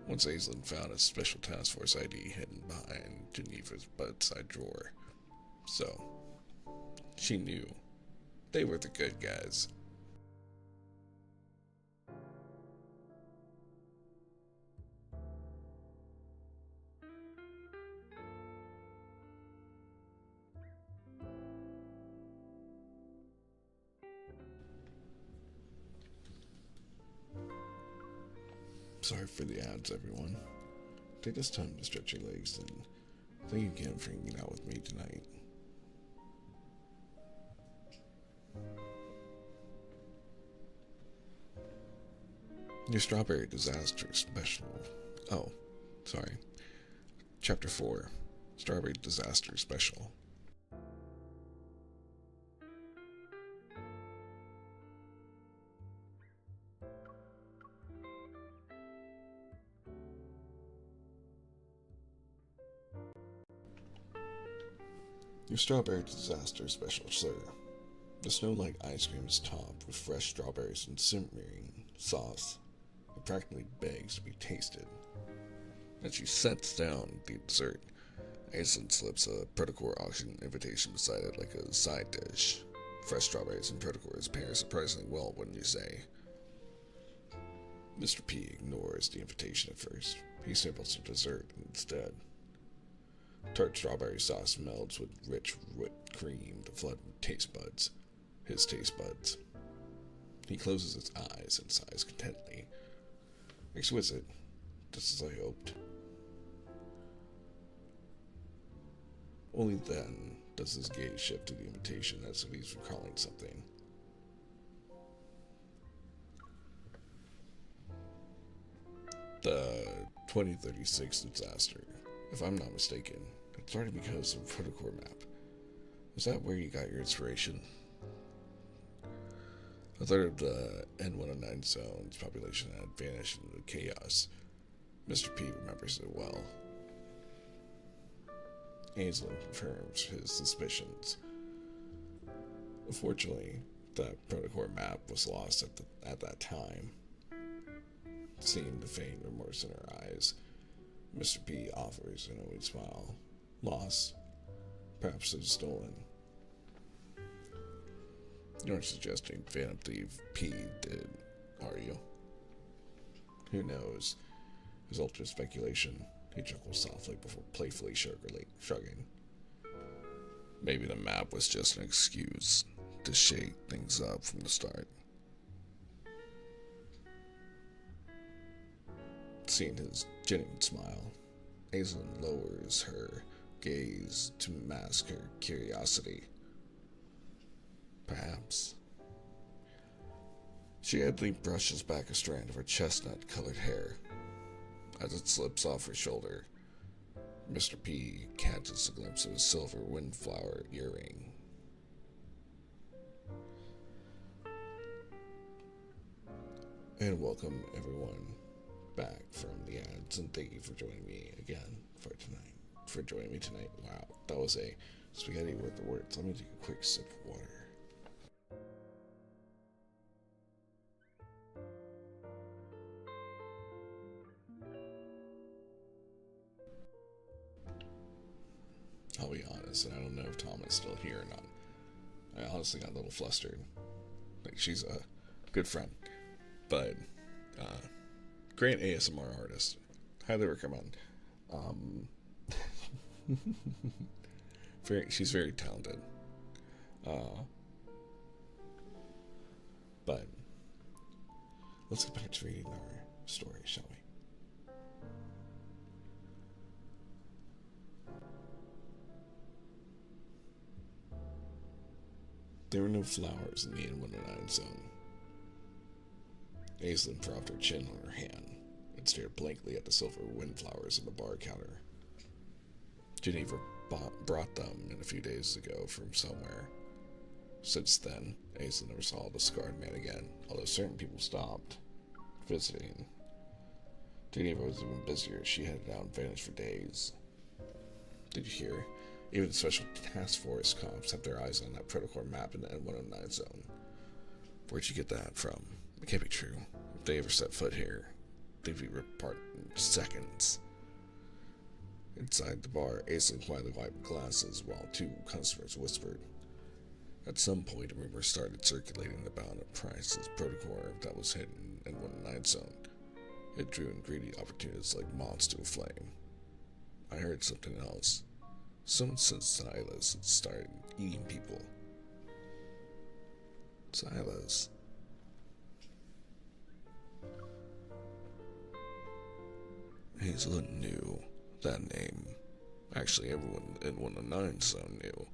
Once Aislinn found a special task force ID hidden behind Genevra's bedside drawer, so she knew they were the good guys. Sorry for the ads, everyone. Take this time to stretch your legs, and thank you again for hanging out with me tonight. Your Strawberry Disaster Special. Oh, sorry. Chapter 4. Strawberry Disaster Special. Your Strawberry Disaster Special, sir. The snow-like ice cream is topped with fresh strawberries and simmering sauce. It practically begs to be tasted. As she sets down the dessert, Aislinn slips a Protocore auction invitation beside it like a side dish. Fresh strawberries and Protocores pair surprisingly well, wouldn't you say? Mr. P ignores the invitation at first. He samples the dessert instead. Tart strawberry sauce melts with rich whipped cream to flood his taste buds. He closes his eyes and sighs contentedly. Exquisite, just as I hoped. Only then does his gaze shift to the invitation as if he's recalling something. The 2036 disaster, if I'm not mistaken, it started because of the Protocore map. Is that where you got your inspiration? A third of the N109 zone's population had vanished into chaos. Mr. P remembers it well. Aislinn confirms his suspicions. Unfortunately, that Protocore map was lost at that time. Seeing the faint remorse in her eyes, Mr. P offers an knowing smile. Lost? Perhaps it was stolen. You aren't suggesting Phantom Thief P did, are you? Who knows? His ultimate speculation. He chuckles softly before playfully shrugging. Maybe the map was just an excuse to shake things up from the start. Seeing his genuine smile, Aislinn lowers her gaze to mask her curiosity. Perhaps. She idly brushes back a strand of her chestnut-colored hair. As it slips off her shoulder, Mr. P catches a glimpse of a silver windflower earring. And welcome everyone back from the ads, and thank you for joining me again for joining me tonight. Wow, that was a spaghetti worth of words. Let me take a quick sip of water. I'll be honest, and I don't know if Tom is still here or not. I honestly got a little flustered. Like, she's a good friend. But, great ASMR artist. Highly recommend. She's very talented. But, let's get back to reading our story, shall we? There were no flowers in the N109 zone. Aislinn propped her chin on her hand and stared blankly at the silver windflowers on the bar counter. Geneva brought them in a few days ago from somewhere. Since then, Aislinn never saw the scarred man again, although certain people stopped visiting. Geneva was even busier. She headed out and vanished for days. Did you hear? Even the special task force cops have their eyes on that Protocore map in the N109 zone. Where'd you get that from? It can't be true. If they ever set foot here, they'd be ripped apart in seconds. Inside the bar, Aislinn quietly wiped glasses while two customers whispered. At some point, a rumor started circulating about a priceless Protocore that was hidden in N109 zone. It drew in greedy opportunists like moths to a flame. I heard something else. Someone said Silas had started eating people. Silas. Hazel knew that name. Actually, everyone in 109 Zone knew.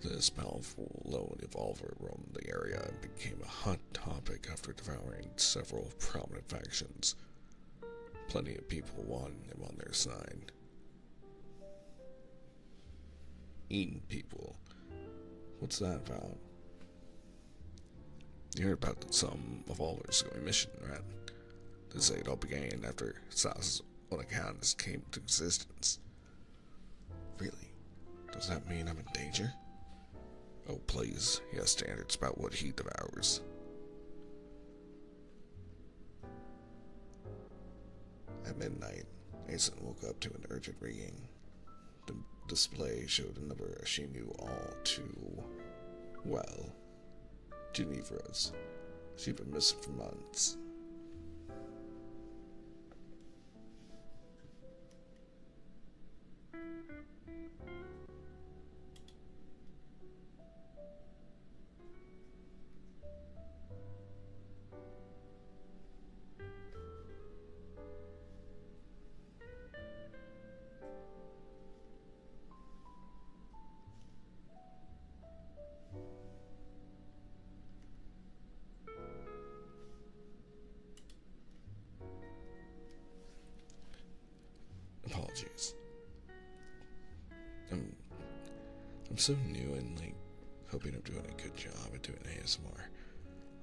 This powerful lone evolver roamed the area and became a hot topic after devouring several prominent factions. Plenty of people wanted him on their side. Eating people. What's that about? You heard about some evolvers going mission, right? They say it all began after Sas's Onacanis came into existence. Really? Does that mean I'm in danger? Oh, please. He has standards about what he devours. At midnight, Asen woke up to an urgent ringing. The display showed a number she knew all too well. Genevra's. She'd been missing for months. Apologies. I'm so new and hoping I'm doing a good job at doing ASMR.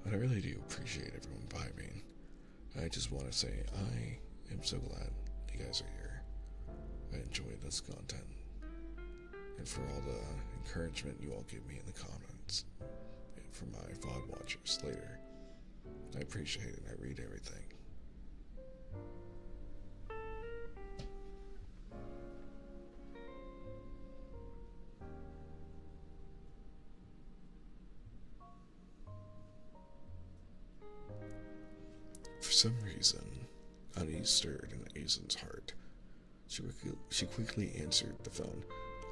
But I really do appreciate everyone vibing. I just want to say I am so glad you guys are here. I enjoy this content. And for all the encouragement you all give me in the comments. And for my VOD watchers later. I appreciate it. I read everything. For some reason, unease stirred in Azen's heart. She quickly answered the phone.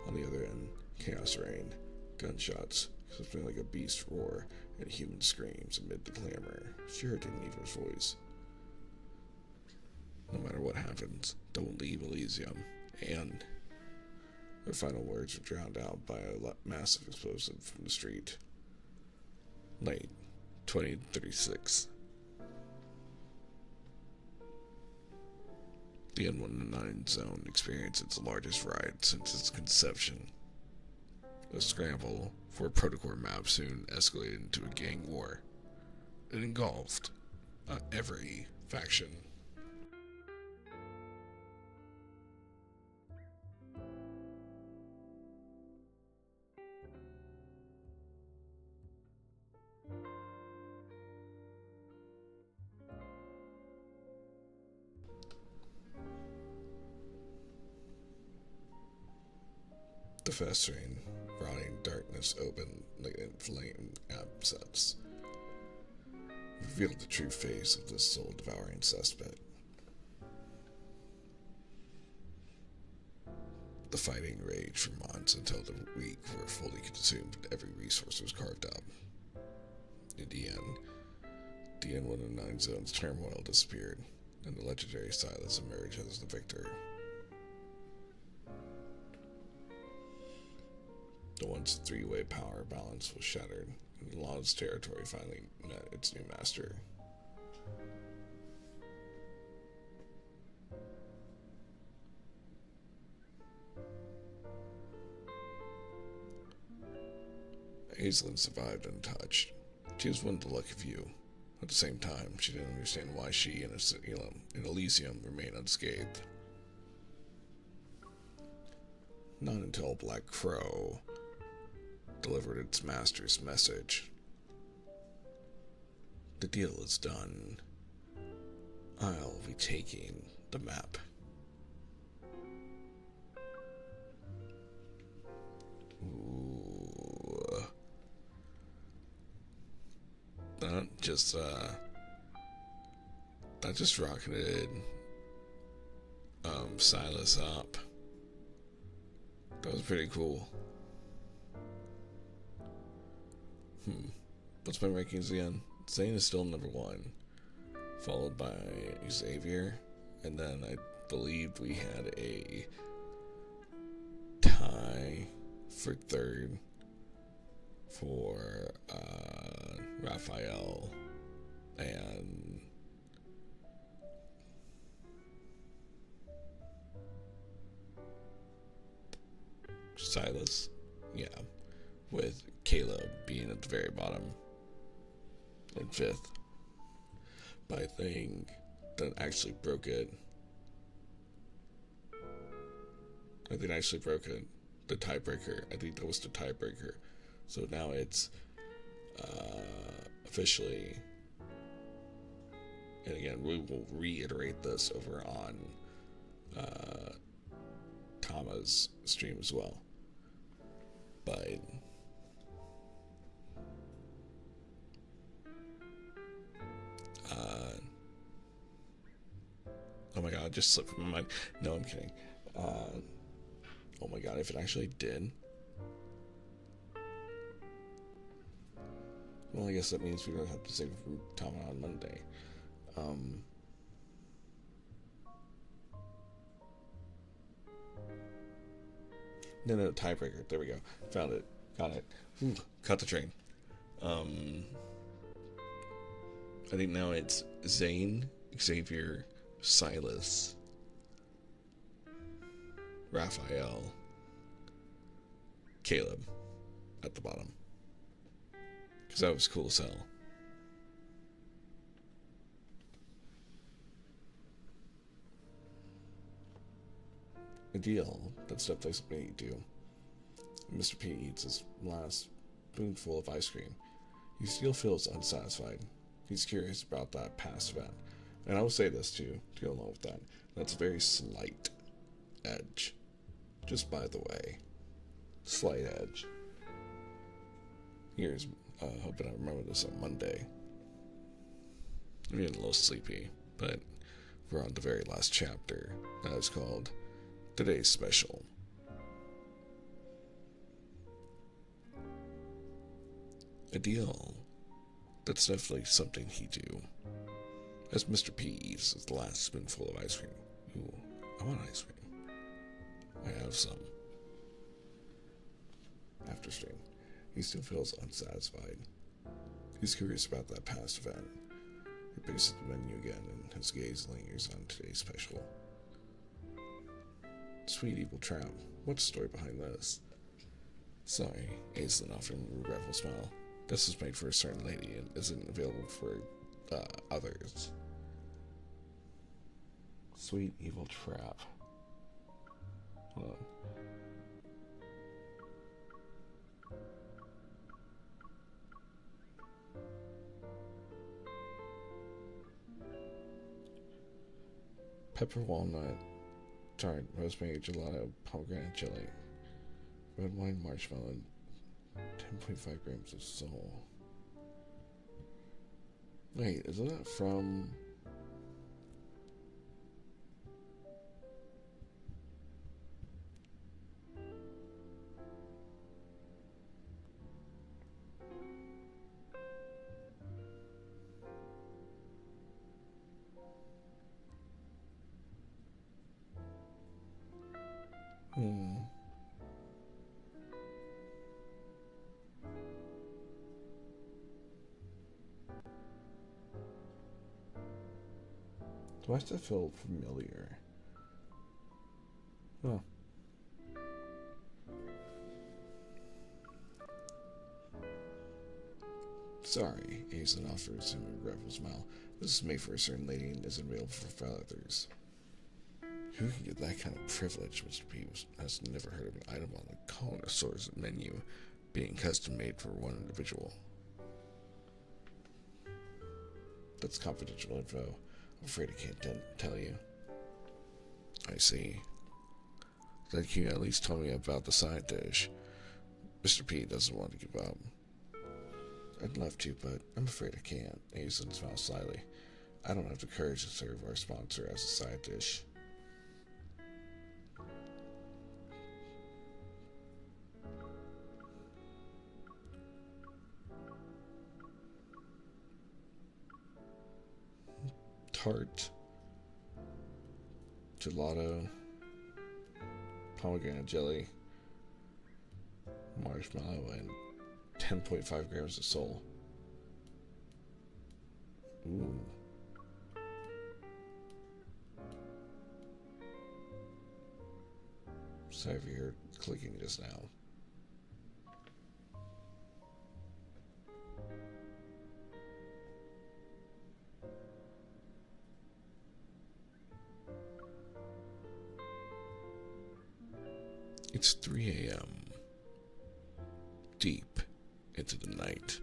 On the other end, chaos reigned. Gunshots, something like a beast roar, and human screams amid the clamor. She heard Genevra's voice. No matter what happens, don't leave Elysium. And her final words were drowned out by a massive explosive from the street. Late 2036. The N109 zone experienced its largest riot since its conception. The scramble for a protocore map soon escalated into a gang war. It engulfed every faction. The festering, rotting darkness opened like inflamed abscess, revealed the true face of this soul-devouring suspect. The fighting raged for months until the weak were fully consumed and every resource was carved up. In the end, the N109 zone's turmoil disappeared, and the legendary Silas emerged as the victor. The once three-way power balance was shattered, and the law's territory finally met its new master. Aislinn survived untouched. She was one of the lucky few. At the same time, she didn't understand why she and Elysium remained unscathed. Not until Black Crow delivered its master's message. The deal is done. I'll be taking the map. Ooh. That just rocketed Silas up. That was pretty cool. What's my rankings again? Zane is still number 1, followed by Xavier, And then I believed we had a tie for third for Raphael and Silas. Yeah, with Caleb being at the very bottom in fifth. But I think that actually broke it. The tiebreaker. I think that was the tiebreaker. So now it's officially, and again, we will reiterate this over on Tama's stream as well. But oh my god, it just slipped from my mind. No, I'm kidding. Oh my god, if it actually did. Well, I guess that means we don't have to save from Tama on Monday. No, tiebreaker. There we go. Found it. Got it. Ooh, caught the train. I think now it's Zane, Xavier, Silas, Raphael, Caleb at the bottom. Because that was cool as hell. A deal. That's definitely something you do. Mr. P eats his last spoonful of ice cream. He still feels unsatisfied. He's curious about that past event. And I will say this too, to go along with that. That's a very slight edge. Just by the way. Slight edge. Here's hoping I remember this on Monday. I'm getting a little sleepy, but we're on the very last chapter. That is called Today's Special. A deal. That's definitely something he do. As Mr. P eats the last spoonful of ice cream. Ooh, I want ice cream. I have some. After stream, he still feels unsatisfied. He's curious about that past event. He picks up the menu again and his gaze lingers on today's special. Sweet evil trap. What's the story behind this? Sorry, Aislinn offering a regretful smile. This is made for a certain lady and isn't available for others. Sweet evil trap. Hold on. Pepper walnut, tart, rosemary gelato, pomegranate jelly, red wine marshmallow, 10.5 grams of soul. Wait, is that from... Do I still feel familiar? Huh. Sorry, Aislinn offers him a regretful smile. This is made for a certain lady and isn't available for others. Who can get that kind of privilege? Mr. P has never heard of an item on the connoisseur's menu being custom made for one individual. That's confidential info. I'm afraid I can't tell you. I see. Then can you at least tell me about the side dish? Mr. P doesn't want to give up. I'd love to, but I'm afraid I can't. Aislinn smiles slyly. I don't have the courage to serve our sponsor as a side dish. Tart. gelato, pomegranate jelly, marshmallow, and 10.5 grams of soul. Ooh. Sorry if you heard clicking just now. It's 3 a.m. Deep into the night.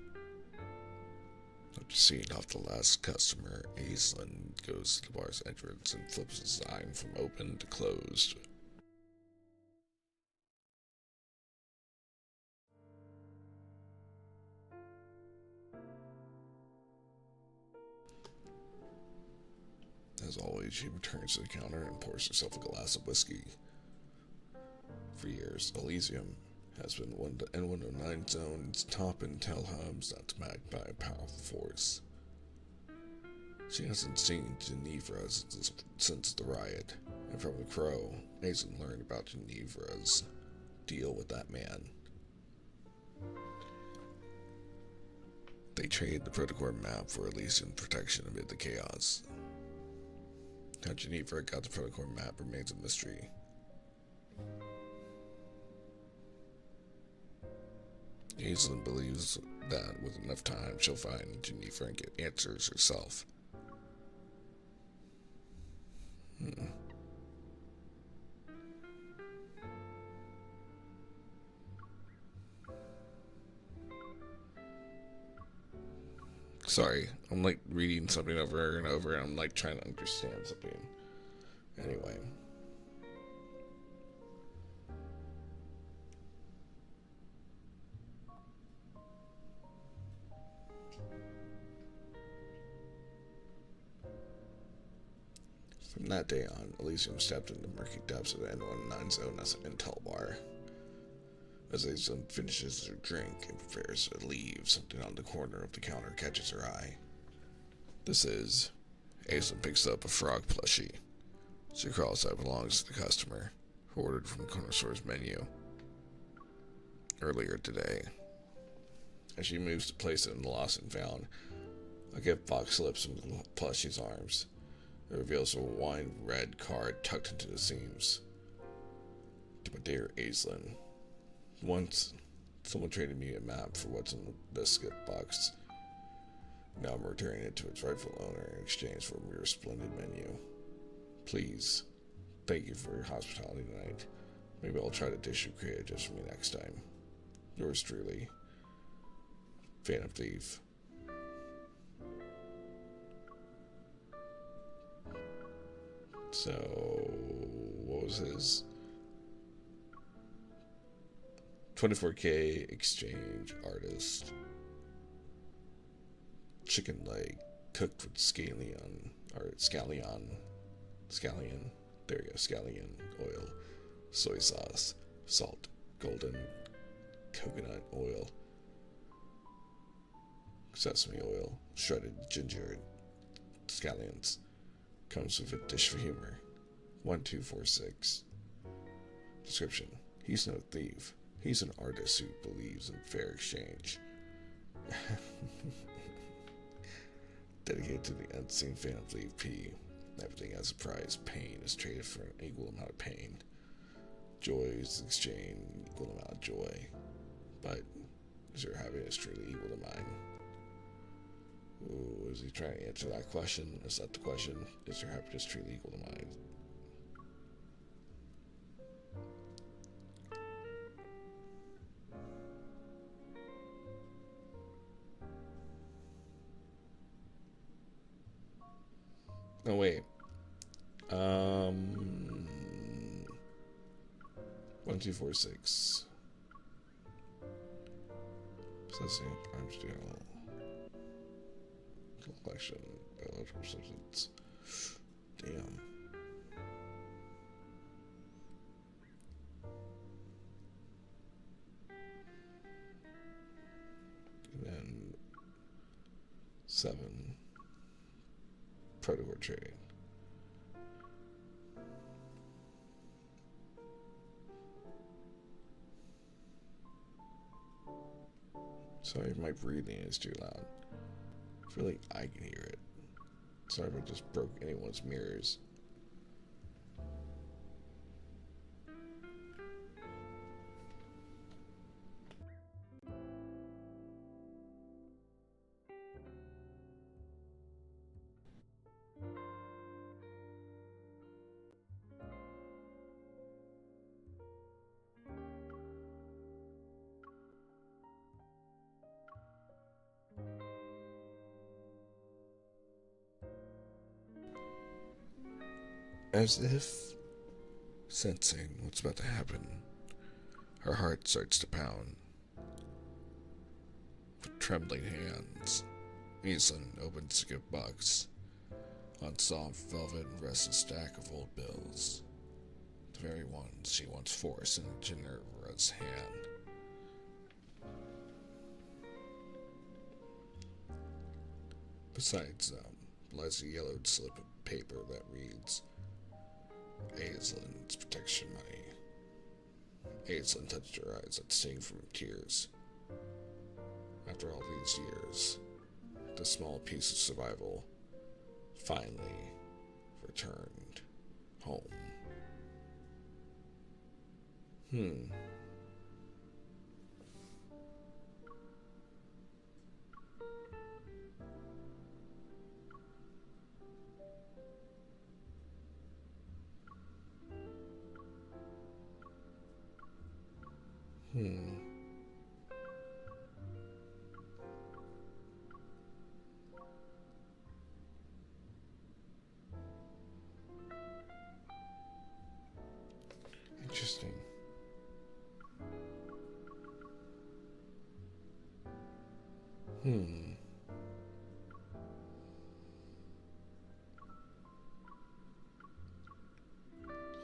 After seeing off the last customer, Aislinn goes to the bar's entrance and flips the sign from open to closed. As always, she returns to the counter and pours herself a glass of whiskey. For years, Elysium has been one of N109 Zone's top intel hubs that's backed by a powerful force. She hasn't seen Genevra since the riot, and from the Crow, Aislinn learned about Genevra's deal with that man. They trade the Protocore map for Elysium protection amid the chaos. How Genevra got the Protocore map remains a mystery. Aislinn believes that with enough time she'll find Genevra and get answers herself. Sorry, I'm like reading something over and over and I'm like trying to understand something. Anyway. From that day on, Elysium stepped into the murky depths of the N19 Zone as an intel bar. As Aislinn finishes her drink and prepares to leave, something on the corner of the counter catches her eye. This is... Aislinn picks up a frog plushie. She recalls that it belongs to the customer, who ordered from the corner store's menu earlier today. As she moves to place it in the lost and found, a gift box slips into the plushie's arms. It reveals a wine-red card tucked into the seams. To my dear Aislinn, once someone traded me a map for what's in this gift box. Now I'm returning it to its rightful owner in exchange for your splendid menu. Please, thank you for your hospitality tonight. Maybe I'll try to dish you creative just for me next time. Yours truly, Phantom Thief. So, what was his? 24K exchange artist. Chicken leg cooked with scallion. There you go, scallion oil, soy sauce, salt, golden coconut oil, sesame oil, shredded ginger, scallions. Comes with a dish for humor. 1246. Description: he's no thief. He's an artist who believes in fair exchange. Dedicated to the unseen Phantom Thief P. Everything has a price. Pain is traded for an equal amount of pain. Joy is exchanged equal amount of joy. But is your happiness truly equal to mine? Ooh, is he trying to answer that question? Is that the question? Is your happiness truly equal to mine? Oh, wait. 1246. Possessing arms deal. Collection. Biological substance. Damn. And then 7. Predator trading. Sorry if my breathing is too loud. I feel like I can hear it. Sorry if I just broke anyone's mirrors. As if sensing what's about to happen, her heart starts to pound. With trembling hands, Aislinn opens the gift box. On soft velvet rests a stack of old bills, the very ones she once forced into Ginevra's hand. Besides them lies a yellowed slip of paper that reads, Aislinn's protection money. Aislinn touched her eyes at seeing from tears. After all these years, the small piece of survival finally returned home. Hmm. Interesting.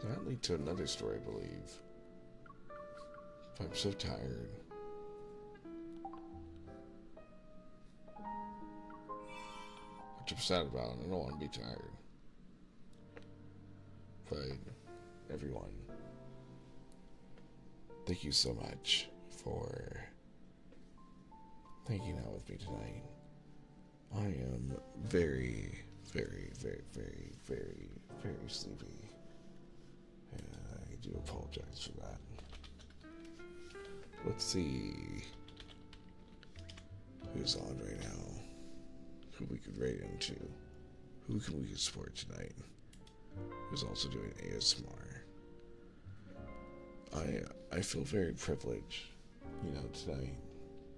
That leads to another story, I believe. I'm so tired. Which I'm sad about. I don't want to be tired. But everyone, thank you so much for hanging out with me tonight. I am very, very, very, very, very, very sleepy. And I do apologize for that. Let's see who's on right now. Who we could rate into. Who can we support tonight? Who's also doing ASMR. I feel very privileged, tonight,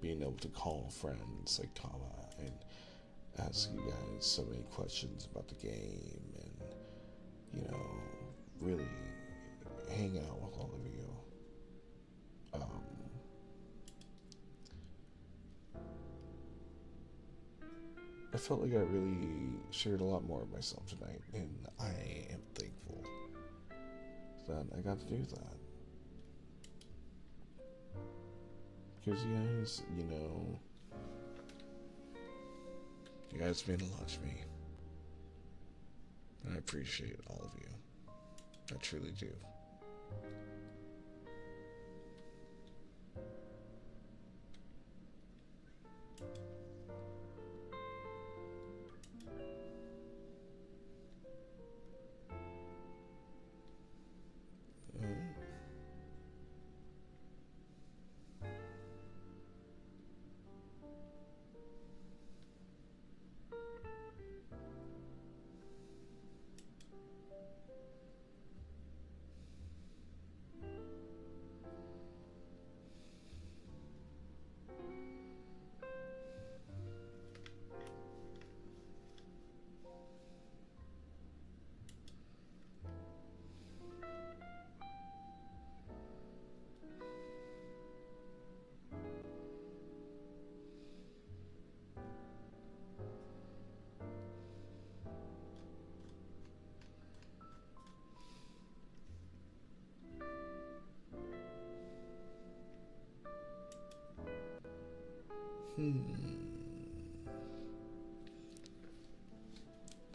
being able to call friends like Tama and ask you guys so many questions about the game and, really hang out with all of you. I felt like I really shared a lot more of myself tonight, and I am thankful that I got to do that. Because you guys, you guys mean a lot to me. And I appreciate all of you. I truly do.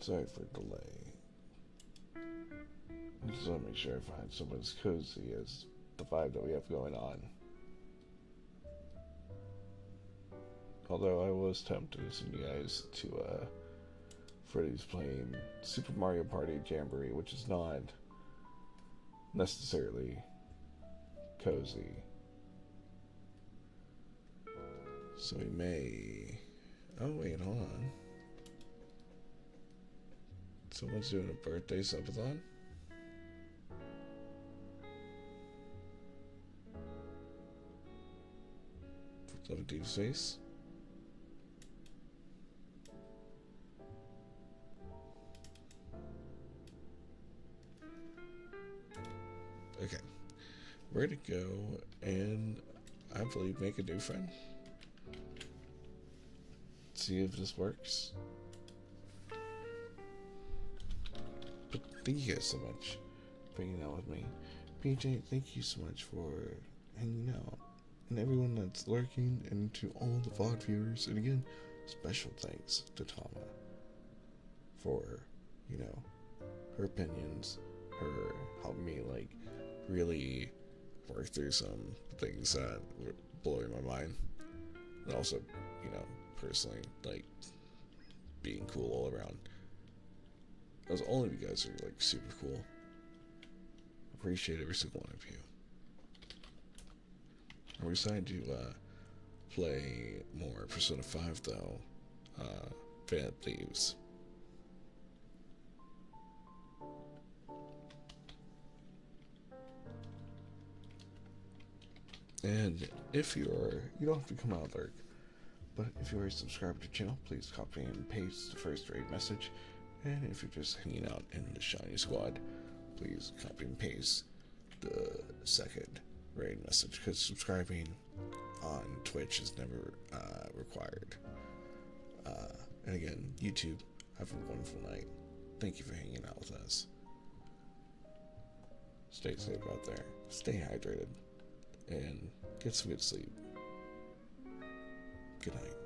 Sorry for the delay. I just want to make sure I find someone as cozy as the vibe that we have going on. Although I was tempted to send you guys to Freddy's playing Super Mario Party Jamboree, which is not necessarily cozy. So we may... Oh, wait, hold on. Someone's doing a birthday subathon? Love and Deepspace? Okay. We're gonna go and I believe make a new friend. See if this works. But thank you guys so much for hanging out with me. PJ, thank you so much for hanging out. And everyone that's lurking, and to all the VOD viewers. And again, special thanks to Tama for, you know, her opinions, her helping me, like, really work through some things that were blowing my mind. And also, you know, personally, like, being cool all around. As all of you guys are, like, super cool. Appreciate every single one of you. We're deciding to play more Persona 5 though. Bad Thieves. And if you don't have to come out lurk, but if you are a subscriber to the channel, please copy and paste the first raid message. And if you're just hanging out in the Shiny Squad, please copy and paste the second raid message, because subscribing on Twitch is never required. And again, YouTube, have a wonderful night. Thank you for hanging out with us. Stay safe out there. Stay hydrated. And get some good sleep. Good night.